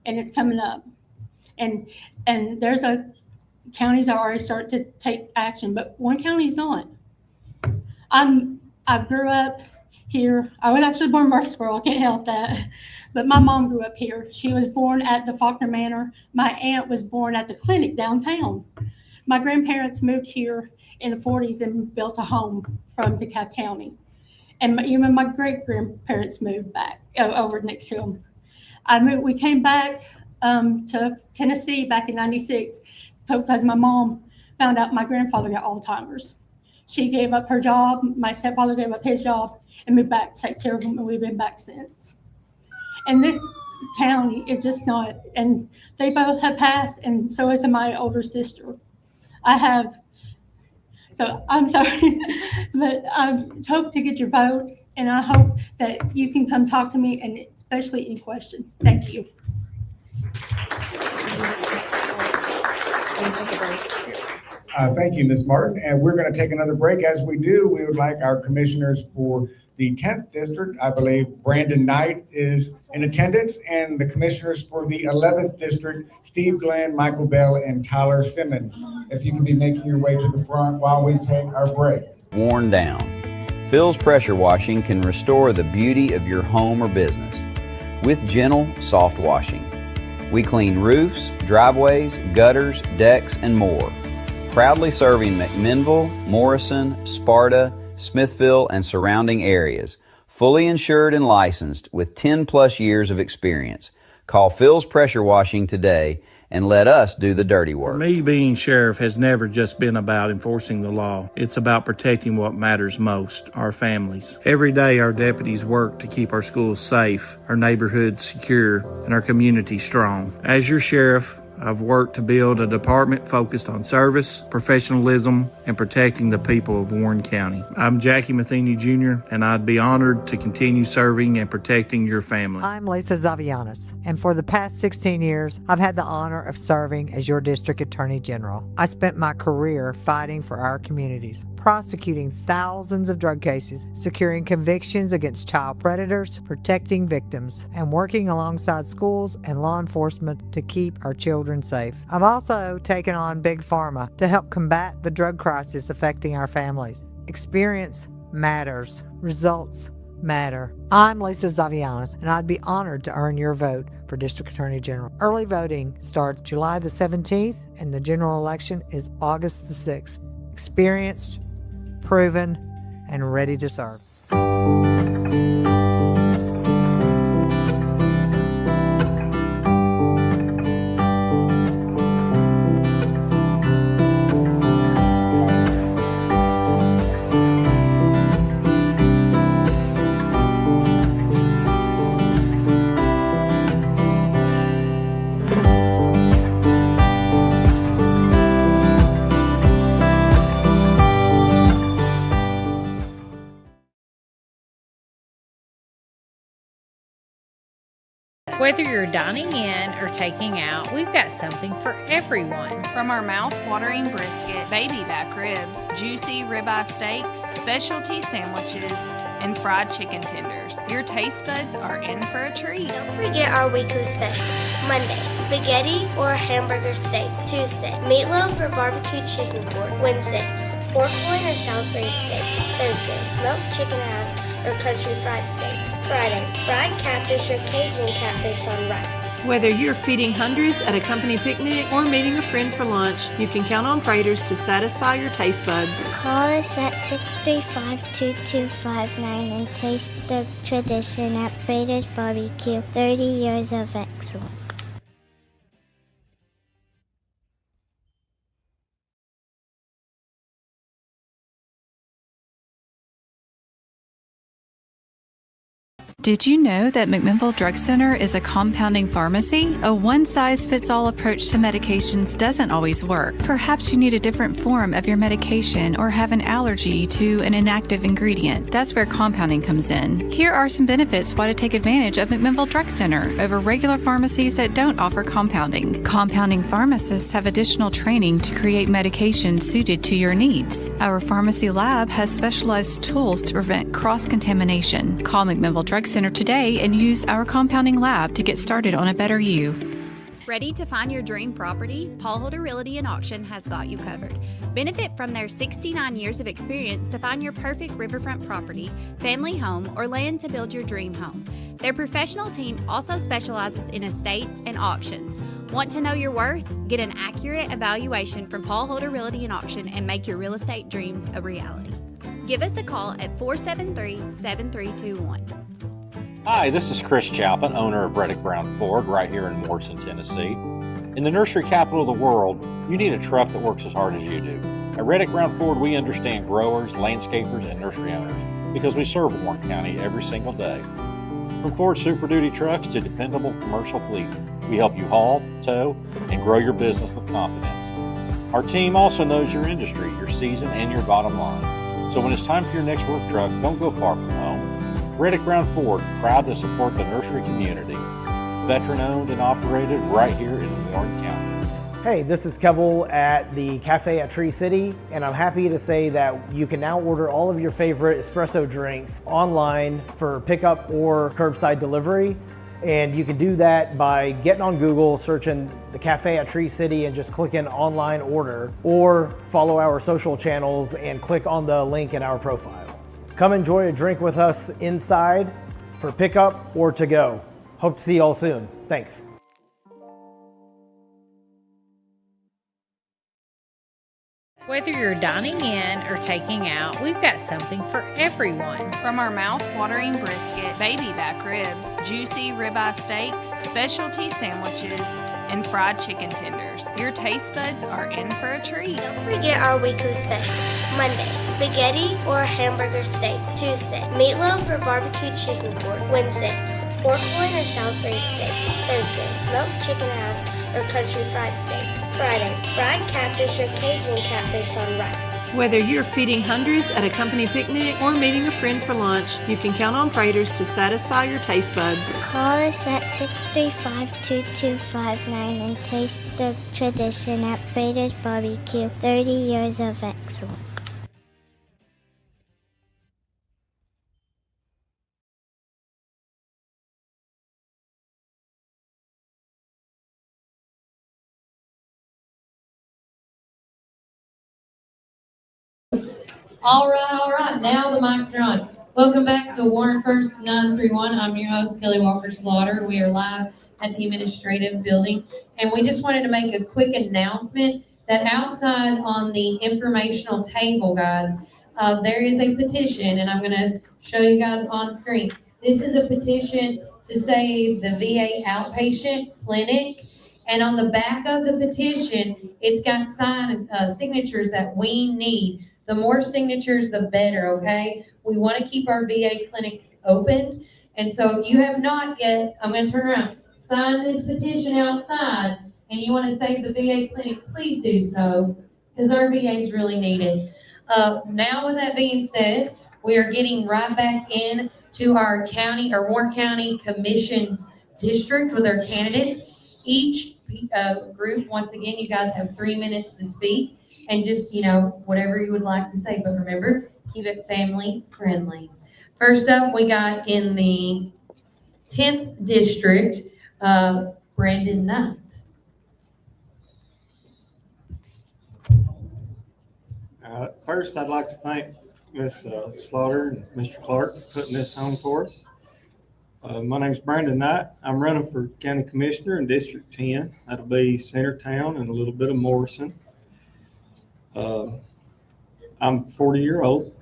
and it's coming up. And there's counties are already starting to take action, but Warren County's not. I grew up here. I was actually born in Murfreesboro. I can't help that. But my mom grew up here. She was born at the Faulkner Manor. My aunt was born at the clinic downtown. My grandparents moved here in the 40s and built a home from DeKalb County. And even my great-grandparents moved back over next to them. We came back to Tennessee back in '96 because my mom found out my grandfather got Alzheimer's. She gave up her job. My stepfather gave up his job and moved back to take care of him, and we've been back since. And this county is just not, and they both have passed, and so has my older sister. So I'm sorry, but I hope to get your vote, and I hope that you can come talk to me, and especially any questions. Thank you. Thank you, Ms. Martin. And we're going to take another break. As we do, we would like our commissioners for the 10th district. I believe Brandon Knight is in attendance, and the commissioners for the 11th district, Steve Glenn, Michael Bell, and Tyler Simmons. If you can be making your way to the front while we take our break. Worn down. Phil's Pressure Washing can restore the beauty of your home or business with gentle, soft washing. We clean roofs, driveways, gutters, decks, and more. Proudly serving McMinnville, Morrison, Sparta, Smithville, and surrounding areas. Fully insured and licensed with 10 plus years of experience. Call Phil's Pressure Washing today and let us do the dirty work. For me, being sheriff has never just been about enforcing the law. It's about protecting what matters most, our families. Every day, our deputies work to keep our schools safe, our neighborhoods secure, and our community strong. As your sheriff, I've worked to build a department focused on service, professionalism, and protecting the people of Warren County. I'm Jackie Matheny Jr., and I'd be honored to continue serving and protecting your family. I'm Lisa Zavianis, and for the past 16 years, I've had the honor of serving as your district attorney general. I spent my career fighting for our communities, prosecuting thousands of drug cases, securing convictions against child predators, protecting victims, and working alongside schools and law enforcement to keep our children safe. I've also taken on Big Pharma to help combat the drug crisis affecting our families. Experience matters. Results matter. I'm Lisa Zavianis, and I'd be honored to earn your vote for District Attorney General. Early voting starts July the 17th, and the general election is August the 6th. Experienced, proven, and ready to serve. Whether you're dining in or taking out, we've got something for everyone. From our mouth-watering brisket, baby back ribs, juicy ribeye steaks, specialty sandwiches, and fried chicken tenders, your taste buds are in for a treat. Don't forget our weekly specials. Monday, spaghetti or hamburger steak. Tuesday, meatloaf or barbecue chicken board. Wednesday, pork loin or Salisbury steak. Thursday, smoked chicken halves or country fried steak. Friday, fried catfish or Cajun catfish on rice. Whether you're feeding hundreds at a company picnic or meeting a friend for lunch, you can count on Praters to satisfy your taste buds. Call us at 635-2259 and taste the tradition at Prater's Barbecue. 30 years of excellence. Did you know that McMinnville Drug Center is a compounding pharmacy? A one-size-fits-all approach to medications doesn't always work. Perhaps you need a different form of your medication or have an allergy to an inactive ingredient. That's where compounding comes in. Here are some benefits why to take advantage of McMinnville Drug Center over regular pharmacies that don't offer compounding. Compounding pharmacists have additional training to create medication suited to your needs. Our pharmacy lab has specialized tools to prevent cross-contamination. Call McMinnville Drug Center today and use our compounding lab to get started on a better you. Ready to find your dream property? Paul Holder Realty and Auction has got you covered. Benefit from their 69 years of experience to find your perfect riverfront property, family home, or land to build your dream home. Their professional team also specializes in estates and auctions. Want to know your worth? Get an accurate evaluation from Paul Holder Realty and Auction and make your real estate dreams a reality. Give us a call at 473-7321. Hi, this is Chris Chalpin, owner of Reddick Brown Ford right here in Morrison, Tennessee. In the nursery capital of the world, you need a truck that works as hard as you do. At Reddick Brown Ford, we understand growers, landscapers, and nursery owners because we serve Warren County every single day. From Ford Super Duty trucks to dependable commercial fleet, we help you haul, tow, and grow your business with confidence. Our team also knows your industry, your season, and your bottom line. So when it's time for your next work truck, don't go far from home. Reddick Brown Ford, proud to support the nursery community. Veteran owned and operated right here in Warren County. Hey, this is Kevel at the Cafe at Tree City, and I'm happy to say that you can now order all of your favorite espresso drinks online for pickup or curbside delivery. And you can do that by getting on Google, searching the Cafe at Tree City and just clicking online order, or follow our social channels and click on the link in our profile. Come enjoy a drink with us inside for pickup or to go. Hope to see you all soon. Thanks. Whether you're dining in or taking out, we've got something for everyone. From our mouth-watering brisket, baby back ribs, juicy ribeye steaks, specialty sandwiches, and fried chicken tenders, your taste buds are in for a treat. Don't forget our weekly specials. Monday, spaghetti or hamburger steak. Tuesday, meatloaf or barbecue chicken pork. Wednesday, pork loin or Salisbury steak. Thursday, smoked chicken halves or country fried steak. Friday, fried catfish or Cajun catfish on rice. Whether you're feeding hundreds at a company picnic or meeting a friend for lunch, you can count on Praters to satisfy your taste buds. Call us at 635-2259 and taste the tradition at Prater's Barbecue. 30 years of excellence. All right. Now the mics are on. Welcome back to Warren First 931. I'm your host, Kelly Walker Slaughter. We are live at the administrative building. And we just wanted to make a quick announcement that outside on the informational table, guys, there is a petition, and I'm going to show you guys on screen. This is a petition to save the VA outpatient clinic. And on the back of the petition, it's got signatures that we need. The more signatures, the better, okay? We want to keep our VA clinic open. And so if you have not yet, I'm going to turn around, sign this petition outside, and you want to save the VA clinic, please do so, because our VAs really need it. Now with that being said, we are getting right back in to our county, or Warren County Commission's district with our candidates. Each group, once again, you guys have 3 minutes to speak. And just, whatever you would like to say. But remember, keep it family friendly. First up, we got in the 10th district, Brandon Knight. First, I'd like to thank Ms. Slaughter and Mr. Clark for putting this on for us. My name's Brandon Knight. I'm running for County Commissioner in District 10. That'll be Centertown and a little bit of Morrison. I'm 40-year-old.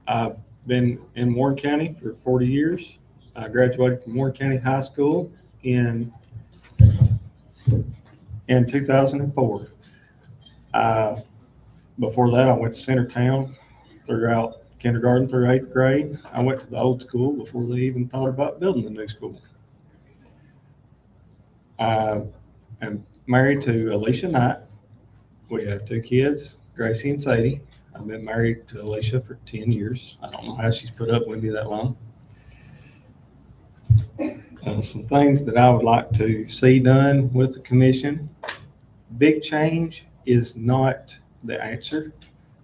I've been in Warren County for 40 years. I graduated from Warren County High School in 2004. Before that, I went to Centertown throughout kindergarten through 8th grade. I went to the old school before they even thought about building the new school. I am married to Alicia Knight. We have 2 kids, Gracie and Sadie. I've been married to Alicia for 10 years. I don't know how she's put up with me that long. Some things that I would like to see done with the commission. Big change is not the answer.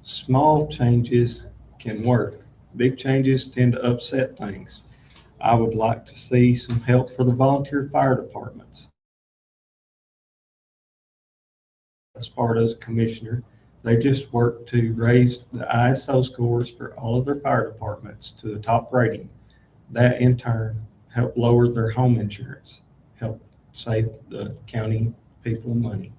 Small changes can work. Big changes tend to upset things. I would like to see some help for the volunteer fire departments. As far as commissioner, they just work to raise the ISO scores for all of their fire departments to the top rating. That in turn help lower their home insurance, help save the county people money.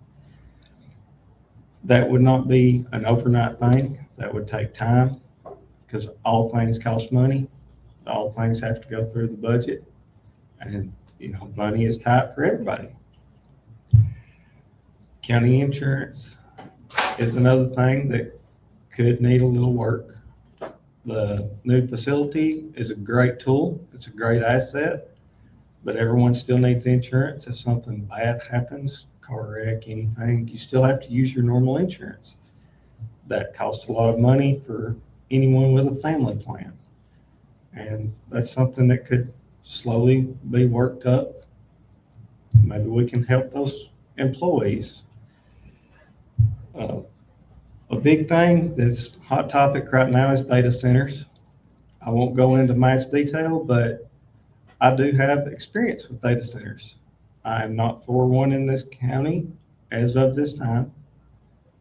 That would not be an overnight thing. That would take time because all things cost money. All things have to go through the budget. And, money is tight for everybody. County insurance is another thing that could need a little work. The new facility is a great tool. It's a great asset, but everyone still needs insurance. If something bad happens, car wreck, anything, you still have to use your normal insurance. That costs a lot of money for anyone with a family plan. And that's something that could slowly be worked up. Maybe we can help those employees. A big thing that's hot topic right now is data centers. I won't go into mass detail, but I do have experience with data centers. I am not for one in this county as of this time.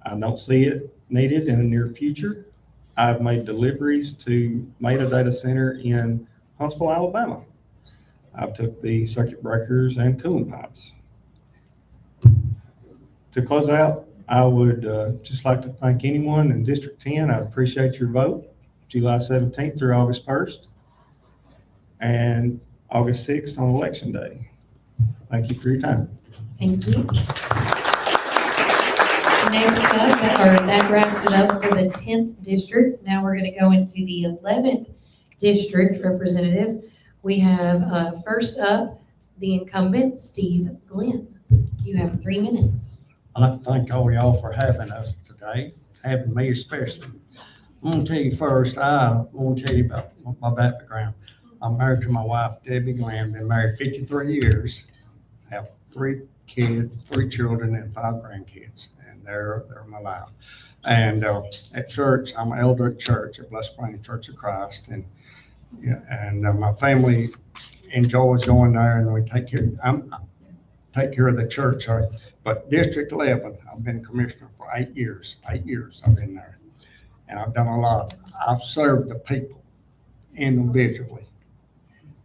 I don't see it needed in the near future. I've made deliveries to Meta Data Center in Huntsville, Alabama. I've took the circuit breakers and cooling pipes. To close out, I would just like to thank anyone in District 10. I appreciate your vote, July 17th through August 1st, and August 6th on Election Day. Thank you for your time. Thank you. Next up, or that wraps it up for the 10th district. Now we're going to go into the 11th district representatives. We have first up the incumbent, Steve Glenn. You have 3 minutes. I'd like to thank all y'all for having us today, having me especially. I'm going to tell you first, I want to tell you about my background. I'm married to my wife, Debbie Glenn, been married 53 years, have 3 kids, 3 children, and 5 grandkids, and they're my life. And at church, I'm an elder at church, at Blessed Plain Church of Christ, and my family enjoys going there, and we take care of the church. But District 11, I've been commissioner for 8 years. 8 years I've been there, and I've done a lot. I've served the people individually,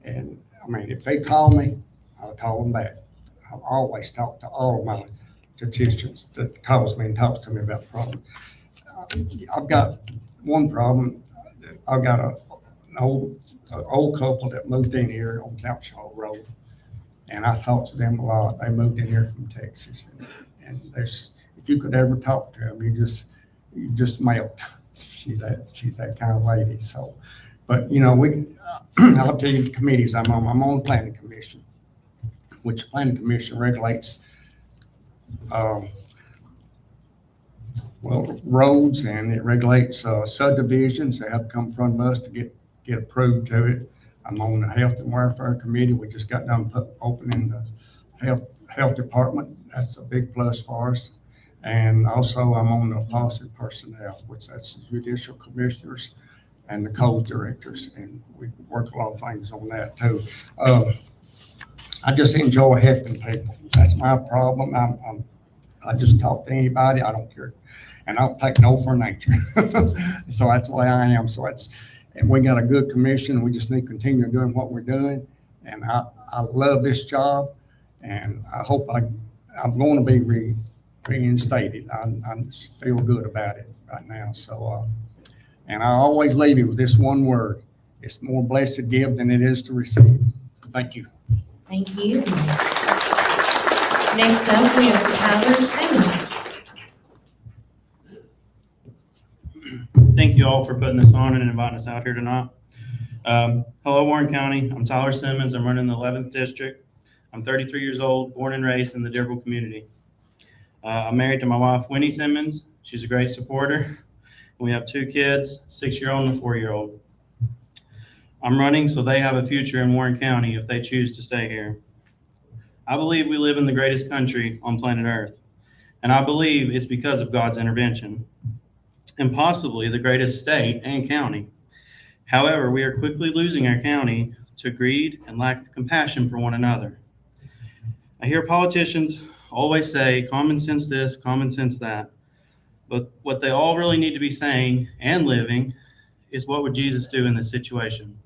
and I mean, if they call me, I'll call them back. I've always talked to all of my statisticians that calls me and talks to me about the problem. I've got one problem. I've got an old couple that moved in here on Capshaw Road. And I talked to them a lot. They moved in here from Texas, and there's, if you could ever talk to them, you just melt. She's that kind of lady. So, but I'll tell you the committees I'm on. I'm on the planning commission, which the planning commission regulates roads, and it regulates subdivisions that have to come from us to get approved to it. I'm on the Health and Welfare Committee. We just got done opening the health department. That's a big plus for us. And also I'm on the policy personnel, which that's the judicial commissioners and the code directors. And we work a lot of things on that too. I just enjoy helping people. That's my problem. I just talk to anybody. I don't care. And I don't take no for an answer. So that's the way I am. And we got a good commission. We just need to continue doing what we're doing. And I love this job, and I hope I'm going to be reinstated. I just feel good about it right now. So, and I always leave you with this one word. It's more blessed to give than it is to receive. Thank you. Thank you. Next up, we have Tyler Simmons. Thank you all for putting this on and inviting us out here tonight. Hello, Warren County. I'm Tyler Simmons. I'm running the 11th district. I'm 33 years old, born and raised in the Dearborn community. I'm married to my wife, Winnie Simmons. She's a great supporter. We have 2 kids, 6-year-old and a 4-year-old. I'm running so they have a future in Warren County if they choose to stay here. I believe we live in the greatest country on planet Earth, and I believe it's because of God's intervention, and possibly the greatest state and county. However, we are quickly losing our county to greed and lack of compassion for one another. I hear politicians always say common sense this, common sense that, but what they all really need to be saying and living is what would Jesus do in this situation?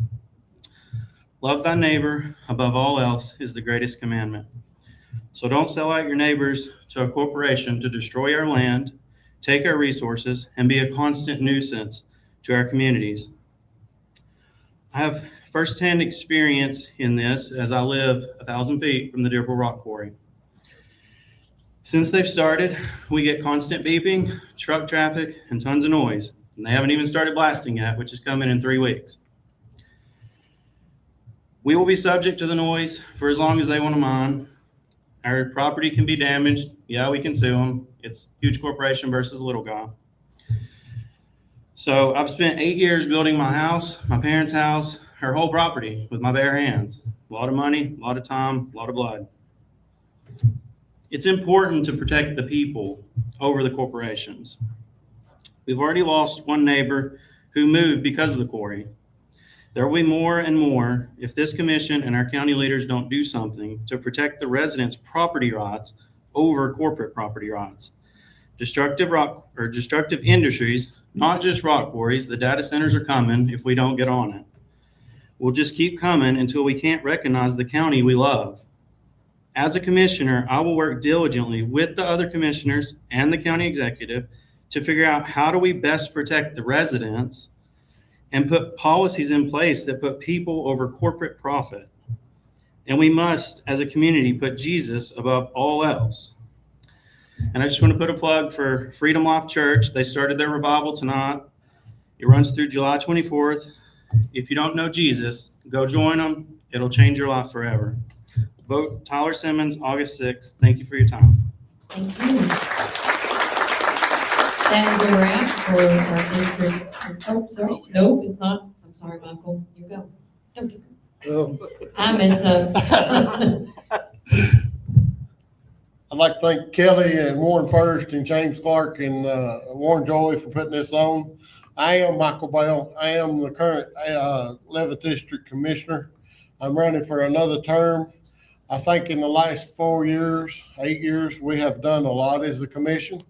Love thy neighbor above all else is the greatest commandment. So don't sell out your neighbors to a corporation to destroy our land, take our resources, and be a constant nuisance to our communities. I have firsthand experience in this as I live 1,000 feet from the Dearborn Rock Quarry. Since they've started, we get constant beeping, truck traffic, and tons of noise. And they haven't even started blasting yet, which is coming in 3 weeks. We will be subject to the noise for as long as they want to mine. Our property can be damaged. Yeah, we can sue them. It's huge corporation versus a little guy. So I've spent 8 years building my house, my parents' house, her whole property with my bare hands. A lot of money, a lot of time, a lot of blood. It's important to protect the people over the corporations. We've already lost one neighbor who moved because of the quarry. There will be more and more if this commission and our county leaders don't do something to protect the residents' property rights over corporate property rights. Destructive industries, not just rock quarries, the data centers are coming if we don't get on it. We'll just keep coming until we can't recognize the county we love. As a commissioner, I will work diligently with the other commissioners and the county executive to figure out how do we best protect the residents and put policies in place that put people over corporate profit. And we must, as a community, put Jesus above all else. And I just want to put a plug for Freedom Life Church. They started their revival tonight. It runs through July 24th. If you don't know Jesus, go join them. It'll change your life forever. Vote Tyler Simmons, August 6th. Thank you for your time. Thank you. That is a wrap for our district. Oh, sorry. No, it's not. I'm sorry, Michael. You go. No, you go. I messed up. I'd like to thank Kelly and Warren First and James Clark and Warren Joy for putting this on. I am Michael Bell. I am the current 11th District Commissioner. I'm running for another term. I think in the last 8 years, we have done a lot as a commission.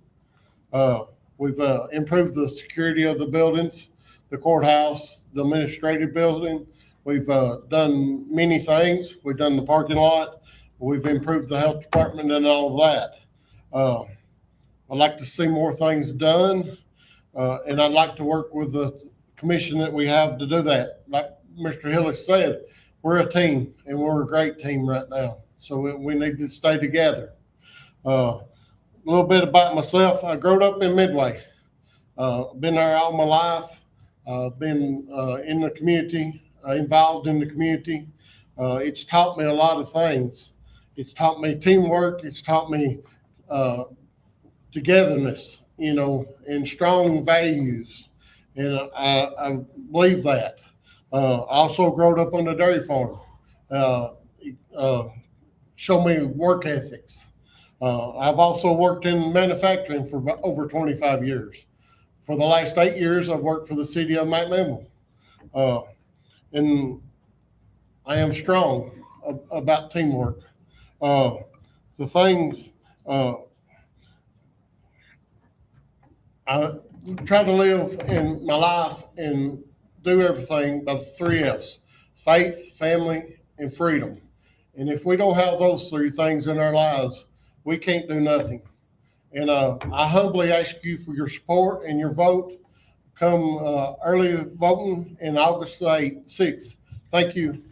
We've improved the security of the buildings, the courthouse, the administrative building. We've done many things. We've done the parking lot. We've improved the health department and all of that. I'd like to see more things done, and I'd like to work with the commission that we have to do that. Like Mr. Hillis said, we're a team, and we're a great team right now. So we need to stay together. A little bit about myself. I grew up in Midway. Been there all my life. Been in the community, involved in the community. It's taught me a lot of things. It's taught me teamwork. It's taught me togetherness, and strong values. And I believe that. I also grew up on a dairy farm. Show me work ethics. I've also worked in manufacturing for over 25 years. For the last 8 years, I've worked for the city of Mount Nimble. And I am strong about teamwork. The things I try to live in my life and do everything by the 3 F's: faith, family, and freedom. And if we don't have those three things in our lives, we can't do nothing. And I humbly ask you for your support and your vote. Come early voting in August 6th. Thank you.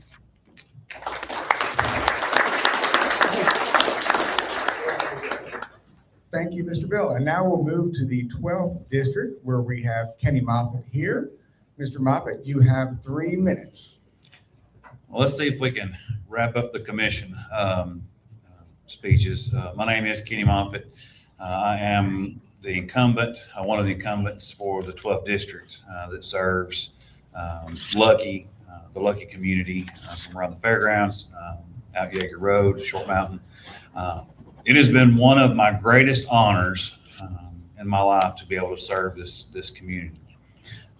Thank you, Mr. Bill. And now we'll move to the 12th district where we have Kenny Moffitt here. Mr. Moffitt, you have 3 minutes. Well, let's see if we can wrap up the commission speeches. My name is Kenny Moffitt. I am the incumbent, one of the incumbents for the 12th district that serves the Lucky community from around the fairgrounds, out Yeager Road, Short Mountain. It has been one of my greatest honors in my life to be able to serve this community.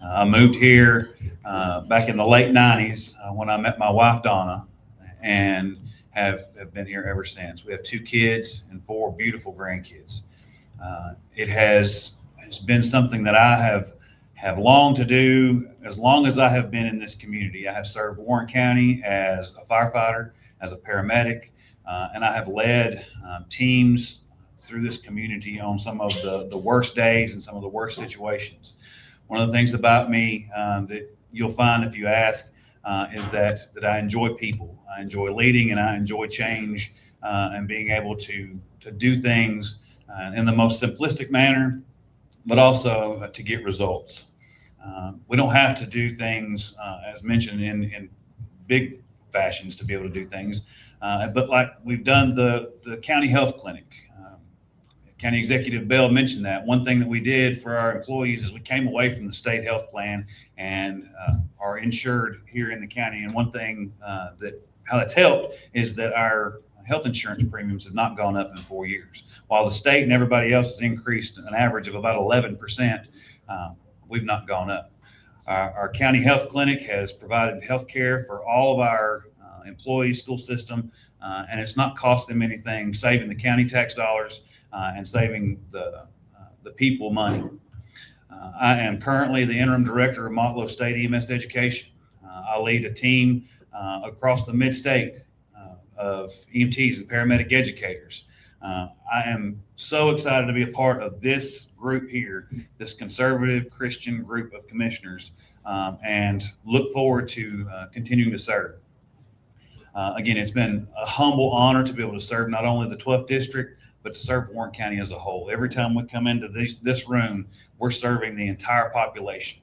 I moved here back in the late 90s when I met my wife, Donna, and have been here ever since. We have 2 kids and 4 beautiful grandkids. It has been something that I have longed to do as long as I have been in this community. I have served Warren County as a firefighter, as a paramedic, and I have led teams through this community on some of the worst days and some of the worst situations. One of the things about me that you'll find if you ask is that I enjoy people. I enjoy leading and I enjoy change and being able to do things in the most simplistic manner, but also to get results. We don't have to do things, as mentioned, in big fashions to be able to do things. But like we've done the county health clinic. County Executive Bell mentioned that. One thing that we did for our employees is we came away from the state health plan and are insured here in the county. And one thing how that's helped is that our health insurance premiums have not gone up in 4 years. While the state and everybody else has increased an average of about 11%, we've not gone up. Our county health clinic has provided health care for all of our employees, school system, and it's not cost them anything, saving the county tax dollars and saving the people money. I am currently the interim director of Motlow State EMS Education. I lead a team across the mid-state of EMTs and paramedic educators. I am so excited to be a part of this group here, this conservative Christian group of commissioners, and look forward to continuing to serve. Again, it's been a humble honor to be able to serve not only the 12th district, but to serve Warren County as a whole. Every time we come into this room, we're serving the entire population.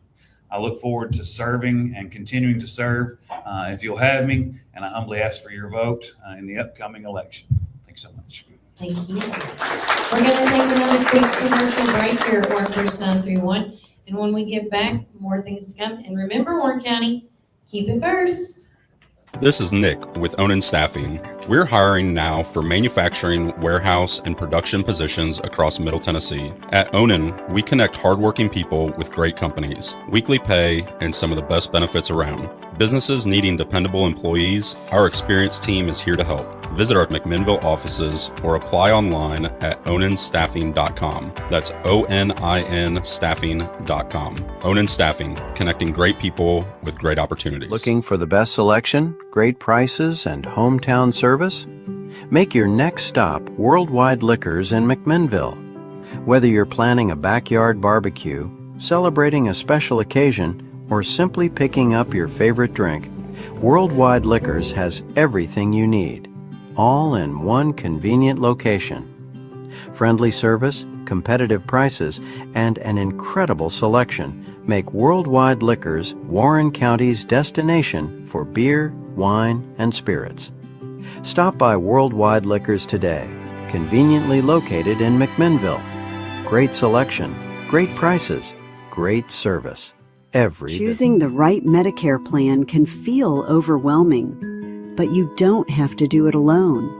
I look forward to serving and continuing to serve if you'll have me, and I humbly ask for your vote in the upcoming election. Thanks so much. Thank you. We're going to take another quick commercial break here at Warren First 931. And when we get back, more things to come. And remember, Warren County, keep it first. This is Nick with Onan Staffing. We're hiring now for manufacturing, warehouse, and production positions across Middle Tennessee. At Onan, we connect hardworking people with great companies, weekly pay, and some of the best benefits around. Businesses needing dependable employees, our experienced team is here to help. Visit our McMinnville offices or apply online at onanstaffing.com. That's ONIN staffing.com. Onan Staffing, connecting great people with great opportunities. Looking for the best selection, great prices, and hometown service? Make your next stop Worldwide Liquors in McMinnville. Whether you're planning a backyard barbecue, celebrating a special occasion, or simply picking up your favorite drink, Worldwide Liquors has everything you need, all in one convenient location. Friendly service, competitive prices, and an incredible selection make Worldwide Liquors Warren County's destination for beer, wine, and spirits. Stop by Worldwide Liquors today, conveniently located in McMinnville. Great selection, great prices, great service. Choosing the right Medicare plan can feel overwhelming, but you don't have to do it alone.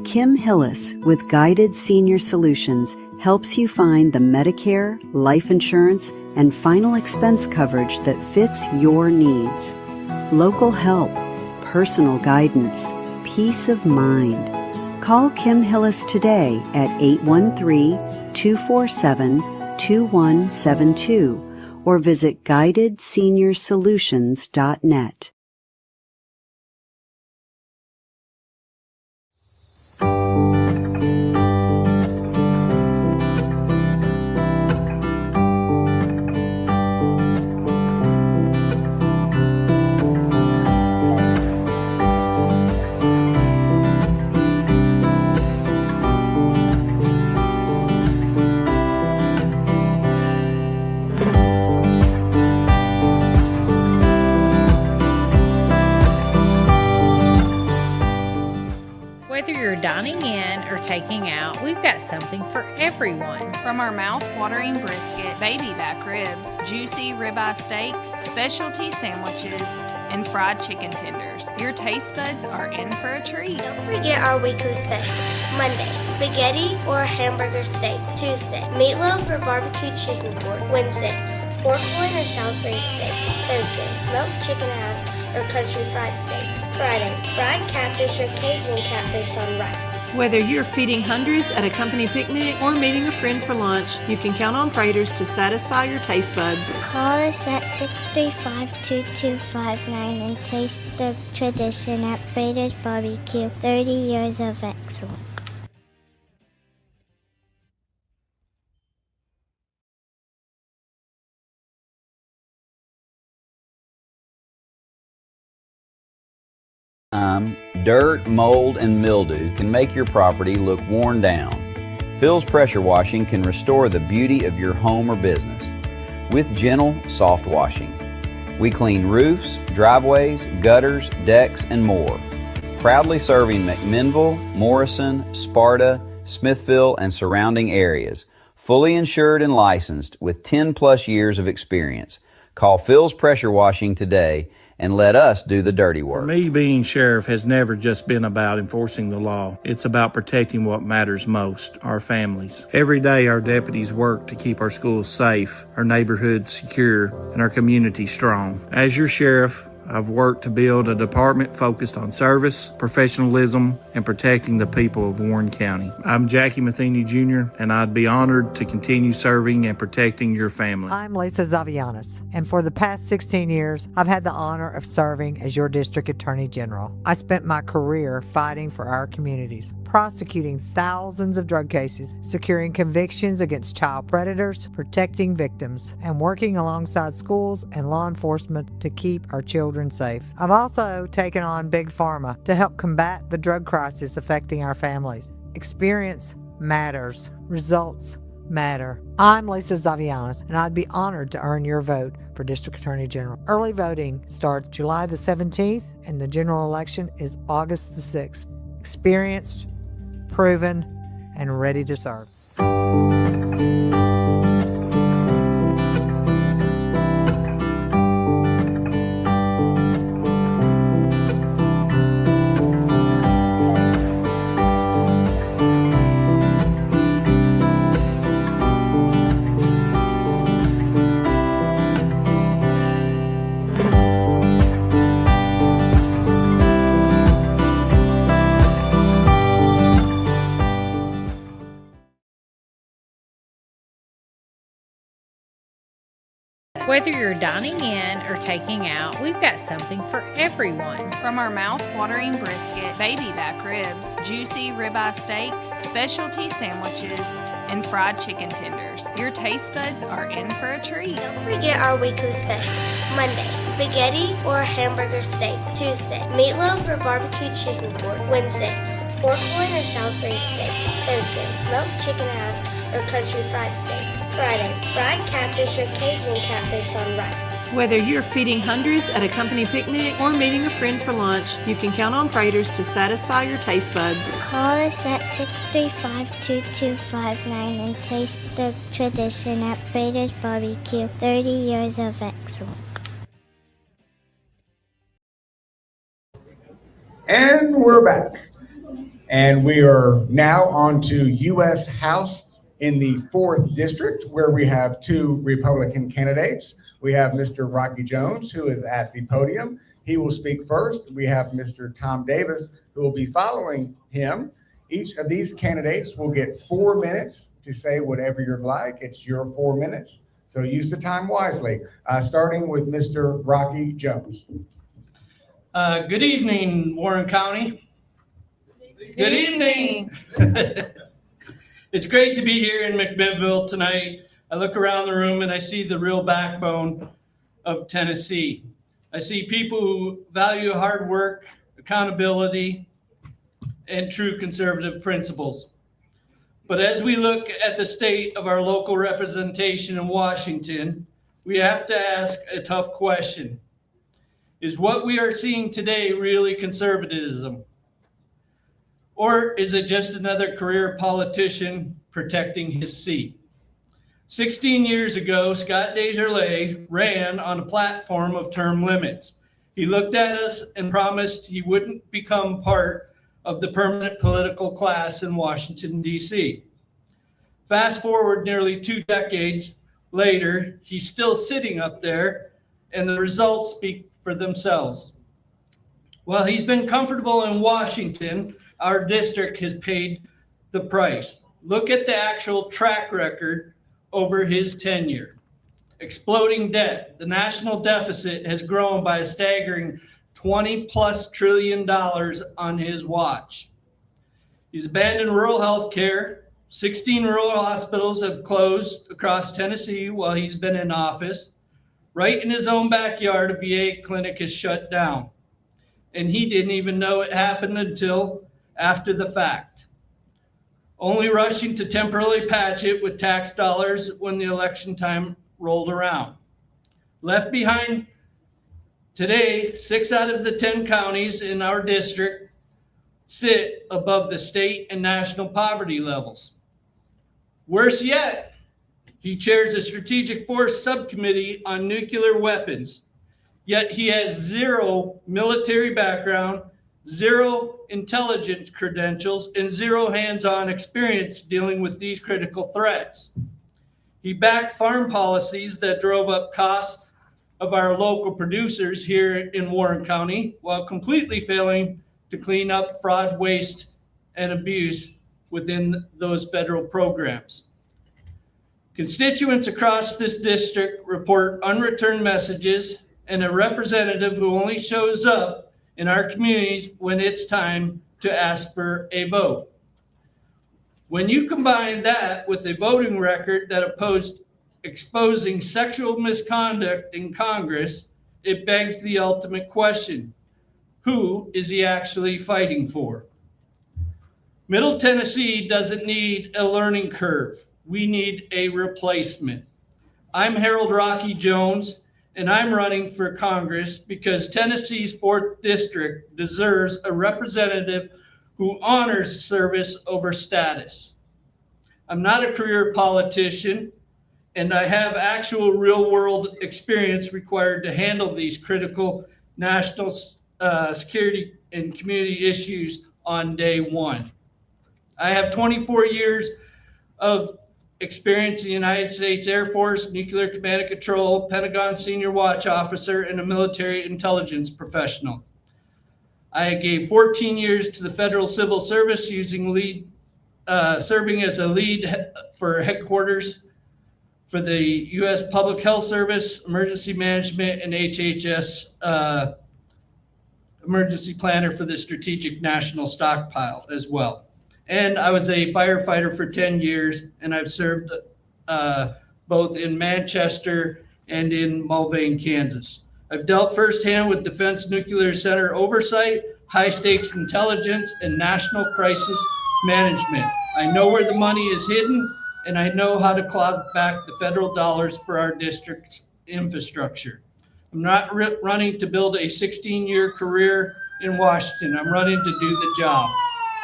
Kim Hillis with Guided Senior Solutions helps you find the Medicare, life insurance, and final expense coverage that fits your needs. Local help, personal guidance, peace of mind. Call Kim Hillis today at 813-247-2172 or visit guidedseniorsolutions.net. dining in or taking out, we've got something for everyone. From our mouth-watering brisket, baby back ribs, juicy ribeye steaks, specialty sandwiches, and fried chicken tenders, your taste buds are in for a treat. Don't forget our weekly specials. Monday, spaghetti or hamburger steak. Tuesday, meatloaf or barbecue chicken board. Wednesday, pork loin or Salisbury steak. Thursday, smoked chicken halves or country fried steak. Friday, fried catfish or Cajun catfish on rice. Whether you're feeding hundreds at a company picnic or meeting a friend for lunch, you can count on Praters to satisfy your taste buds. Call us at 635-2259 and taste the tradition at Prater's Barbecue. 30 years of excellence. Dirt, mold, and mildew can make your property look worn down. Phil's Pressure Washing can restore the beauty of your home or business with gentle, soft washing. We clean roofs, driveways, gutters, decks, and more. Proudly serving McMinnville, Morrison, Sparta, Smithville, and surrounding areas. Fully insured and licensed with 10+ years of experience. Call Phil's Pressure Washing today and let us do the dirty work. For me, being sheriff has never just been about enforcing the law. It's about protecting what matters most, our families. Every day, our deputies work to keep our schools safe, our neighborhoods secure, and our community strong. As your sheriff, I've worked to build a department focused on service, professionalism, and protecting the people of Warren County. I'm Jackie Matheny Jr., and I'd be honored to continue serving and protecting your family. I'm Lisa Zavianis, and for the past 16 years, I've had the honor of serving as your District Attorney General. I spent my career fighting for our communities, prosecuting thousands of drug cases, securing convictions against child predators, protecting victims, and working alongside schools and law enforcement to keep our children safe. I've also taken on Big Pharma to help combat the drug crisis affecting our families. Experience matters. Results matter. I'm Lisa Zavianis, and I'd be honored to earn your vote for District Attorney General. Early voting starts July the 17th, and the general election is August the 6th. Experienced, proven, and ready to serve. Whether you're dining in or taking out, we've got something for everyone. From our mouth-watering brisket, baby back ribs, juicy ribeye steaks, specialty sandwiches, and fried chicken tenders, your taste buds are in for a treat. Don't forget our weekly specials. Monday, spaghetti or hamburger steak. Tuesday, meatloaf or barbecue chicken board. Wednesday, pork loin or Salisbury steak. Thursday, smoked chicken halves or country fried steak. Friday, fried catfish or Cajun catfish on rice. Whether you're feeding hundreds at a company picnic or meeting a friend for lunch, you can count on Praters to satisfy your taste buds. Call us at 635-2259 and taste the tradition at Prater's Barbecue. 30 years of excellence. And we're back. And we are now on to U.S. House in the 4th District, where we have 2 Republican candidates. We have Mr. Rocky Jones, who is at the podium. He will speak first. We have Mr. Tom Davis, who will be following him. Each of these candidates will get 4 minutes to say whatever you'd like. It's your 4 minutes, so use the time wisely. Starting with Mr. Rocky Jones. Good evening, Warren County. Good evening. It's great to be here in McMinnville tonight. I look around the room and I see the real backbone of Tennessee. I see people who value hard work, accountability, and true conservative principles. But as we look at the state of our local representation in Washington, we have to ask a tough question. Is what we are seeing today really conservatism? Or is it just another career politician protecting his seat? 16 years ago, Scott Desjardins ran on a platform of term limits. He looked at us and promised he wouldn't become part of the permanent political class in Washington, D.C. Fast forward nearly 2 decades later, he's still sitting up there, and the results speak for themselves. While he's been comfortable in Washington, our district has paid the price. Look at the actual track record over his tenure. Exploding debt. The national deficit has grown by a staggering $20+ trillion on his watch. He's abandoned rural health care. 16 rural hospitals have closed across Tennessee while he's been in office. Right in his own backyard, a VA clinic is shut down. And he didn't even know it happened until after the fact, only rushing to temporarily patch it with tax dollars when the election time rolled around. Left behind today, 6 out of the 10 counties in our district sit above the state and national poverty levels. Worse yet, he chairs a strategic force subcommittee on nuclear weapons, yet he has 0 military background, 0 intelligence credentials, and 0 hands-on experience dealing with these critical threats. He backed farm policies that drove up costs of our local producers here in Warren County while completely failing to clean up fraud, waste, and abuse within those federal programs. Constituents across this district report unreturned messages and a representative who only shows up in our communities when it's time to ask for a vote. When you combine that with a voting record that opposed exposing sexual misconduct in Congress, it begs the ultimate question: who is he actually fighting for? Middle Tennessee doesn't need a learning curve. We need a replacement. I'm Harold Rocky Jones, and I'm running for Congress because Tennessee's 4th District deserves a representative who honors service over status. I'm not a career politician, and I have actual real-world experience required to handle these critical national security and community issues on day one. I have 24 years of experience in the United States Air Force, Nuclear Command and Control, Pentagon Senior Watch Officer, and a military intelligence professional. I gave 14 years to the Federal Civil Service serving as a lead for headquarters for the U.S. Public Health Service, Emergency Management, and HHS emergency planner for the Strategic National Stockpile as well. And I was a firefighter for 10 years, and I've served both in Manchester and in Mulvane, Kansas. I've dealt firsthand with Defense Nuclear Center oversight, high-stakes intelligence, and national crisis management. I know where the money is hidden, and I know how to claw back the federal dollars for our district's infrastructure. I'm not running to build a 16-year career in Washington. I'm running to do the job.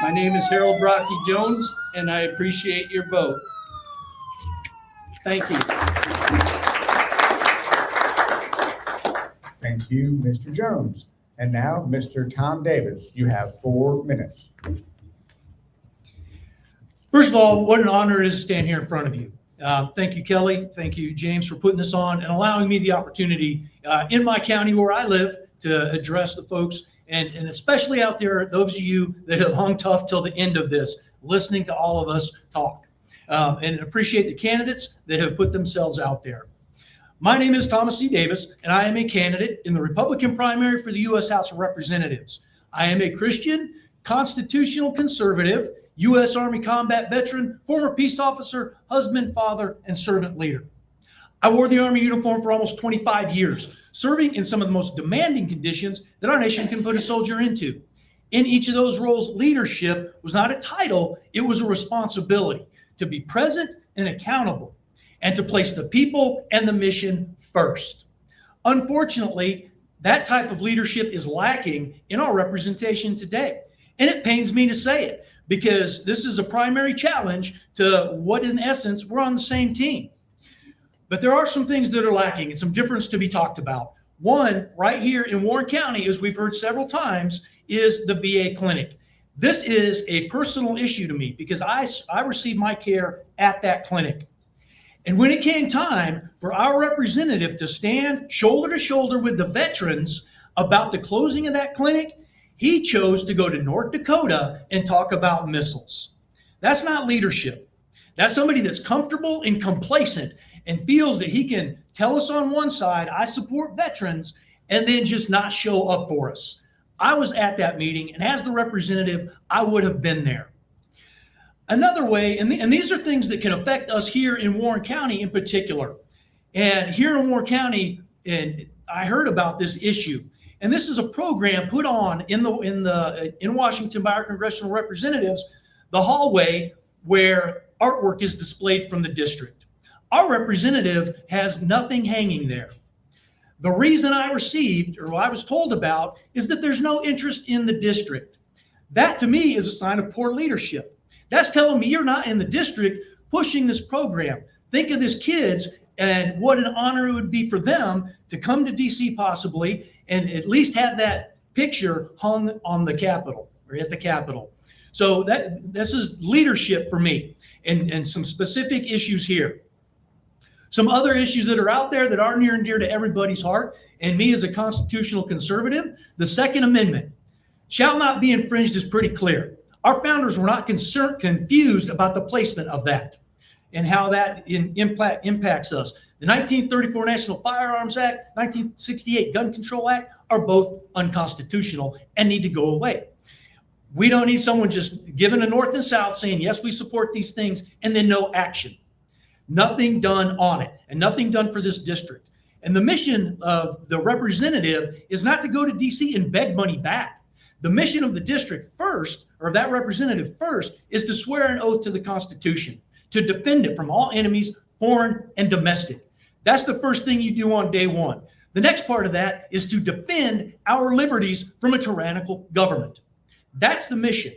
My name is Harold Rocky Jones, and I appreciate your vote. Thank you. Thank you, Mr. Jones. And now, Mr. Tom Davis, you have 4 minutes. First of all, what an honor it is to stand here in front of you. Thank you, Kelly. Thank you, James, for putting this on and allowing me the opportunity in my county where I live to address the folks, and especially out there, those of you that have hung tough till the end of this, listening to all of us talk. And appreciate the candidates that have put themselves out there. My name is Thomas C. Davis, and I am a candidate in the Republican primary for the U.S. House of Representatives. I am a Christian, constitutional conservative, U.S. Army combat veteran, former peace officer, husband, father, and servant leader. I wore the Army uniform for almost 25 years, serving in some of the most demanding conditions that our nation can put a soldier into. In each of those roles, leadership was not a title, it was a responsibility to be present and accountable, and to place the people and the mission first. Unfortunately, that type of leadership is lacking in our representation today. And it pains me to say it because this is a primary challenge to what, in essence, we're on the same team. But there are some things that are lacking and some difference to be talked about. One, right here in Warren County, as we've heard several times, is the VA clinic. This is a personal issue to me because I received my care at that clinic. And when it came time for our representative to stand shoulder to shoulder with the veterans about the closing of that clinic, he chose to go to North Dakota and talk about missiles. That's not leadership. That's somebody that's comfortable and complacent and feels that he can tell us on one side, I support veterans, and then just not show up for us. I was at that meeting, and as the representative, I would have been there. Another way, and these are things that can affect us here in Warren County in particular. And here in Warren County, and I heard about this issue. And this is a program put on in Washington by our congressional representatives, the hallway where artwork is displayed from the district. Our representative has nothing hanging there. The reason I received, or I was told about, is that there's no interest in the district. That to me is a sign of poor leadership. That's telling me you're not in the district pushing this program. Think of these kids and what an honor it would be for them to come to DC possibly and at least have that picture hung on the Capitol or at the Capitol. So this is leadership for me and some specific issues here. Some other issues that are out there that are near and dear to everybody's heart, and me as a constitutional conservative, the Second Amendment shall not be infringed is pretty clear. Our founders were not confused about the placement of that and how that impacts us. The 1934 National Firearms Act, 1968 Gun Control Act are both unconstitutional and need to go away. We don't need someone just giving a North and South saying, yes, we support these things, and then no action. Nothing done on it and nothing done for this district. And the mission of the representative is not to go to DC and beg money back. The mission of the district first, or that representative first, is to swear an oath to the Constitution, to defend it from all enemies, foreign and domestic. That's the first thing you do on day one. The next part of that is to defend our liberties from a tyrannical government. That's the mission.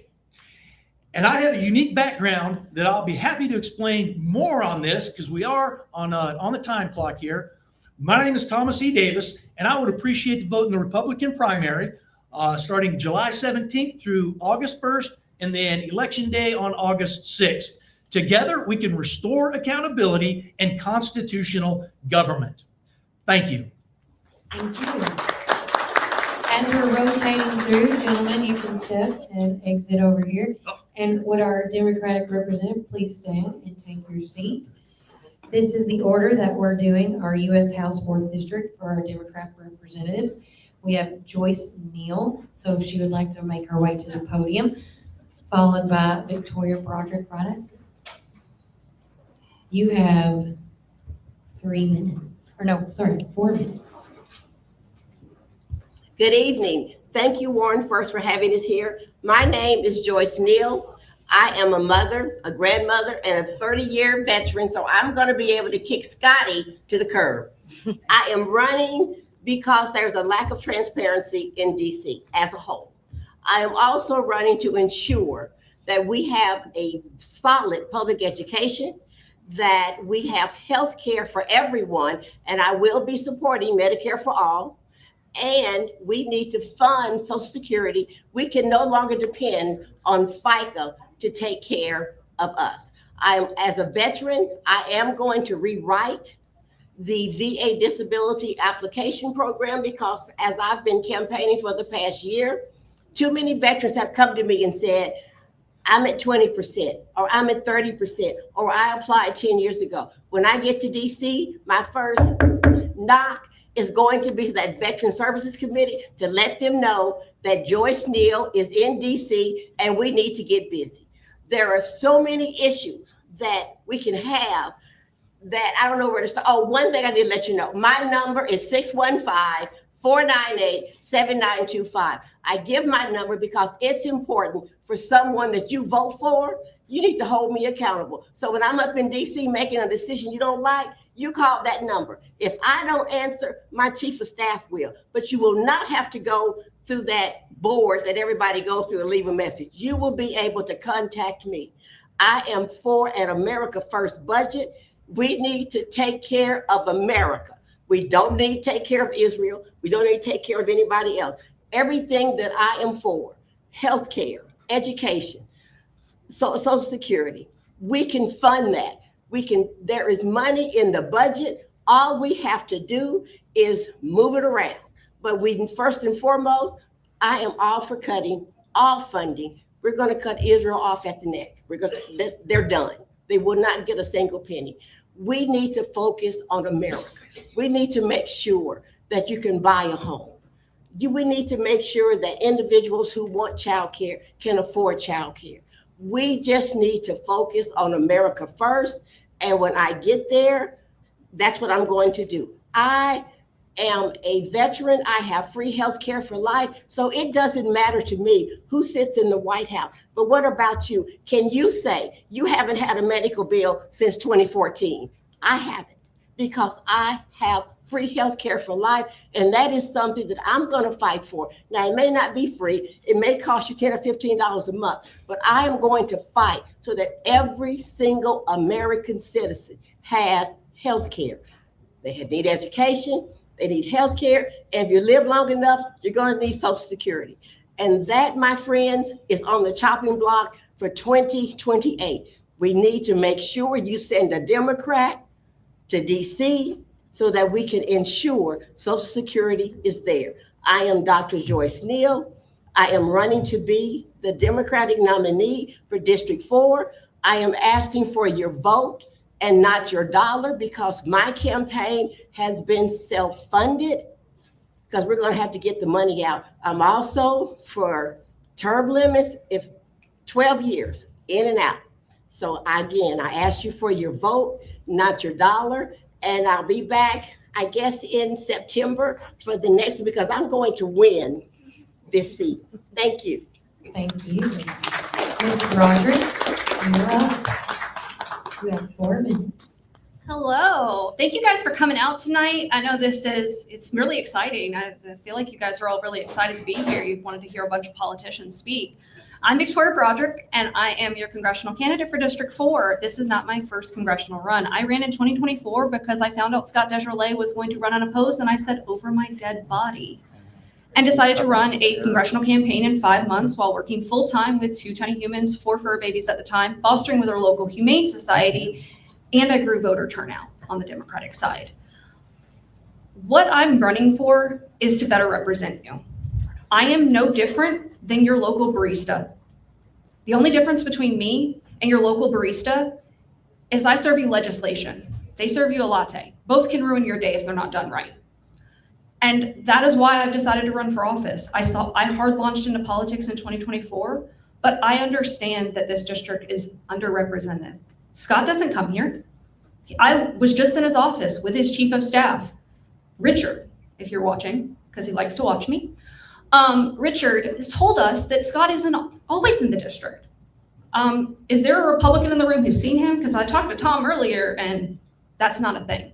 And I have a unique background that I'll be happy to explain more on this because we are on the time clock here. My name is Thomas E. Davis, and I would appreciate the vote in the Republican primary starting July 17th through August 1st, and then Election Day on August 6th. Together, we can restore accountability and constitutional government. Thank you. Thank you. As we're rotating through, gentlemen, you can step and exit over here. And would our Democratic representative please stand and take your seat? This is the order that we're doing our U.S. House 4th District for our Democrat representatives. We have Joyce Neal, so if she would like to make her way to the podium, followed by Victoria Broderick Braddock. You have 3 minutes, or no, sorry, 4 minutes. Good evening. Thank you, Warren, first for having us here. My name is Joyce Neal. I am a mother, a grandmother, and a 30-year veteran, so I'm going to be able to kick Scotty to the curb. I am running because there's a lack of transparency in DC as a whole. I am also running to ensure that we have a solid public education, that we have health care for everyone, and I will be supporting Medicare for all. And we need to fund Social Security. We can no longer depend on FICA to take care of us. As a veteran, I am going to rewrite the VA disability application program because as I've been campaigning for the past year, too many veterans have come to me and said, I'm at 20%, or I'm at 30%, or I applied 10 years ago. When I get to DC, my first knock is going to be that Veteran Services Committee to let them know that Joyce Neal is in DC and we need to get busy. There are so many issues that we can have that I don't know where to start. Oh, one thing I did let you know, my number is 615-498-7925. I give my number because it's important for someone that you vote for. You need to hold me accountable. So when I'm up in DC making a decision you don't like, you call that number. If I don't answer, my chief of staff will, but you will not have to go through that board that everybody goes through and leave a message. You will be able to contact me. I am for an America First budget. We need to take care of America. We don't need to take care of Israel. We don't need to take care of anybody else. Everything that I am for, healthcare, education, Social Security, we can fund that. There is money in the budget. All we have to do is move it around. But first and foremost, I am all for cutting all funding. We're going to cut Israel off at the neck. They're done. They will not get a single penny. We need to focus on America. We need to make sure that you can buy a home. We need to make sure that individuals who want child care can afford child care. We just need to focus on America first. And when I get there, that's what I'm going to do. I am a veteran. I have free health care for life. So it doesn't matter to me who sits in the White House. But what about you? Can you say you haven't had a medical bill since 2014? I haven't, because I have free health care for life. And that is something that I'm going to fight for. Now, it may not be free. It may cost you $10 or $15 a month, but I am going to fight so that every single American citizen has health care. They need education. They need health care. And if you live long enough, you're going to need Social Security. And that, my friends, is on the chopping block for 2028. We need to make sure you send a Democrat to DC so that we can ensure Social Security is there. I am Dr. Joyce Neal. I am running to be the Democratic nominee for District 4. I am asking for your vote and not your dollar, because my campaign has been self-funded, because we're going to have to get the money out. I'm also for term limits, if 12 years in and out. So again, I ask you for your vote, not your dollar. And I'll be back, I guess, in September for the next, because I'm going to win this seat. Thank you. Thank you. Ms. Broderick, you're up. You have 4 minutes. Hello. Thank you guys for coming out tonight. I know it's really exciting. I feel like you guys are all really excited to be here. You wanted to hear a bunch of politicians speak. I'm Victoria Broderick, and I am your congressional candidate for District 4. This is not my first congressional run. I ran in 2024 because I found out Scott Desjarlais was going to run unopposed, and I said, over my dead body, and decided to run a congressional campaign in 5 months while working full-time with 2 tiny humans, 4 fur babies at the time, fostering with our local humane society, and I grew voter turnout on the Democratic side. What I'm running for is to better represent you. I am no different than your local barista. The only difference between me and your local barista is I serve you legislation. They serve you a latte. Both can ruin your day if they're not done right. And that is why I've decided to run for office. I hard launched into politics in 2024, but I understand that this district is underrepresented. Scott doesn't come here. I was just in his office with his chief of staff, Richard, if you're watching, because he likes to watch me. Richard has told us that Scott isn't always in the district. Is there a Republican in the room who's seen him? Because I talked to Tom earlier, and that's not a thing.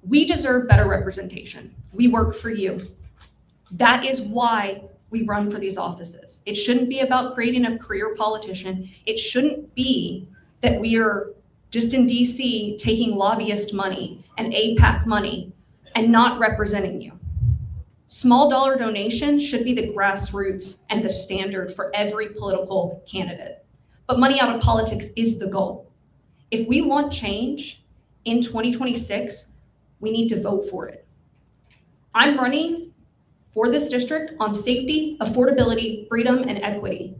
We deserve better representation. We work for you. That is why we run for these offices. It shouldn't be about creating a career politician. It shouldn't be that we are just in DC taking lobbyist money and APAC money and not representing you. Small dollar donations should be the grassroots and the standard for every political candidate. But money out of politics is the goal. If we want change in 2026, we need to vote for it. I'm running for this district on safety, affordability, freedom, and equity.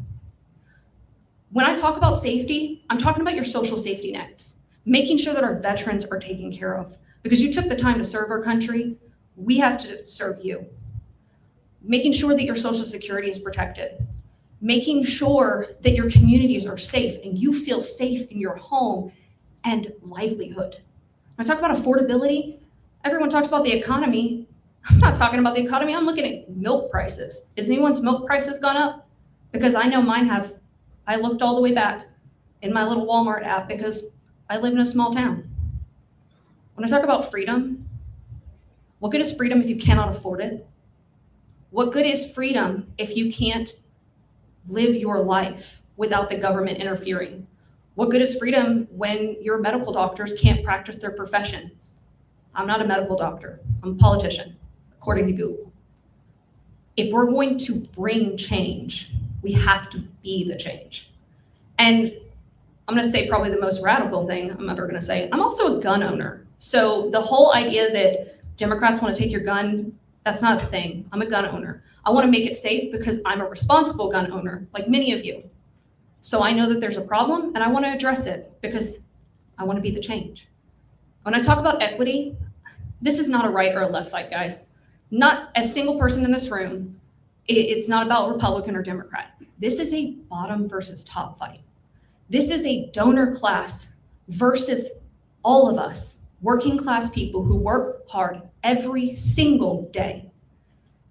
When I talk about safety, I'm talking about your social safety nets, making sure that our veterans are taken care of. Because you took the time to serve our country, we have to serve you. Making sure that your Social Security is protected. Making sure that your communities are safe and you feel safe in your home and livelihood. When I talk about affordability, everyone talks about the economy. I'm not talking about the economy, I'm looking at milk prices. Has anyone's milk prices gone up? Because I know mine have. I looked all the way back in my little Walmart app because I live in a small town. When I talk about freedom, what good is freedom if you cannot afford it? What good is freedom if you can't live your life without the government interfering? What good is freedom when your medical doctors can't practice their profession? I'm not a medical doctor, I'm a politician, according to Google. If we're going to bring change, we have to be the change. And I'm gonna say probably the most radical thing I'm ever gonna say, I'm also a gun owner. So the whole idea that Democrats wanna take your gun, that's not a thing. I'm a gun owner. I wanna make it safe because I'm a responsible gun owner, like many of you. So I know that there's a problem and I wanna address it because I wanna be the change. When I talk about equity, this is not a right or a left fight, guys. Not a single person in this room. It's not about Republican or Democrat. This is a bottom versus top fight. This is a donor class versus all of us, working class people who work hard every single day.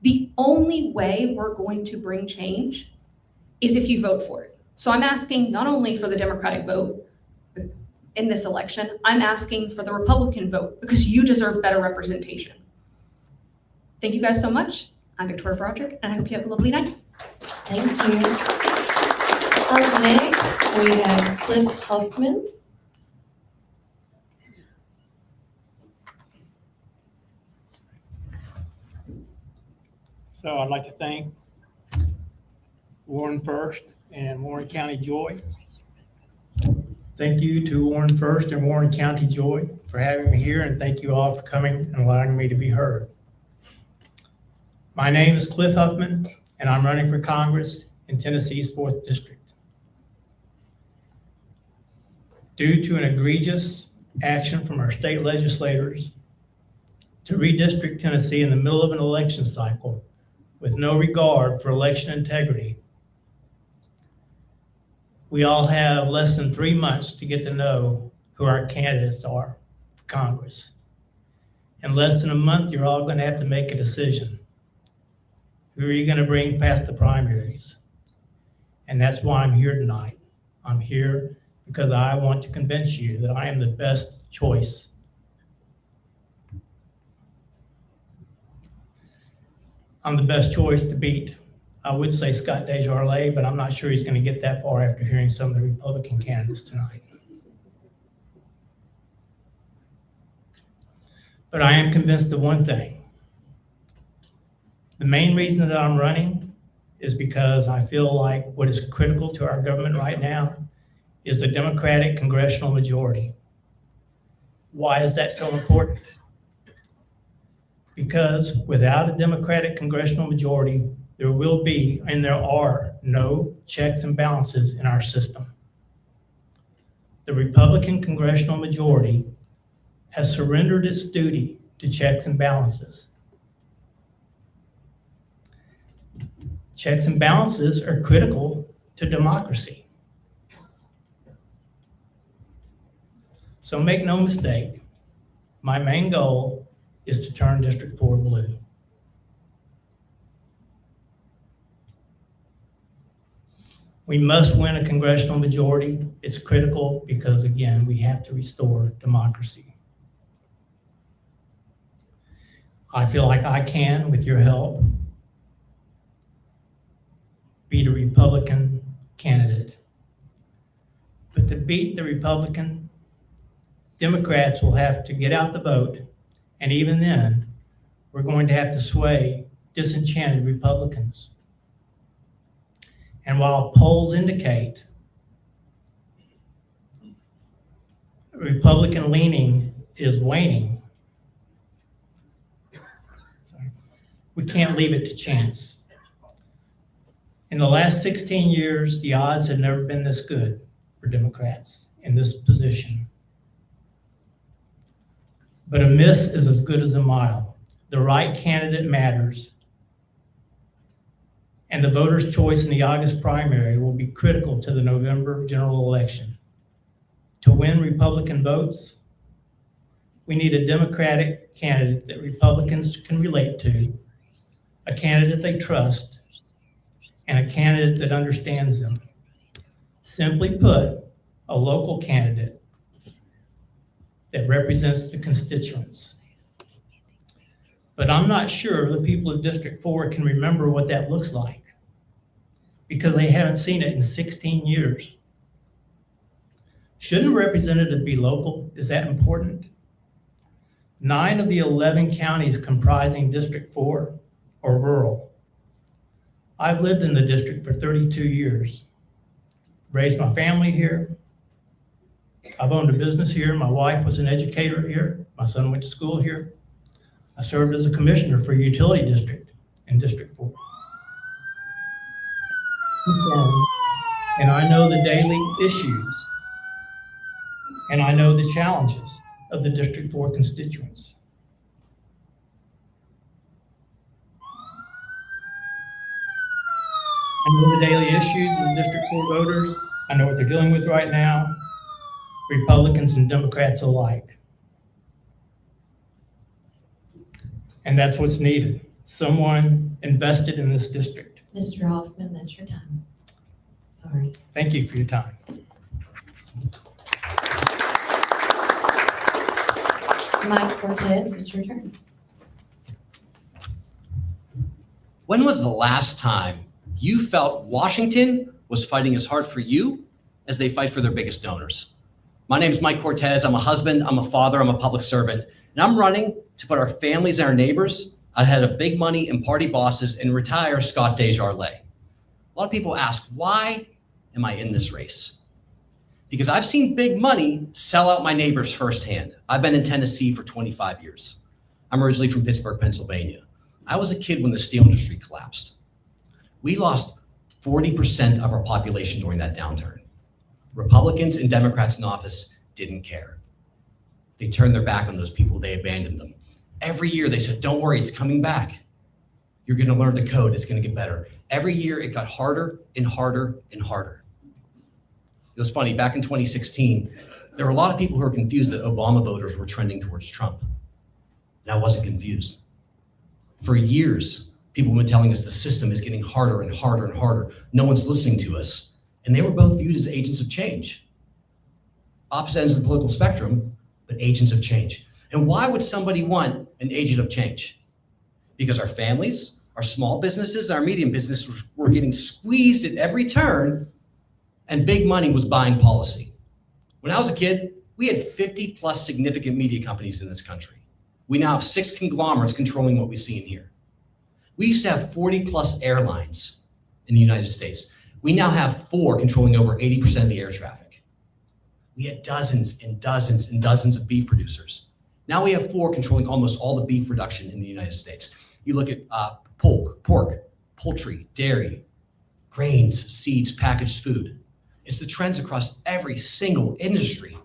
The only way we're going to bring change is if you vote for it. So I'm asking not only for the Democratic vote in this election, I'm asking for the Republican vote because you deserve better representation. Thank you guys so much. I'm Victoria Broderick, and I hope you have a lovely night. Thank you. Up next, we have Cliff Huffman. So I'd like to thank Warren First and Warren County Joy. Thank you to Warren First and Warren County Joy for having me here, and thank you all for coming and allowing me to be heard. My name is Cliff Huffman, and I'm running for Congress in Tennessee's 4th District. Due to an egregious action from our state legislators to redistrict Tennessee in the middle of an election cycle with no regard for election integrity, we all have less than 3 months to get to know who our candidates are for Congress. In less than a month, you're all going to have to make a decision. Who are you going to bring past the primaries? And that's why I'm here tonight. I'm here because I want to convince you that I am the best choice. I'm the best choice to beat. I would say Scott Desjardins, but I'm not sure he's going to get that far after hearing some of the Republican candidates tonight. But I am convinced of one thing. The main reason that I'm running is because I feel like what is critical to our government right now is a Democratic congressional majority. Why is that so important? Because without a Democratic congressional majority, there will be, and there are, no checks and balances in our system. The Republican congressional majority has surrendered its duty to checks and balances. Checks and balances are critical to democracy. So make no mistake, my main goal is to turn District 4 blue. We must win a congressional majority. It's critical because, again, we have to restore democracy. I feel like I can, with your help, beat a Republican candidate. But to beat the Republican, Democrats will have to get out the vote, and even then, we're going to have to sway disenchanted Republicans. And while polls indicate Republican leaning is waning, we can't leave it to chance. In the last 16 years, the odds have never been this good for Democrats in this position. But a miss is as good as a mile. The right candidate matters. And the voters' choice in the August primary will be critical to the November general election. To win Republican votes, we need a Democratic candidate that Republicans can relate to, a candidate they trust, and a candidate that understands them. Simply put, a local candidate that represents the constituents. But I'm not sure the people of District 4 can remember what that looks like because they haven't seen it in 16 years. Shouldn't a representative be local? Is that important? 9 of the 11 counties comprising District 4 are rural. I've lived in the district for 32 years, raised my family here. I've owned a business here. My wife was an educator here. My son went to school here. I served as a commissioner for a utility district in District 4. And I know the daily issues, and I know the challenges of the District 4 constituents. I know the daily issues of the District 4 voters. I know what they're dealing with right now, Republicans and Democrats alike. And that's what's needed. Someone invested in this district. Mr. Hoffman, that's your time. Sorry. Thank you for your time. Mike Cortez, it's your turn. When was the last time you felt Washington was fighting as hard for you as they fight for their biggest donors? My name is Mike Cortez. I'm a husband, I'm a father, I'm a public servant, and I'm running to put our families and our neighbors ahead of big money and party bosses and retire Scott Desjardins. A lot of people ask, why am I in this race? Because I've seen big money sell out my neighbors firsthand. I've been in Tennessee for 25 years. I'm originally from Pittsburgh, Pennsylvania. I was a kid when the steel industry collapsed. We lost 40% of our population during that downturn. Republicans and Democrats in office didn't care. They turned their back on those people, they abandoned them. Every year they said, don't worry, it's coming back. You're gonna learn the code, it's gonna get better. Every year it got harder and harder and harder. It was funny, back in 2016, there were a lot of people who were confused that Obama voters were trending towards Trump. And I wasn't confused. For years, people have been telling us the system is getting harder and harder and harder. No one's listening to us. And they were both viewed as agents of change. Opposite ends of the political spectrum, but agents of change. And why would somebody want an agent of change? Because our families, our small businesses, our medium businesses were getting squeezed at every turn, and big money was buying policy. When I was a kid, we had 50 plus significant media companies in this country. We now have 6 conglomerates controlling what we see in here. We used to have 40 plus airlines in the United States. We now have 4 controlling over 80% of the air traffic. We had dozens and dozens and dozens of beef producers. Now we have 4 controlling almost all the beef production in the United States. You look at pork, poultry, dairy, grains, seeds, packaged food. It's the trends across every single industry.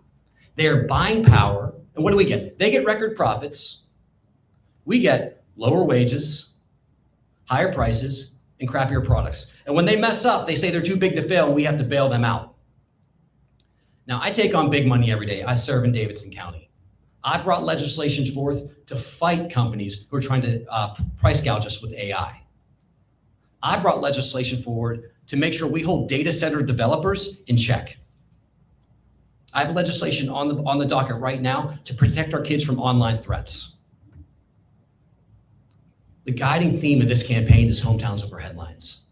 They are buying power, and what do we get? They get record profits. We get lower wages, higher prices, and crappier products. And when they mess up, they say they're too big to fail and we have to bail them out. Now, I take on big money every day. I serve in Davidson County. I brought legislation forth to fight companies who are trying to price gouge us with AI. I brought legislation forward to make sure we hold data center developers in check. I have legislation on the docket right now to protect our kids from online threats. The guiding theme of this campaign is hometowns over headlines.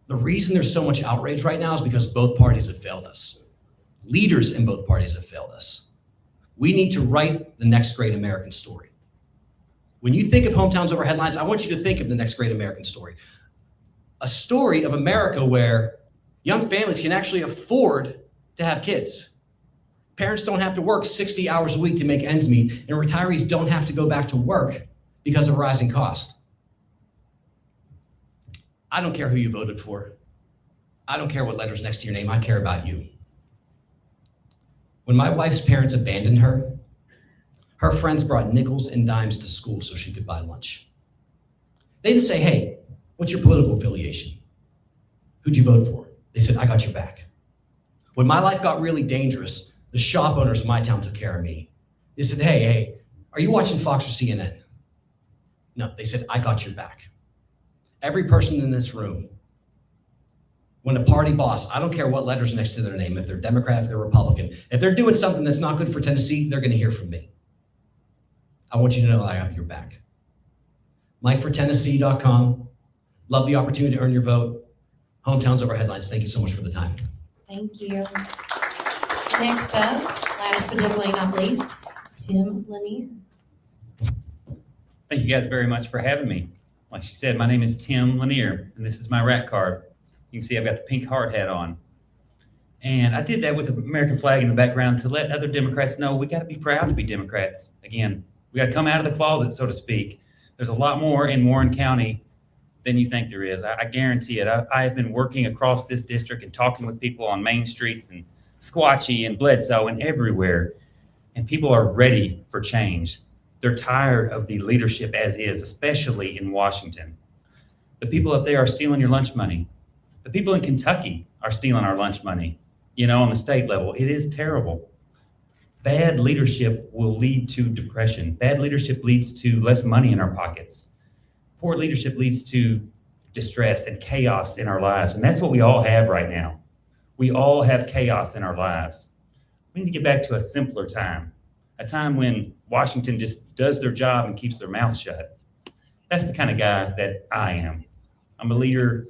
The reason there's so much outrage right now is because both parties have failed us. Leaders in both parties have failed us. We need to write the next great American story. When you think of hometowns over headlines, I want you to think of the next great American story. A story of America where young families can actually afford to have kids. Parents don't have to work 60 hours a week to make ends meet, and retirees don't have to go back to work because of rising cost. I don't care who you voted for. I don't care what letter's next to your name. I care about you. When my wife's parents abandoned her, her friends brought nickels and dimes to school so she could buy lunch. They didn't say, hey, what's your political affiliation? Who'd you vote for? They said, I got your back. When my life got really dangerous, the shop owners in my town took care of me. They said, hey, are you watching Fox or CNN? No, they said, I got your back. Every person in this room, when a party boss, I don't care what letter's next to their name, if they're Democrat, if they're Republican, if they're doing something that's not good for Tennessee, they're gonna hear from me. I want you to know I have your back. MikeForTennessee.com. Love the opportunity to earn your vote. Hometowns over headlines. Thank you so much for the time. Thank you. Next up, last but definitely not least, Tim Lanier. Thank you guys very much for having me. Like she said, my name is Tim Lanier, and this is my rat card. You can see I've got the pink hard hat on. And I did that with the American flag in the background to let other Democrats know we got to be proud to be Democrats. Again, we got to come out of the closet, so to speak. There's a lot more in Warren County than you think there is. I guarantee it. I have been working across this district and talking with people on main streets and Squatchy and Bledsoe and everywhere. And people are ready for change. They're tired of the leadership as is, especially in Washington. The people up there are stealing your lunch money. The people in Kentucky are stealing our lunch money, you know, on the state level. It is terrible. Bad leadership will lead to depression. Bad leadership leads to less money in our pockets. Poor leadership leads to distress and chaos in our lives. And that's what we all have right now. We all have chaos in our lives. We need to get back to a simpler time, a time when Washington just does their job and keeps their mouth shut. That's the kind of guy that I am. I'm a leader.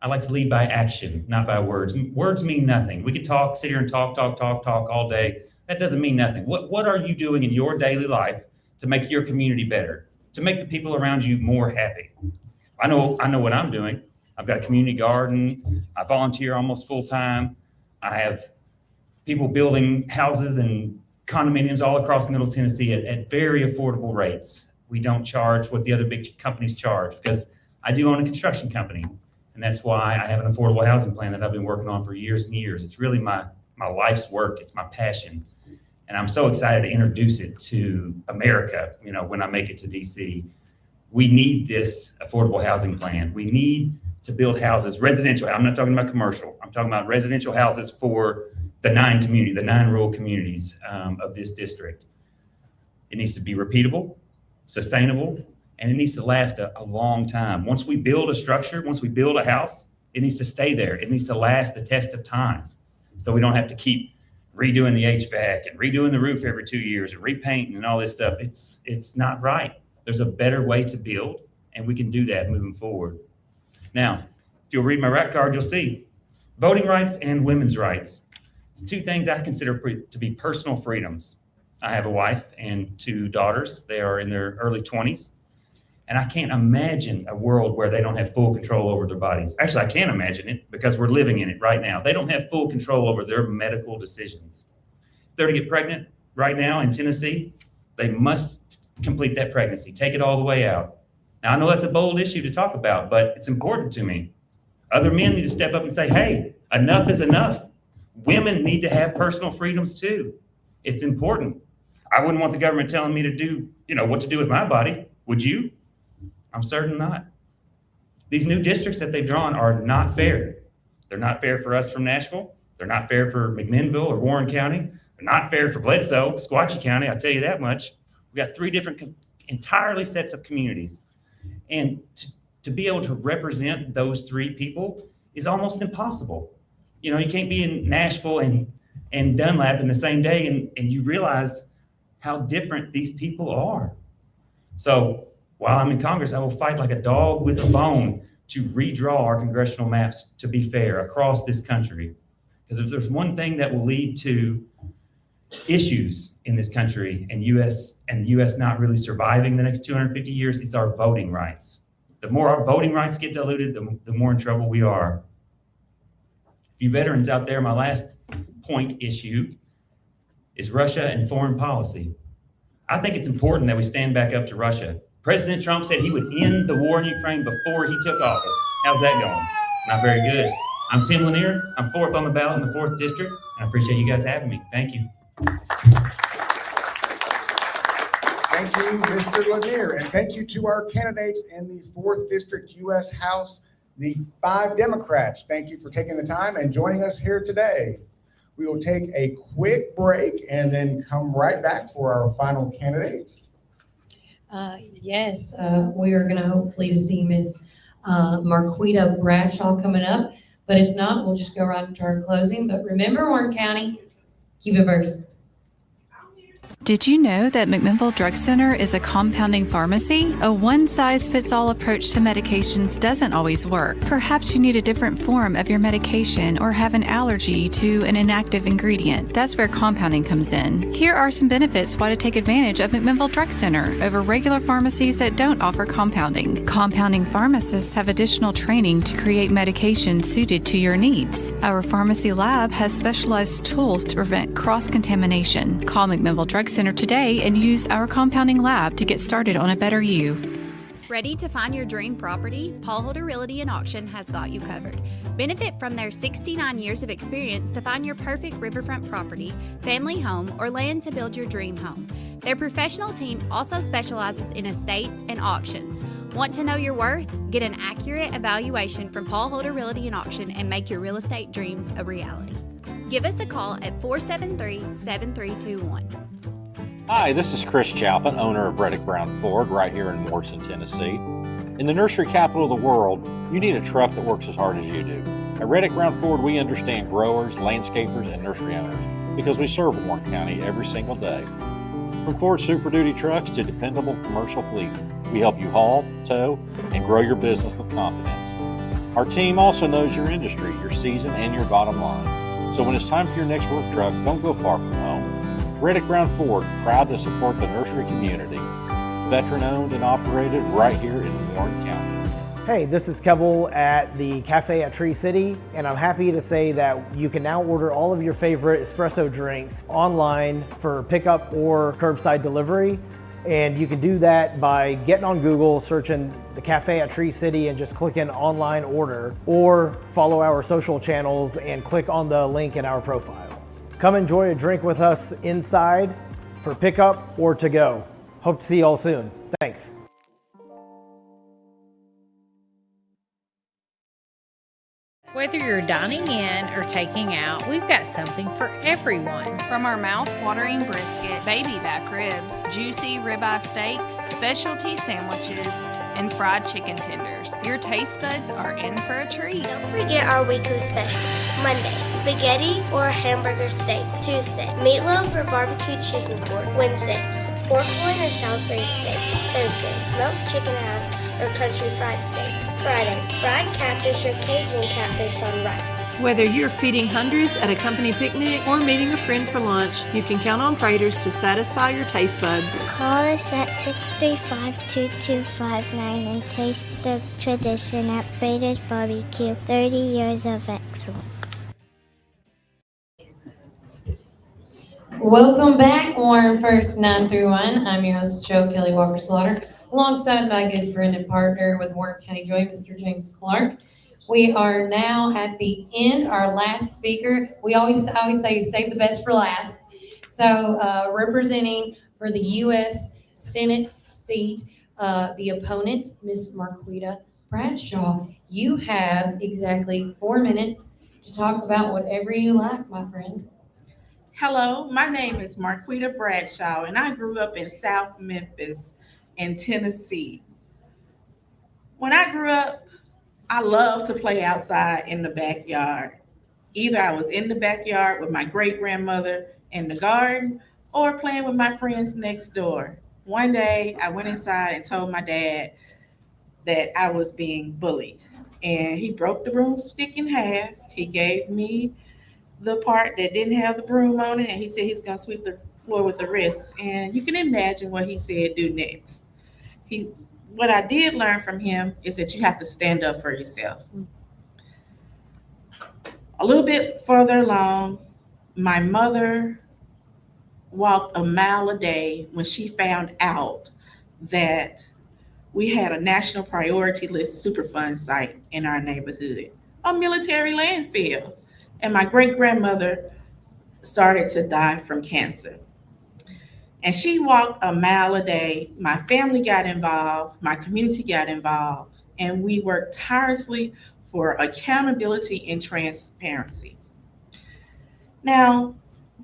I like to lead by action, not by words. Words mean nothing. We could talk, sit here and talk all day. That doesn't mean nothing. What are you doing in your daily life to make your community better, to make the people around you more happy? I know what I'm doing. I've got a community garden. I volunteer almost full time. I have people building houses and condominiums all across Middle Tennessee at very affordable rates. We don't charge what the other big companies charge because I do own a construction company. And that's why I have an affordable housing plan that I've been working on for years and years. It's really my life's work. It's my passion. And I'm so excited to introduce it to America, you know, when I make it to DC. We need this affordable housing plan. We need to build houses, residential. I'm not talking about commercial. I'm talking about residential houses for the 9 rural communities of this district. It needs to be repeatable, sustainable, and it needs to last a long time. Once we build a structure, once we build a house, it needs to stay there. It needs to last the test of time. So we don't have to keep redoing the HVAC and redoing the roof every 2 years and repainting and all this stuff. It's not right. There's a better way to build, and we can do that moving forward. Now, if you'll read my rat card, you'll see voting rights and women's rights. It's two things I consider to be personal freedoms. I have a wife and 2 daughters. They are in their early 20s. And I can't imagine a world where they don't have full control over their bodies. Actually, I can imagine it because we're living in it right now. They don't have full control over their medical decisions. If they're to get pregnant right now in Tennessee, they must complete that pregnancy, take it all the way out. Now, I know that's a bold issue to talk about, but it's important to me. Other men need to step up and say, hey, enough is enough. Women need to have personal freedoms too. It's important. I wouldn't want the government telling me to do, what to do with my body. Would you? I'm certain not. These new districts that they've drawn are not fair. They're not fair for us from Nashville. They're not fair for McMinnville or Warren County. They're not fair for Bledsoe, Squatchy County, I'll tell you that much. We got 3 different entirely sets of communities. And to be able to represent those 3 people is almost impossible. You can't be in Nashville and Dunlap in the same day and you realize how different these people are. So while I'm in Congress, I will fight like a dog with a bone to redraw our congressional maps to be fair across this country. Because if there's one thing that will lead to issues in this country and the U.S. not really surviving the next 250 years, it's our voting rights. The more our voting rights get diluted, the more in trouble we are. You veterans out there, my last point issue is Russia and foreign policy. I think it's important that we stand back up to Russia. President Trump said he would end the war in Ukraine before he took office. How's that going? Not very good. I'm Tim Lanier. I'm 4th on the ballot in the 4th district. I appreciate you guys having me. Thank you. Thank you, Mr. Lanier, and thank you to our candidates in the 4th District U.S. House, the 5 Democrats. Thank you for taking the time and joining us here today. We will take a quick break and then come right back for our final candidate. Yes, we are going to hopefully see Miss Marquita Bradshaw coming up. But if not, we'll just go right into our closing. But remember, Warren County, keep it first. Did you know that McMinnville Drug Center is a compounding pharmacy? A one-size-fits-all approach to medications doesn't always work. Perhaps you need a different form of your medication or have an allergy to an inactive ingredient. That's where compounding comes in. Here are some benefits why to take advantage of McMinnville Drug Center over regular pharmacies that don't offer compounding. Compounding pharmacists have additional training to create medication suited to your needs. Our pharmacy lab has specialized tools to prevent cross-contamination. Call McMinnville Drug Center today and use our compounding lab to get started on a better you. Ready to find your dream property? Paul Holder Realty and Auction has got you covered. Benefit from their 69 years of experience to find your perfect riverfront property, family home, or land to build your dream home. Their professional team also specializes in estates and auctions. Want to know your worth? Get an accurate evaluation from Paul Holder Realty and Auction and make your real estate dreams a reality. Give us a call at 473-7321. Hi, this is Chris Chalpin, owner of Reddick Brown Ford right here in Morrison, Tennessee. In the nursery capital of the world, you need a truck that works as hard as you do. At Reddick Brown Ford, we understand growers, landscapers, and nursery owners because we serve Warren County every single day. From Ford Super Duty trucks to dependable commercial fleet, we help you haul, tow, and grow your business with confidence. Our team also knows your industry, your season, and your bottom line. So when it's time for your next work truck, don't go far from home. Reddick Brown Ford, proud to support the nursery community. Veteran owned and operated right here in Warren County. Hey, this is Kevel at the Cafe at Tree City, and I'm happy to say that you can now order all of your favorite espresso drinks online for pickup or curbside delivery. And you can do that by getting on Google, searching the Cafe at Tree City and just clicking online order, or follow our social channels and click on the link in our profile. Come enjoy a drink with us inside for pickup or to go. Hope to see you all soon. Thanks. Whether you're dining in or taking out, we've got something for everyone. From our mouth-watering brisket, baby back ribs, juicy ribeye steaks, specialty sandwiches, and fried chicken tenders, your taste buds are in for a treat. Don't forget our weekly specials. Monday, spaghetti or hamburger steak. Tuesday, meatloaf or barbecue chicken court. Wednesday, pork loin or Salisbury steak. Thursday, smoked chicken house or country fried steak. Friday, fried catfish or Cajun catfish on rice. Whether you're feeding hundreds at a company picnic or meeting a friend for lunch, you can count on Praters to satisfy your taste buds. Call us at 635-2259 and taste the tradition at Prater's Barbecue. 30 years of excellence. Welcome back, Warren First 9 through 1. I'm your host, Joe Kelly Walker Slaughter, alongside my good friend and partner with Warren County Joy, Mr. James Clark. We are now at the end, our last speaker. I always say save the best for last. So representing for the U.S. Senate seat, the opponent, Ms. Marquita Bradshaw. You have exactly 4 minutes to talk about whatever you like, my friend. Hello, my name is Marquita Bradshaw, and I grew up in South Memphis in Tennessee. When I grew up, I loved to play outside in the backyard. Either I was in the backyard with my great-grandmother in the garden or playing with my friends next door. One day, I went inside and told my dad that I was being bullied, and he broke the broomstick in half. He gave me the part that didn't have the broom on it, and he said he's going to sweep the floor with the rest. And you can imagine what he said do next. What I did learn from him is that you have to stand up for yourself. A little bit further along, my mother walked a mile a day when she found out that we had a national priority list Superfund site in our neighborhood, a military landfill. And my great-grandmother started to die from cancer. And she walked a mile a day. My family got involved, my community got involved, and we worked tirelessly for accountability and transparency. Now,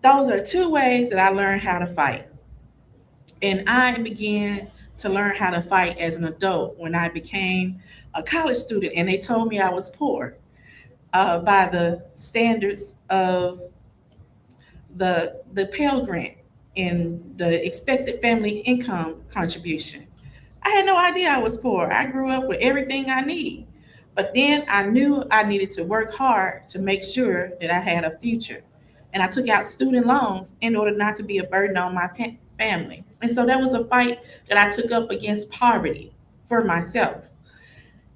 those are 2 ways that I learned how to fight. And I began to learn how to fight as an adult when I became a college student, and they told me I was poor. By the standards of the Pell Grant. in the expected family income contribution. I had no idea I was poor. I grew up with everything I need. But then I knew I needed to work hard to make sure that I had a future. And I took out student loans in order not to be a burden on my family. And so that was a fight that I took up against poverty for myself.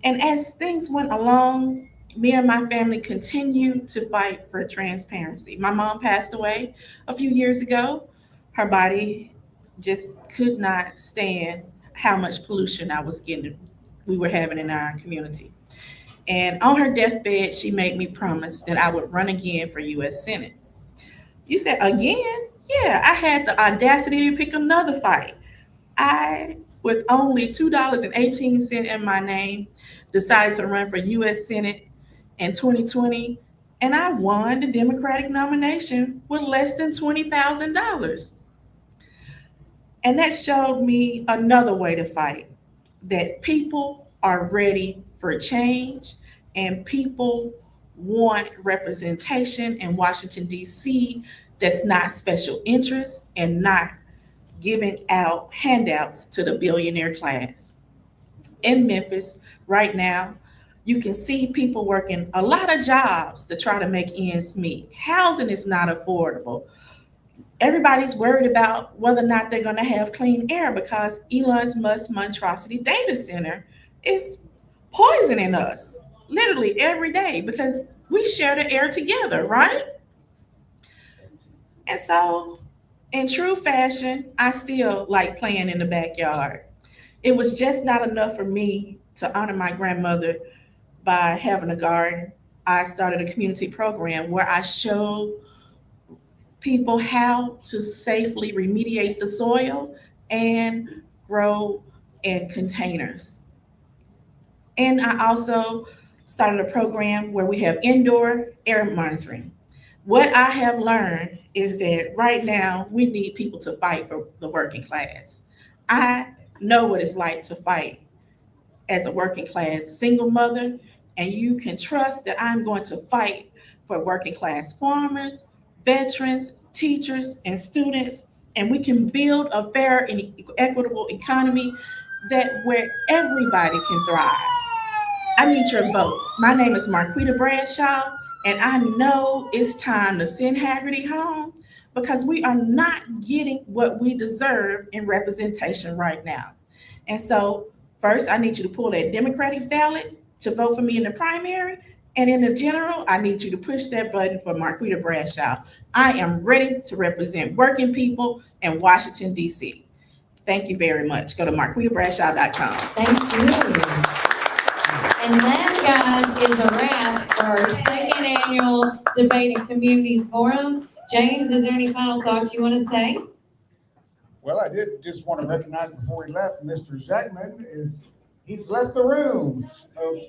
And as things went along, me and my family continued to fight for transparency. My mom passed away a few years ago. Her body just could not stand how much pollution we were having in our community. And on her deathbed, she made me promise that I would run again for U.S. Senate. You said again? Yeah, I had the audacity to pick another fight. I, with only $2.18 in my name, decided to run for U.S. Senate in 2020, and I won the Democratic nomination with less than $20,000. And that showed me another way to fight, that people are ready for change and people want representation in Washington, D.C. that's not special interest and not giving out handouts to the billionaire class. In Memphis right now, you can see people working a lot of jobs to try to make ends meet. Housing is not affordable. Everybody's worried about whether or not they're going to have clean air because Elon Musk's monstrosity data center is poisoning us literally every day because we share the air together, right? And so in true fashion, I still like playing in the backyard. It was just not enough for me to honor my grandmother by having a garden. I started a community program where I showed people how to safely remediate the soil and grow in containers. And I also started a program where we have indoor air monitoring. What I have learned is that right now we need people to fight for the working class. I know what it's like to fight as a working class single mother, and you can trust that I'm going to fight for working class farmers, veterans, teachers, and students, and we can build a fair and equitable economy where everybody can thrive. I need your vote. My name is Marquita Bradshaw, and I know it's time to send Haggerty home because we are not getting what we deserve in representation right now. And so first, I need you to pull that Democratic ballot to vote for me in the primary. And in the general, I need you to push that button for Marquita Bradshaw. I am ready to represent working people in Washington, D.C. Thank you very much. Go to marquitabradshaw.com. Thank you. And that, guys, is a wrap for our second annual Debate and Community Forum. James, is there any final thoughts you want to say? Well, I did just want to recognize before he left, Mr. Zeckman he's left the room.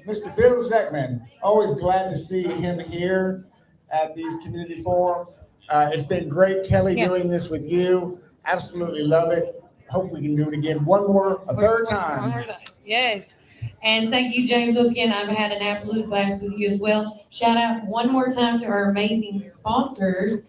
Mr. Bill Zeckman, always glad to see him here at these community forums. It's been great, Kelly, doing this with you. Absolutely love it. Hope we can do it again a third time. Yes. And thank you, James. Once again, I've had an absolute blast with you as well. Shout out one more time to our amazing sponsors.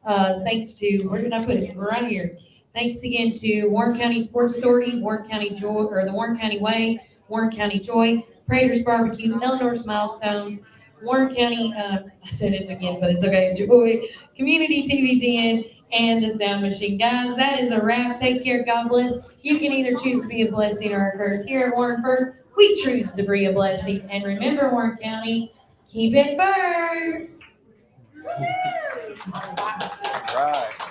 Thanks to, where did I put it? Right here. Thanks again to Warren County Sports Authority, Warren County Joy, or the Warren County Way, Warren County Joy, Prater's Barbecue, Eleanor's Milestones, Warren County, I said it again, but it's okay, Joy, Community TV 10, and the Sound Machine. Guys, that is a wrap. Take care. God bless. You can either choose to be a blessing or a curse. Here at Warren First, we choose to be a blessing. And remember, Warren County, keep it first. Right.